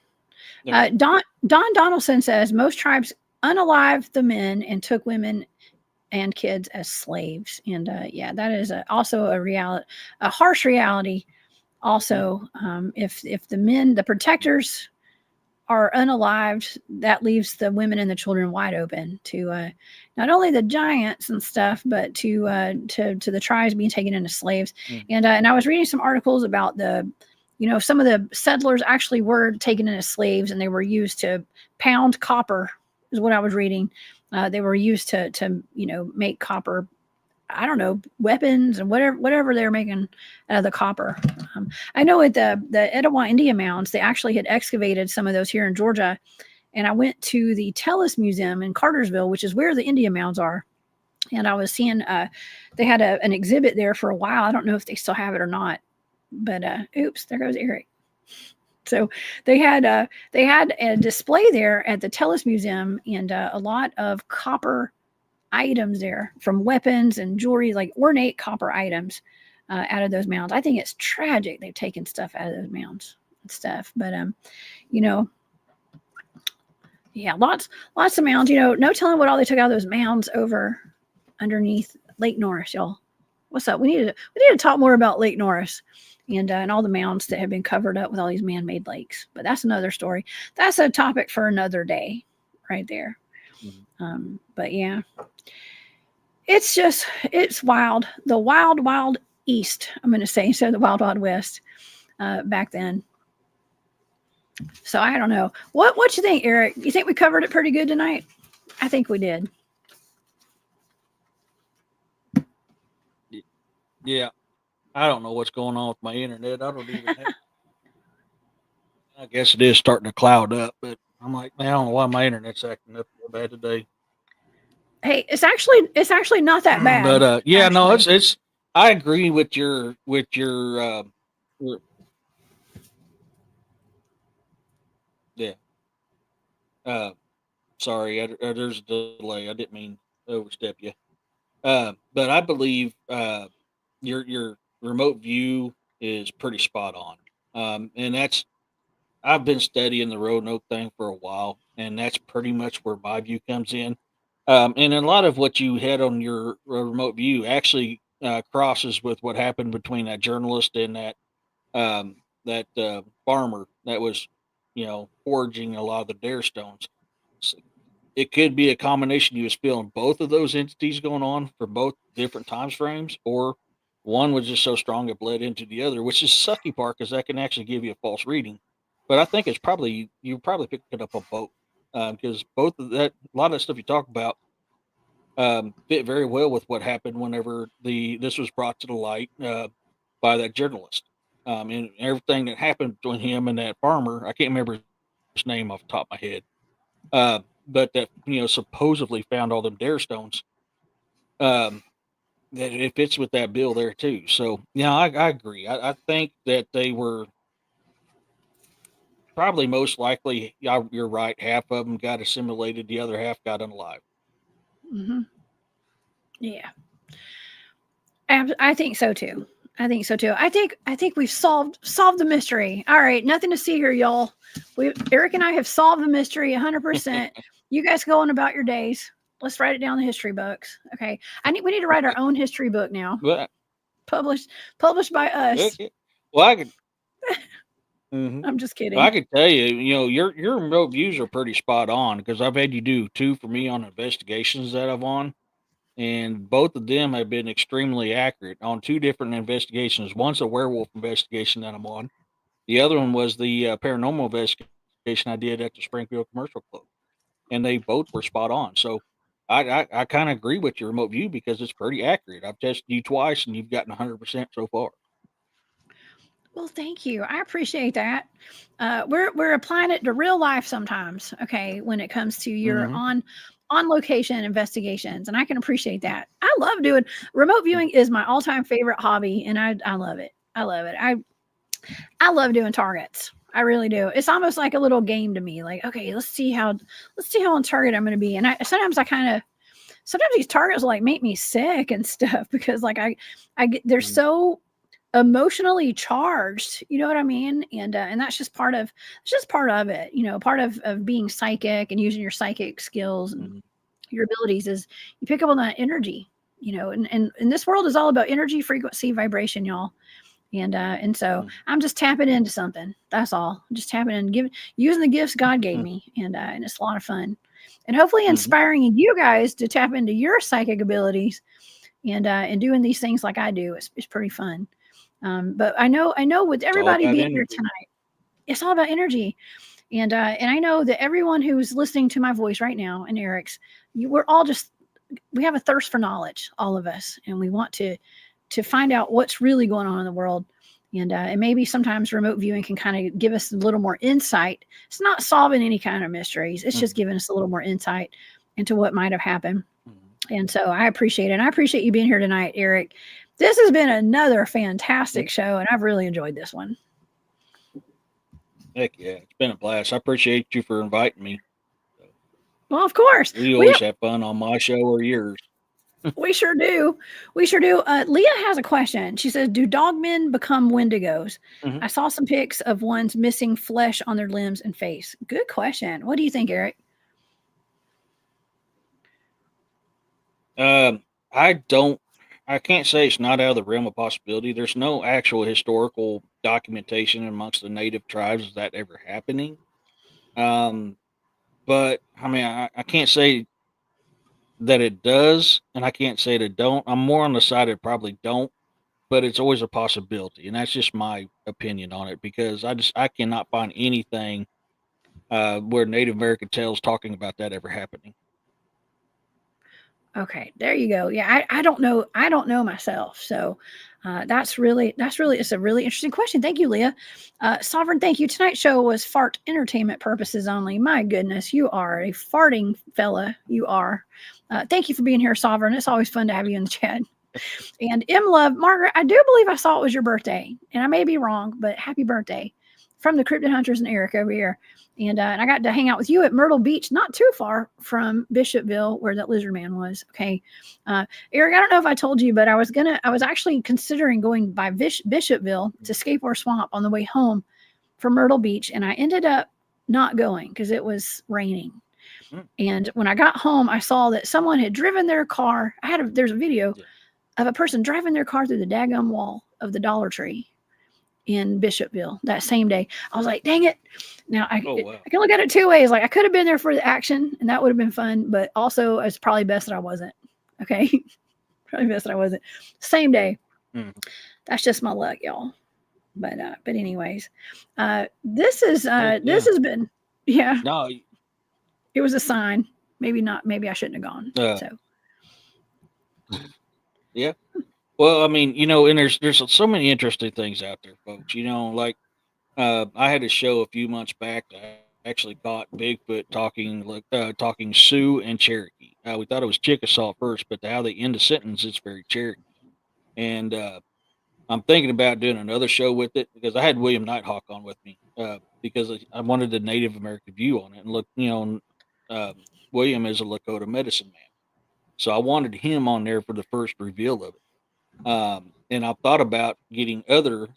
Don Donaldson says most tribes unalived the men and took women and kids as slaves. And that is also a harsh reality. Also, if the men, the protectors, are unalived, that leaves the women and the children wide open to not only the giants and stuff, but to the tribes being taken into slaves. And I was reading some articles about some of the settlers actually were taken into slaves and they were used to pound copper, is what I was reading. They were used to make copper, I don't know, weapons and whatever they're making out of the copper. I know at the Etowah Indian mounds, they actually had excavated some of those here in Georgia. And I went to the Tellus Museum in Cartersville, which is where the Indian mounds are. And I was seeing, they had an exhibit there for a while. I don't know if they still have it or not, but oops, there goes Eric. So they had a display there at the Tellus Museum and a lot of copper items there, from weapons and jewelry, like ornate copper items out of those mounds. I think it's tragic they've taken stuff out of those mounds and stuff. But yeah, lots of mounds. No telling what all they took out of those mounds over underneath Lake Norris, y'all. What's up? We need to talk more about Lake Norris and all the mounds that have been covered up with all these man-made lakes. But that's another story. That's a topic for another day, right there. But yeah, it's wild. The wild east, I'm going to say, instead of the wild west back then. So I don't know. What you think, Eric? You think we covered it pretty good tonight? I think we did. Yeah. I don't know what's going on with my internet. I don't even have. I guess it is starting to cloud up, but I'm like, man, I don't know why my internet's acting up so bad today. Hey, it's actually not that bad. But yeah, no, actually. it's. I agree with your yeah. Uh, sorry, there's a delay. I didn't mean to overstep you. But I believe your remote view is pretty spot on. And that's I've been studying the Roanoke thing for a while, and that's pretty much where my view comes in. And a lot of what you had on your remote view actually crosses with what happened between that journalist and that farmer that was, foraging a lot of the dare stones. S It could be a combination. You was feeling both of those entities going on for both different time frames, or one was just so strong it bled into the other, which is sucky part because that can actually give you a false reading. But I think it's probably you probably picked it up on both because both of that a lot of the stuff you talk about fit very well with what happened whenever this was brought to the light by that journalist. And everything that happened between him and that farmer, I can't remember his name off the top of my head, but that supposedly found all them dare stones. Um, that it fits with that bill there too. So yeah, I agree. I think that they were probably most likely. Yeah, you're right. Half of them got assimilated. The other half got unalive. Hmm. Yeah, I think so too. I think so too. I think we've solved the mystery. All right, nothing to see here, y'all. Eric and I have solved the mystery 100%. You guys go on about your days. Let's write it down in the history books. Okay. We need to write our own history book now. But Published published by us. okay. Well, I could. Mhm. I'm just Well, I kidding. could tell you, your remote views are pretty spot on because I've had you do two for me on investigations that I've on, and both of them have been extremely accurate on two different investigations. One's a werewolf investigation that I'm on. The other one was the paranormal investigation I did at the Springfield Commercial Club, and they both were spot on. So I kind of agree with your remote view because it's pretty accurate. I've tested you twice, and you've gotten 100% so far. Well, thank you. I appreciate that. We're applying it to real life sometimes. Okay, when it comes to your Hmm. on location investigations, and I can appreciate that. I love doing remote viewing is my all time favorite hobby, and I love it. I love it. I love doing targets. I really do. It's almost like a little game to me. Like, okay, let's see how on target I'm going to be. And sometimes these targets like make me sick and stuff because like I get they're Hmm. so emotionally charged. You know what I mean? And that's just part of it. Part of being psychic and using your psychic skills and Hmm. your abilities is you pick up on that energy. And this world is all about energy, frequency, vibration, y'all. And so I'm just tapping into something. That's all. Just tapping in, giving, using the gifts God gave me, and it's a lot of fun, and hopefully Hmm. inspiring you guys to tap into your psychic abilities, and doing these things like I do. It's pretty fun. But I know with It's all everybody about being here energy. tonight, it's all about energy, and I know that everyone who's listening to my voice right now and Eric's, we're all just we have a thirst for knowledge, all of us, and we want to find out what's really going on in the world. And maybe sometimes remote viewing can kind of give us a little more insight. It's not solving any kind of mysteries. It's just Mhm, giving us a little more insight into what might have happened. mhm. And so I appreciate it. And I appreciate you being here tonight, Eric. This has been another Yep. fantastic show, and I've really enjoyed this one. Heck yeah, it's been a blast. I appreciate you for inviting me. So, Well, of course, we we always have fun on my show or yours. we sure do. We sure do. Leah has a question. She says, "Do dogmen become Wendigos? Mhm. I saw some pics of ones missing flesh on their limbs and face." Good question. What do you think, Eric? Um, I don't. I can't say it's not out of the realm of possibility. There's no actual historical documentation amongst the native tribes of that ever happening. Um, but I mean, I can't say that it does, and I can't say that it don't. I'm more on the side that probably don't, but it's always a possibility, and that's just my opinion on it because I cannot find anything where Native American tales talking about that ever happening. Okay, there you go. Yeah, I don't know. I don't know myself. So that's really it's a really interesting question. Thank you, Leah. Sovereign, thank you. Tonight's show was fart entertainment purposes only. My goodness, you are a farting fella. You are. Thank you for being here, Sovereign. It's always fun to have you in the chat. And M Love, Margaret, I do believe I saw it was your birthday, and I may be wrong, but happy birthday from the Cryptid Hunters and Eric over here. And I got to hang out with you at Myrtle Beach, not too far from Bishopville, where that lizard man was. Okay, Eric, I don't know if I told you, but I was actually considering going by Bishopville to Skateboard Swamp on the way home from Myrtle Beach, and I ended up not going because it was raining. And when I got home, I saw that someone had driven their car. There's a video of a person driving their car through the daggum wall of the Dollar Tree in Bishopville that same day. I was like, dang it. Now I can look at it two ways. Like I could have been there for the action and that would have been fun, but also it's probably best that I wasn't. Okay. Probably best that I wasn't. Same day. That's just my luck, y'all. But anyways, this has been, No, it was a sign. Maybe not. Maybe I shouldn't have gone. So. Yeah. Well, I mean, and there's so many interesting things out there, folks. Like I had a show a few months back that I actually caught Bigfoot talking Sioux and Cherokee. We thought it was Chickasaw first, but how they end the sentence, it's very Cherokee. And I'm thinking about doing another show with it because I had William Nighthawk on with me because I wanted the Native American view on it. And look, William is a Lakota medicine man. So I wanted him on there for the first reveal of it. And I've thought about getting other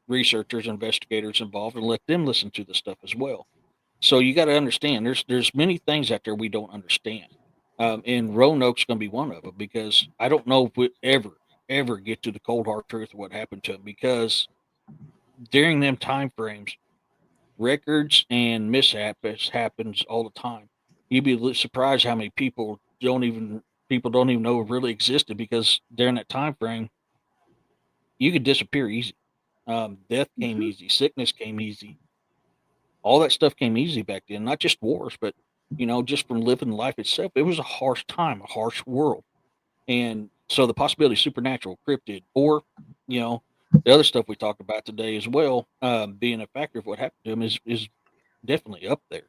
researchers, investigators involved, and let them listen to the stuff as well. So you got to understand, there's many things out there we don't understand, and Roanoke's going to be one of them because I don't know if we ever get to the cold hard truth of what happened to them because during them time frames, records and mishaps happens all the time. You'd be surprised how many people don't even know really existed because during that time frame, you could disappear easy. Death came easy, sickness came easy, all that stuff came easy back then. Not just wars, but just from living life itself. It was a harsh time, a harsh world, and so the possibility of supernatural, cryptid, or the other stuff we talked about today as well, being a factor of what happened to him is definitely up there.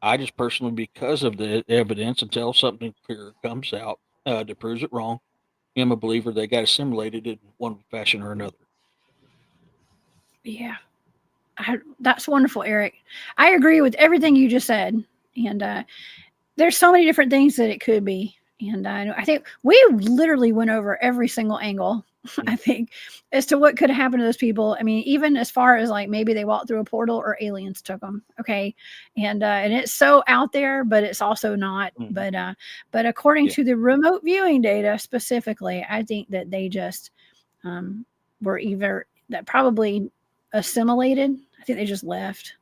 I just personally, because of the evidence, until something clear comes out that proves it wrong, am a believer they got assimilated in one fashion or another. Yeah, that's wonderful, Eric. I agree with everything you just said, and there's so many different things that it could be. And I think we literally went over every single angle, I think, as to what could have happened to those people. I mean, even as far as like maybe they walked through a portal or aliens took them. Okay. And it's so out there, but it's also not. But according to the remote viewing data specifically, I think that they just were either that probably assimilated. I think they just left.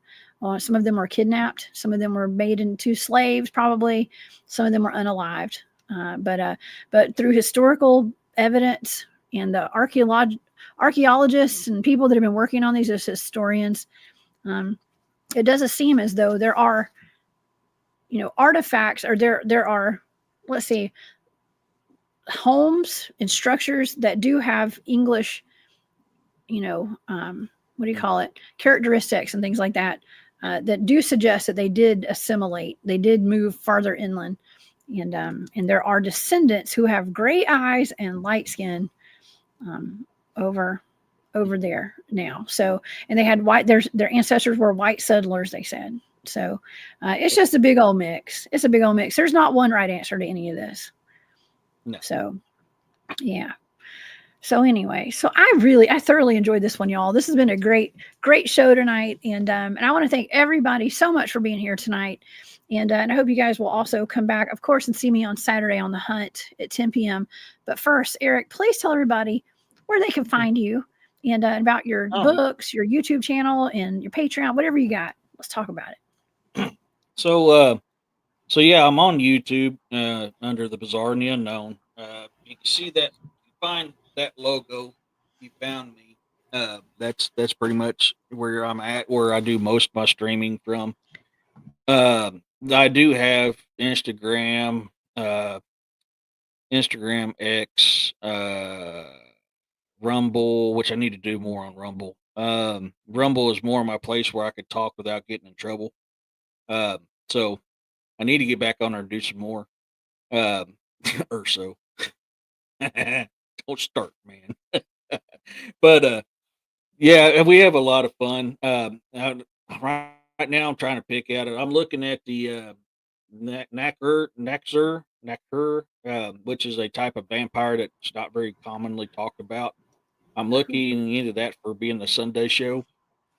Some of them were kidnapped. Some of them were made into slaves, probably. Some of them were unalived. But through historical evidence and the archaeologists and people that have been working on these as historians, it doesn't seem as though there are, artifacts or there are, let's see, homes and structures that do have English, what do you call it? Characteristics and things like that. That do suggest that they did assimilate. They did move farther inland. And there are descendants who have gray eyes and light skin over there now. So, and they had their ancestors were white settlers, they said. So it's just a big old mix. It's a big old mix. There's not one right answer to any of this. No. So, yeah. So anyway, I thoroughly enjoyed this one, y'all. This has been a great show tonight. And I want to thank everybody so much for being here tonight. And I hope you guys will also come back, of course, and see me on Saturday on The Hunt at 10 p.m. But first, Eric, please tell everybody where they can find you and about your books, your YouTube channel, and your Patreon, whatever you got. Let's talk about it. So yeah, I'm on YouTube under the Bizarre and the Unknown. You can see that, find that logo. You found me. That's pretty much where I'm at, where I do most of my streaming from. I do have Instagram, Instagram, X, Rumble, which I need to do more on Rumble. Rumble is more my place where I could talk without getting in trouble. So I need to get back on there and do some more. Or so. Don't start, man. But yeah, we have a lot of fun. Right now, I'm trying to pick at it. I'm looking at the Nakur, which is a type of vampire that's not very commonly talked about. I'm looking into that for being the Sunday show.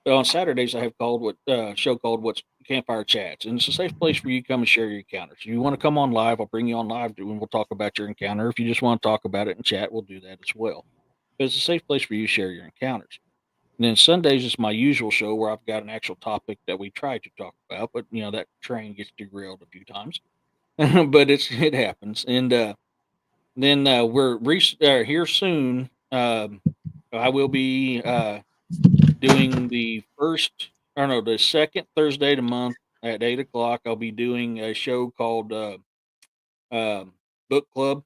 But on Saturdays, I have called what show called What's Campfire Chats, and it's a safe place for you to come and share your encounters. If you want to come on live, I'll bring you on live, and we'll talk about your encounter. If you just want to talk about it and chat, we'll do that as well. But it's a safe place for you to share your encounters. And then Sundays is my usual show where I've got an actual topic that we try to talk about, but that train gets derailed a few times, but it happens. And then here soon. I will be doing the second Thursday of the month at 8 o'clock. I'll be doing a show called Book Club.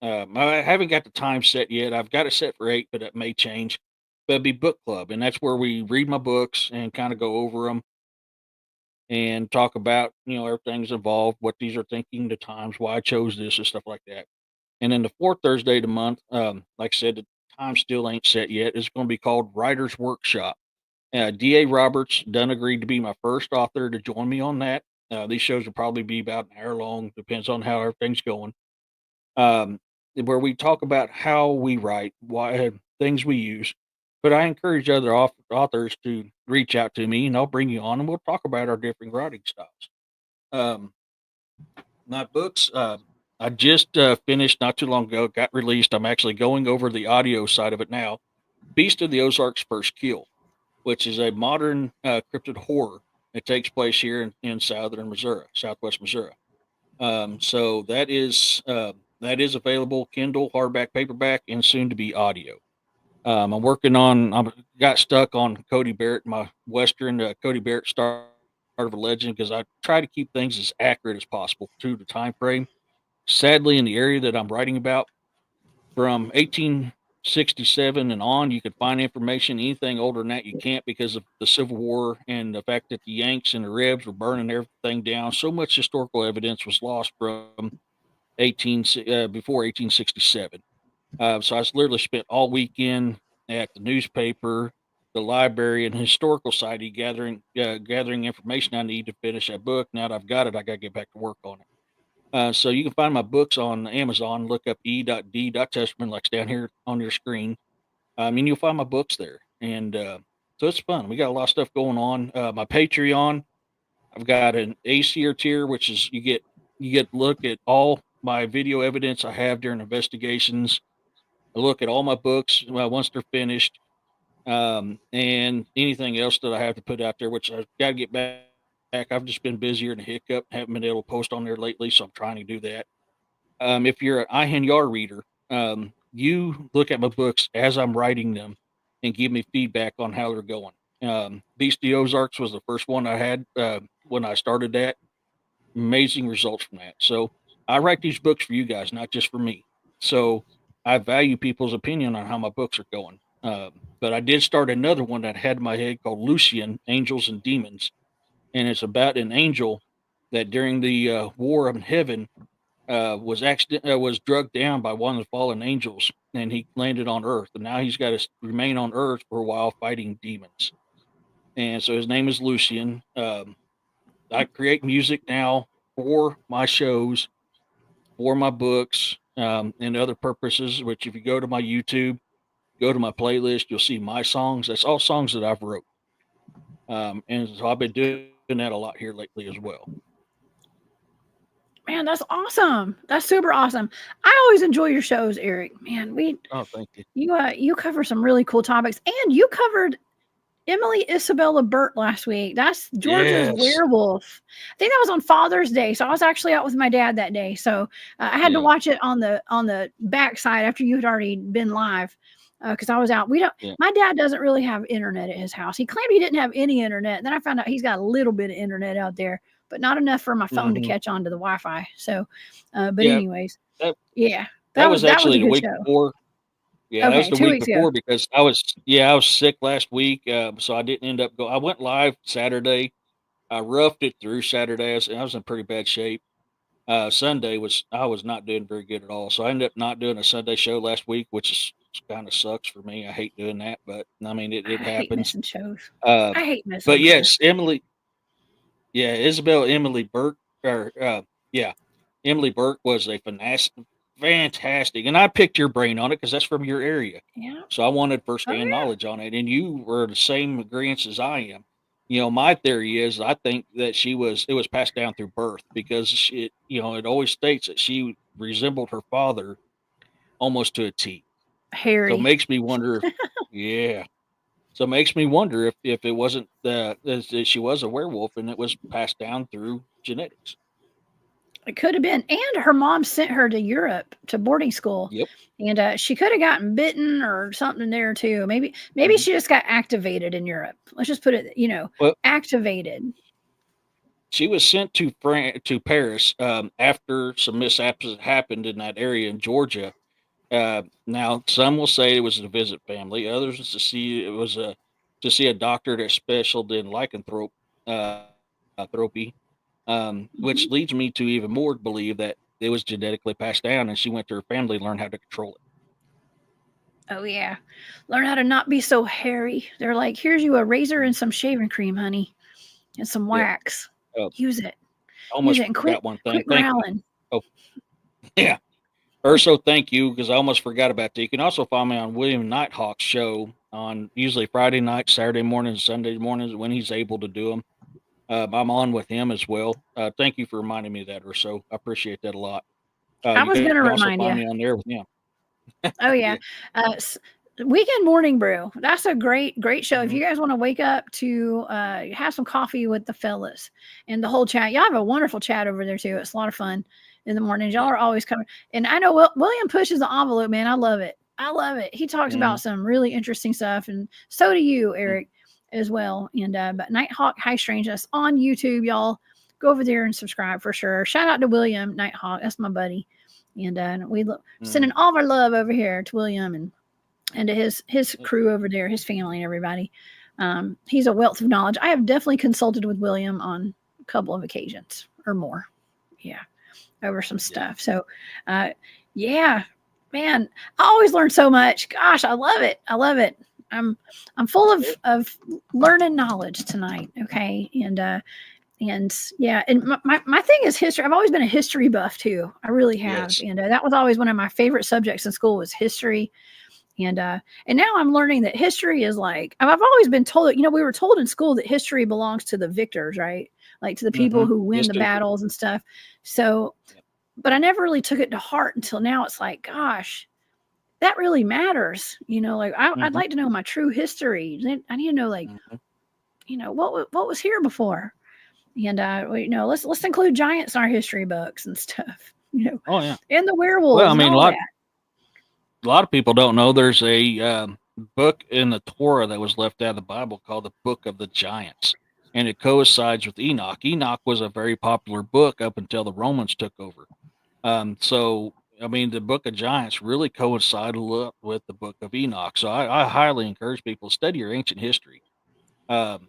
I haven't got the time set yet. I've got it set for 8, but it may change. But it'll be Book Club, and that's where we read my books and kind of go over them and talk about everything's involved, what these are thinking, the times, why I chose this, and stuff like that. And then the fourth Thursday of the month, like I said, the time still ain't set yet. It's going to be called Writers Workshop. D.A. Roberts done agreed to be my first author to join me on that. These shows will probably be about an hour long, depends on how everything's going. Where we talk about how we write, why things we use. But I encourage other authors to reach out to me, and I'll bring you on, and we'll talk about our different writing styles. Um, my books, I just finished not too long ago, got released. I'm actually going over the audio side of it now. Beast of the Ozarks First Kill, which is a modern cryptid horror. It takes place here in southwest Missouri. So that is available Kindle, hardback, paperback, and soon to be audio. I got stuck on Cody Barrett, my Western Cody Barrett Start of a Legend, because I try to keep things as accurate as possible to the time frame. Sadly, in the area that I'm writing about, from 1867 and on, you could find information. Anything older than that, you can't, because of the Civil War and the fact that the Yanks and the Rebs were burning everything down. So much historical evidence was lost from before 1867. So I literally spent all weekend at the newspaper, the library, and historical society gathering information I need to finish that book. Now that I've got it, I got to get back to work on it. So you can find my books on Amazon. Look up E.D. like it's down here on your screen. And you'll find my books there. And so it's fun. We got a lot of stuff going on. My Patreon, I've got an ACR tier, which is you get to look at all my video evidence I have during investigations. I look at all my books once they're finished, and anything else that I have to put out there, which I've got to get back. I've just been busier than a hiccup. Haven't been able to post on there lately, so I'm trying to do that. If you're an IHNYAR reader, you look at my books as I'm writing them and give me feedback on how they're going. Beast of the Ozarks was the first one I had when I started that. Amazing results from that. So I write these books for you guys, not just for me. So I value people's opinion on how my books are going. But I did start another one that had in my head called Lucian, Angels and Demons. And it's about an angel that during the war of heaven was drugged down by one of the fallen angels, and he landed on Earth. And now he's got to remain on Earth for a while fighting demons. And so his name is Lucian. I create music now for my shows, for my books, and other purposes. Which, if you go to my YouTube, go to my playlist, you'll see my songs. That's all songs that I've wrote. And so I've been doing that a lot here lately as well. Man, that's awesome. That's super awesome. I always enjoy your shows, Eric. Man, Thank you. You cover some really cool topics, and you covered Emily Isabella Burt last week. That's Georgia's Werewolf. I think that was on Father's Day, so I was actually out with my dad that day. So I had to watch it on the backside after you had already been live, because I was out. My dad doesn't really have internet at his house. He claimed he didn't have any internet. Then I found out he's got a little bit of internet out there, but not enough for my phone to Mm-hmm. catch on to the Wi-Fi. So, but Yeah, anyways, that yeah, that that was was a actually the good week show. before. Yeah, that was Okay, the 2 week weeks ago. before because I was sick last week, so I didn't end up going. I went live Saturday. I roughed it through Saturday. I was in pretty bad shape. Sunday I was not doing very good at all, so I ended up not doing a Sunday show last week, which is kind of sucks for me. I hate doing that, but I mean it I hate happens. missing shows. Uh, I hate missing but on shows. yes, Isabel Emily Burke, or yeah, Emily Burke was a fantastic, and I picked your brain on it because that's from your area. Yeah. So I wanted Oh firsthand yeah. knowledge on it, and you were the same agreement as I am. My theory is I think that it was passed down through birth because it always states that she resembled her father almost to a T. So it Harry. makes me wonder if, yeah. So it makes me wonder if it wasn't that she was a werewolf and it was passed down through genetics. It could have been. And her mom sent her to Europe to boarding school. Yep. And she could have gotten bitten or something there too. Maybe Mhm. she just got activated in Europe. Let's just put it, Well, activated. she was sent to Paris after some mishaps happened in that area in Georgia. Now, some will say it was to visit family. Others to see a doctor that specialized in lycanthropy, Mhm. which leads me to even more believe that it was genetically passed down, and she went to her family to learn how to control it. Oh yeah. Learn how to not be so hairy. They're like, here's you a razor and some shaving cream, honey, and some Yep. wax. Uh, Use it. Use Almost it and forgot one thing. quit Thank you. growling. Oh, yeah. Urso, thank you, because I almost forgot about that. You can also find me on William Nighthawk's show on usually Friday night, Saturday mornings, Sunday mornings when he's able to do them. I'm on with him as well. Thank you for reminding me of that, Urso. I appreciate that a lot. I You was can gonna also remind find you. me on there with him. Oh yeah. Yeah. Weekend Morning Brew. That's a great show. If Hmm. you guys want to wake up to have some coffee with the fellas and the whole chat, y'all have a wonderful chat over there too. It's a lot of fun in the mornings. Y'all Yeah. are always coming. And I know William pushes the envelope, man. I love it. I love it. He talks Hmm. about some really interesting stuff, and so do you, Hmm. Eric, as well. And but Nighthawk High Strangeness on YouTube, y'all go over there and subscribe for sure. Shout out to William Nighthawk. That's my buddy. And sending all of our love over here to William and to his crew over there, his family and everybody. He's a wealth of knowledge. I have definitely consulted with William on a couple of occasions or more. Yeah, over some Yeah. stuff. So, yeah, man, I always learn so much. Gosh, I love it. I love it. I'm full of learning knowledge tonight. Okay, and yeah, and my thing is history. I've always been a history buff too. I really have, Yes. and that was always one of my favorite subjects in school was history. And now I'm learning that history is like I've always been told. We were told in school that history belongs to the victors, right? Like to the people Hmm. who win Yes, the too. battles and stuff. So, Yep. but I never really took it to heart until now. It's like, gosh, that really matters. Like I'd Hmm. like to know my true history. I need to know, like, Hmm. what was here before. And let's include giants in our history books and stuff. Oh yeah. And the Well, I werewolves and mean, all that. a lot of people don't know there's a book in the Torah that was left out of the Bible called the Book of the Giants, and it coincides with Enoch. Enoch was a very popular book up until the Romans took over. So I mean, the Book of Giants really coincided up with the Book of Enoch. So I highly encourage people to study your ancient history. Um,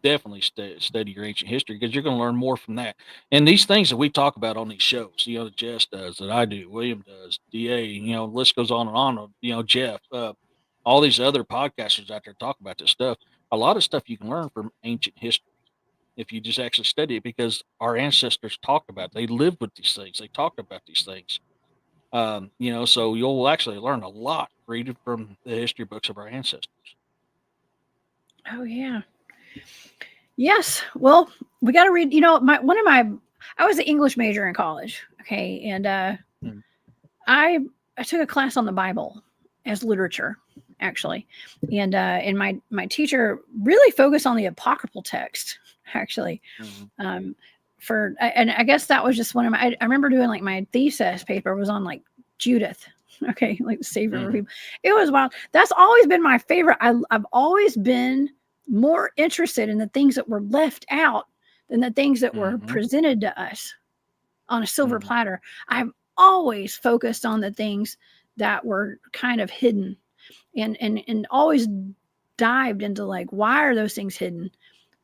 Definitely study your ancient history because you're going to learn more from that. And these things that we talk about on these shows, that Jess does, that I do, William does, Da, the list goes on and on. Jeff, all these other podcasters out there talk about this stuff. A lot of stuff you can learn from ancient history if you just actually study it because our ancestors talked about it. They lived with these things. They talked about these things. So you'll actually learn a lot reading from the history books of our ancestors. Oh yeah. Yes. Well, we got to read. I was an English major in college. Okay, and Mm. I took a class on the Bible as literature, actually, and my teacher really focused on the apocryphal text, actually. Mhm. Um, and I guess that was just one of my. I remember doing like my thesis paper was on like Judith. Okay, like the savior of Mhm. people. It was wild. That's always been my favorite. I've always been more interested in the things that were left out than the things that were Mm-hmm. presented to us on a silver Mm-hmm. platter. I've always focused on the things that were kind of hidden, and always dived into like, why are those things hidden?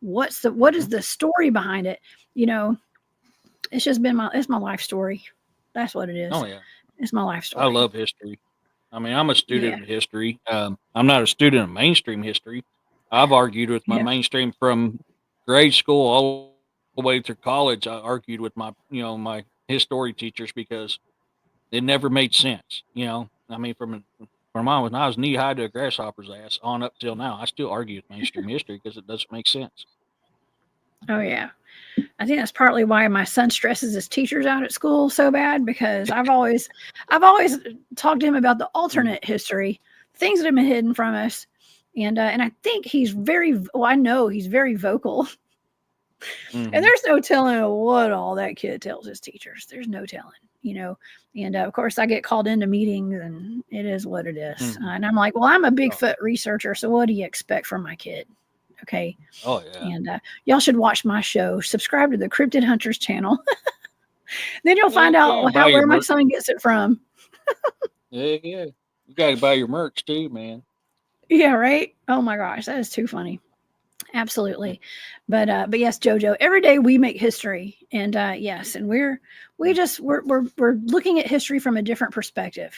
What is Mm-hmm. the story behind it? You know, it's just been it's my life story. That's what it is. Oh yeah, It's my life I story. love history. I mean, I'm a Yeah. student of history. I'm not a student of mainstream history. I've argued with my Yeah. mainstream from grade school all the way through college. I argued with my, my history teachers because it never made sense. I mean, from when I was knee high to a grasshopper's ass on up till now, I still argue with mainstream history because it doesn't make sense. Oh yeah. I think that's partly why my son stresses his teachers out at school so bad, because I've always talked to him about the Mm-hmm. alternate history, things that have been hidden from us, and I think he's I know he's very vocal, and Mm-hmm. there's no telling what all that kid tells his teachers. There's no telling, you know. And of course, I get called into meetings, and it is what it is. Mm-hmm. And I'm like, well, I'm a Oh, Bigfoot researcher, so what do you expect from my kid? Okay. oh yeah. And y'all should watch my show. Subscribe to the Cryptid Hunters channel. Then you'll find Heck yeah, out buy your where my merch. son gets it from. Heck yeah, you got to buy your merch too, man. Yeah, right. Oh my gosh, that is too funny. Absolutely. But yes, Jojo, every day we make history, and yes, and we Mm, just we're looking at history from a different perspective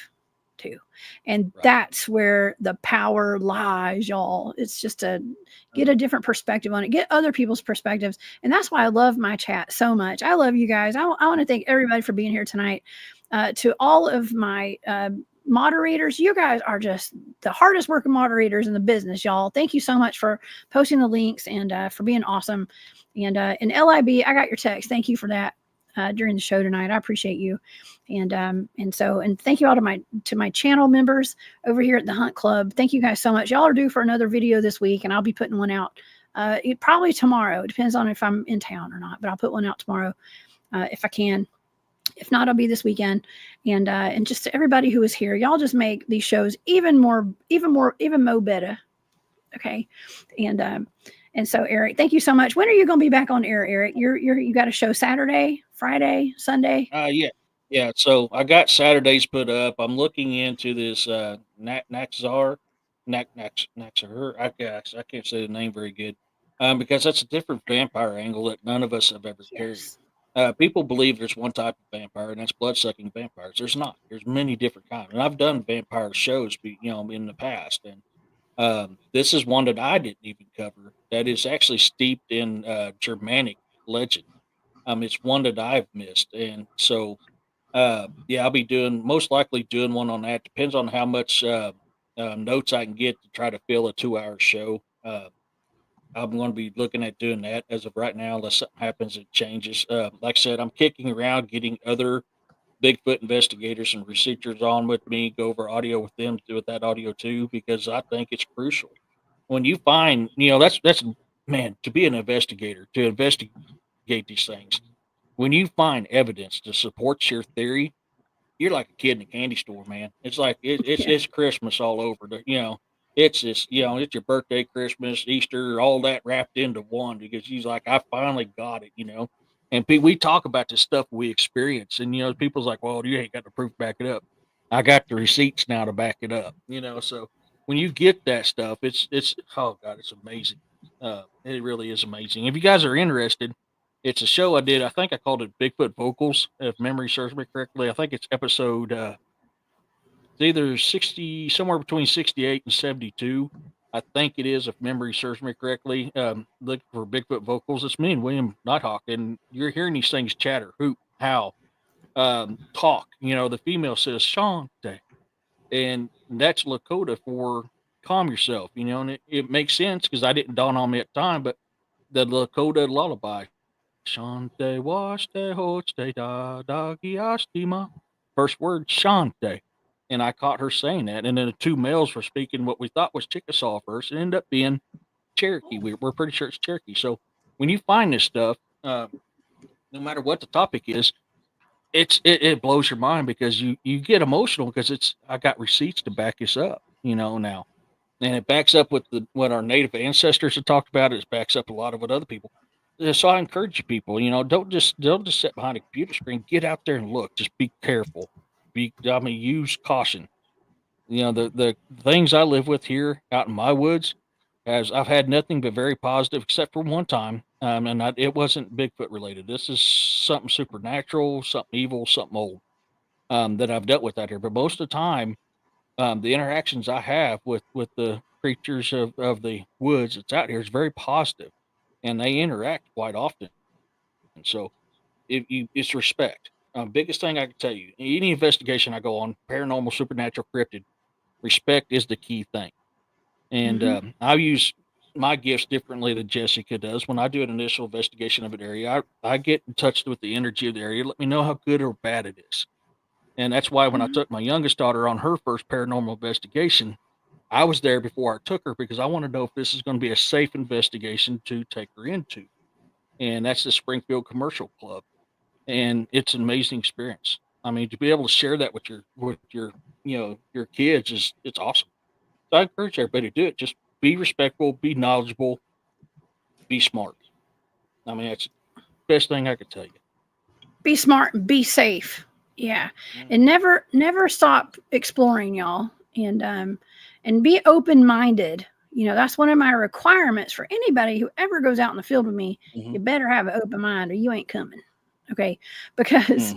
too, and right. that's where the power lies, y'all. It's just to get Mm, a different perspective on it, get other people's perspectives, and that's why I love my chat so much. I love you guys. I want to thank everybody for being here tonight. To all of my moderators, you guys are just the hardest working moderators in the business, y'all. Thank you so much for posting the links, and for being awesome. And LIB, I got your text. Thank you for that during the show tonight. I appreciate you. And thank you all to my channel members over here at the Hunt Club. Thank you guys so much. Y'all are due for another video this week, and I'll be putting one out probably tomorrow. It depends on if I'm in town or not, but I'll put one out tomorrow if I can. If not, I'll be this weekend. And just to everybody who is here, y'all just make these shows even more better. Okay. And so Eric, thank you so much. When are you going to be back on air, Eric? You got a show Saturday, Friday, Sunday? Yeah, yeah. So I got Saturdays put up. I'm looking into this Naxar, Naxar. I guess I can't say the name very good, because that's a different vampire angle that none of us have ever carried. Yes. People believe there's one type of vampire, and that's blood-sucking vampires. There's not. There's many different kinds, and I've done vampire shows, in the past, and this is one that I didn't even cover. That is actually steeped in Germanic legend. It's one that I've missed, and so yeah, I'll be most likely doing one on that. Depends on how much notes I can get to try to fill a 2 hour show. I'm going to be looking at doing that as of right now, unless something happens, it changes. Like I said, I'm kicking around getting other Bigfoot investigators and researchers on with me, go over audio with them, do with that audio too, because I think it's crucial. When you find, that's man, to be an investigator, to investigate these things, when you find evidence to support your theory, you're like a kid in a candy store, man. It's like Yeah. it's Christmas all over. It's just it's your birthday, Christmas, Easter, all that wrapped into one because he's like, I finally got it. And we talk about the stuff we experience, and people's like, well, you ain't got the proof to back it up. I got the receipts now to back it up. So when you get that stuff, it's oh god, it's amazing. It really is amazing. If you guys are interested, it's a show I did. I think I called it Bigfoot Vocals, if memory serves me correctly. I think it's episode it's either 60, somewhere between 68 and 72. I think it is, if memory serves me correctly. Look for Bigfoot Vocals. It's me and William Nighthawk, and you're hearing these things chatter, hoot, howl, talk. The female says Shante, and that's Lakota for calm yourself. And it makes sense because I didn't dawn on me at the time, but the Lakota lullaby, Shante waste hoste da dagi astima. First word, Shante. And I caught her saying that. And then the two males were speaking what we thought was Chickasaw first. It ended up being Cherokee. We're pretty sure it's Cherokee. So when you find this stuff, no matter what the topic is, it blows your mind because you get emotional because I got receipts to back this up, now. And it backs up with what our native ancestors have talked about. It backs up a lot of what other people. so I encourage people, don't just sit behind a computer screen. Get out there and look. Just be careful. Use caution. The things I live with here out in my woods, as I've had nothing but very positive, except for one time, it wasn't Bigfoot related. This is something supernatural, something evil, something old that I've dealt with out here. But most of the time, the interactions I have with the creatures of the woods that's out here is very positive, and they interact quite often. And so it's respect. Biggest thing I can tell you, any investigation I go on, paranormal, supernatural, cryptid, respect is the key thing. And I use my gifts differently than Jessica does. When I do an initial investigation of an area, I get in touch with the energy of the area, let me know how good or bad it is. And that's why when I took my youngest daughter on her first paranormal investigation, I was there before I took her because I want to know if this is going to be a safe investigation to take her into. And that's the Springfield Commercial Club. And it's an amazing experience. I mean, to be able to share that with your your kids it's awesome. So I encourage everybody to do it. Just be respectful, be knowledgeable, be smart. I mean, that's the best thing I could tell you. Be smart and be safe. Yeah. And never stop exploring, y'all. And be open-minded. That's one of my requirements for anybody who ever goes out in the field with me. You better have an open mind or you ain't coming. Okay. Because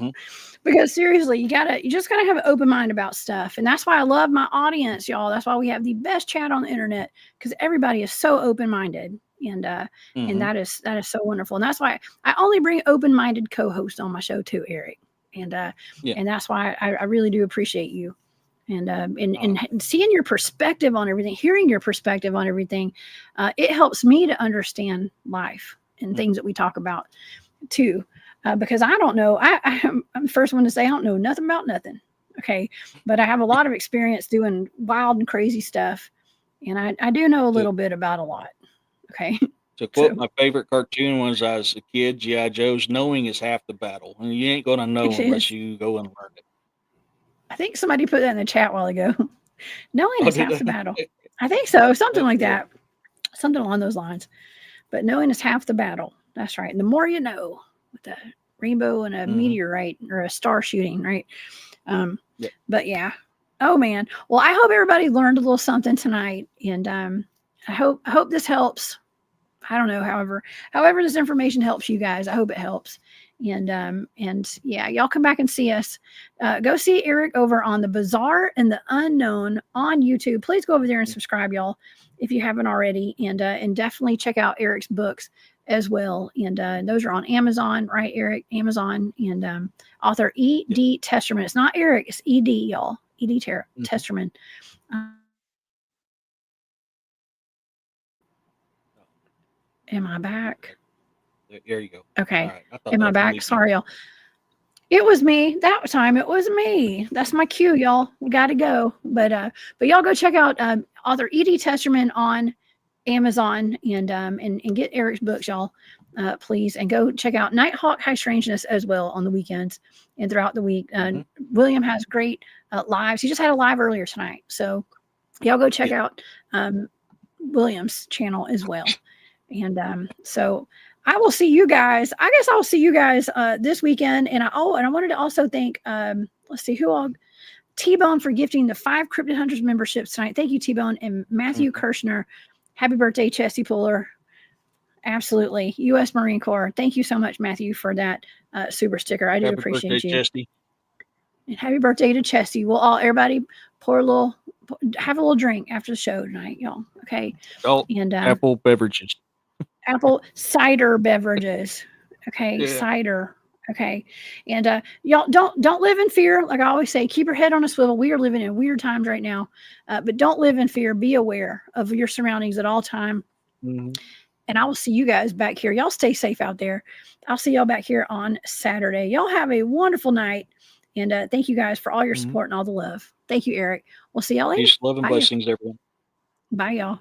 seriously, you just gotta have an open mind about stuff. And that's why I love my audience, y'all. That's why we have the best chat on the internet, because everybody is so open-minded. And that is so wonderful. And that's why I only bring open-minded co-hosts on my show too, Eric. And that's why I really do appreciate you. And seeing your perspective on everything, hearing your perspective on everything, it helps me to understand life and things that we talk about too. Because I don't know, I'm the first one to say I don't know nothing about nothing. Okay. But I have a lot of experience doing wild and crazy stuff. And I do know a little bit about a lot. Okay. To quote my favorite cartoon when I was a kid, G.I. Joe's, knowing is half the battle. And you ain't going to know unless you go and learn it. I think somebody put that in the chat a while ago. Knowing is half the battle. I think so. Something like that. Something along those lines. But knowing is half the battle. That's right. And the more you know, with a rainbow and a meteorite or a star shooting, right? But yeah. Oh man. Well, I hope everybody learned a little something tonight. And I hope this helps. I don't know, however this information helps you guys. I hope it helps. And yeah, y'all come back and see us. Go see Eric over on the Bizarre and the Unknown on YouTube. Please go over there and subscribe, y'all, if you haven't already. And definitely check out Eric's books as well. And those are on Amazon, right, Eric? Amazon. And author E.D. Testerman. It's not Eric, it's E.D., y'all. E.D. Testerman. Am I back? There you go. Okay. Right. Am I back? Sorry, y'all. It was me. That time it was me. That's my cue, y'all. We got to go. But y'all go check out author E.D. Testerman on Amazon and get Eric's books, y'all, please. And go check out Nighthawk High Strangeness as well on the weekends and throughout the week. William has great lives. He just had a live earlier tonight. So y'all go check out William's channel as well. And so I will see you guys. I guess I'll see you guys this weekend. And I wanted to also thank let's see who all T-Bone for gifting the 5 Cryptid Hunters memberships tonight. Thank you, T-Bone. And Matthew Kirshner. Happy birthday, Chesty Puller. Absolutely. U.S. Marine Corps. Thank you so much, Matthew, for that super sticker. I do appreciate you. Chesty. And happy birthday to Chesty. We'll everybody have a little drink after the show tonight, y'all. Okay. And apple beverages. Apple cider beverages. Okay. Cider. Okay. And y'all don't live in fear. Like I always say, keep your head on a swivel. We are living in weird times right now. But don't live in fear. Be aware of your surroundings at all time. And I will see you guys back here. Y'all stay safe out there. I'll see y'all back here on Saturday. Y'all have a wonderful night. And thank you guys for all your support and all the love. Thank you, Eric. We'll see y'all later. Peace, love, and blessings, everyone. Bye, y'all.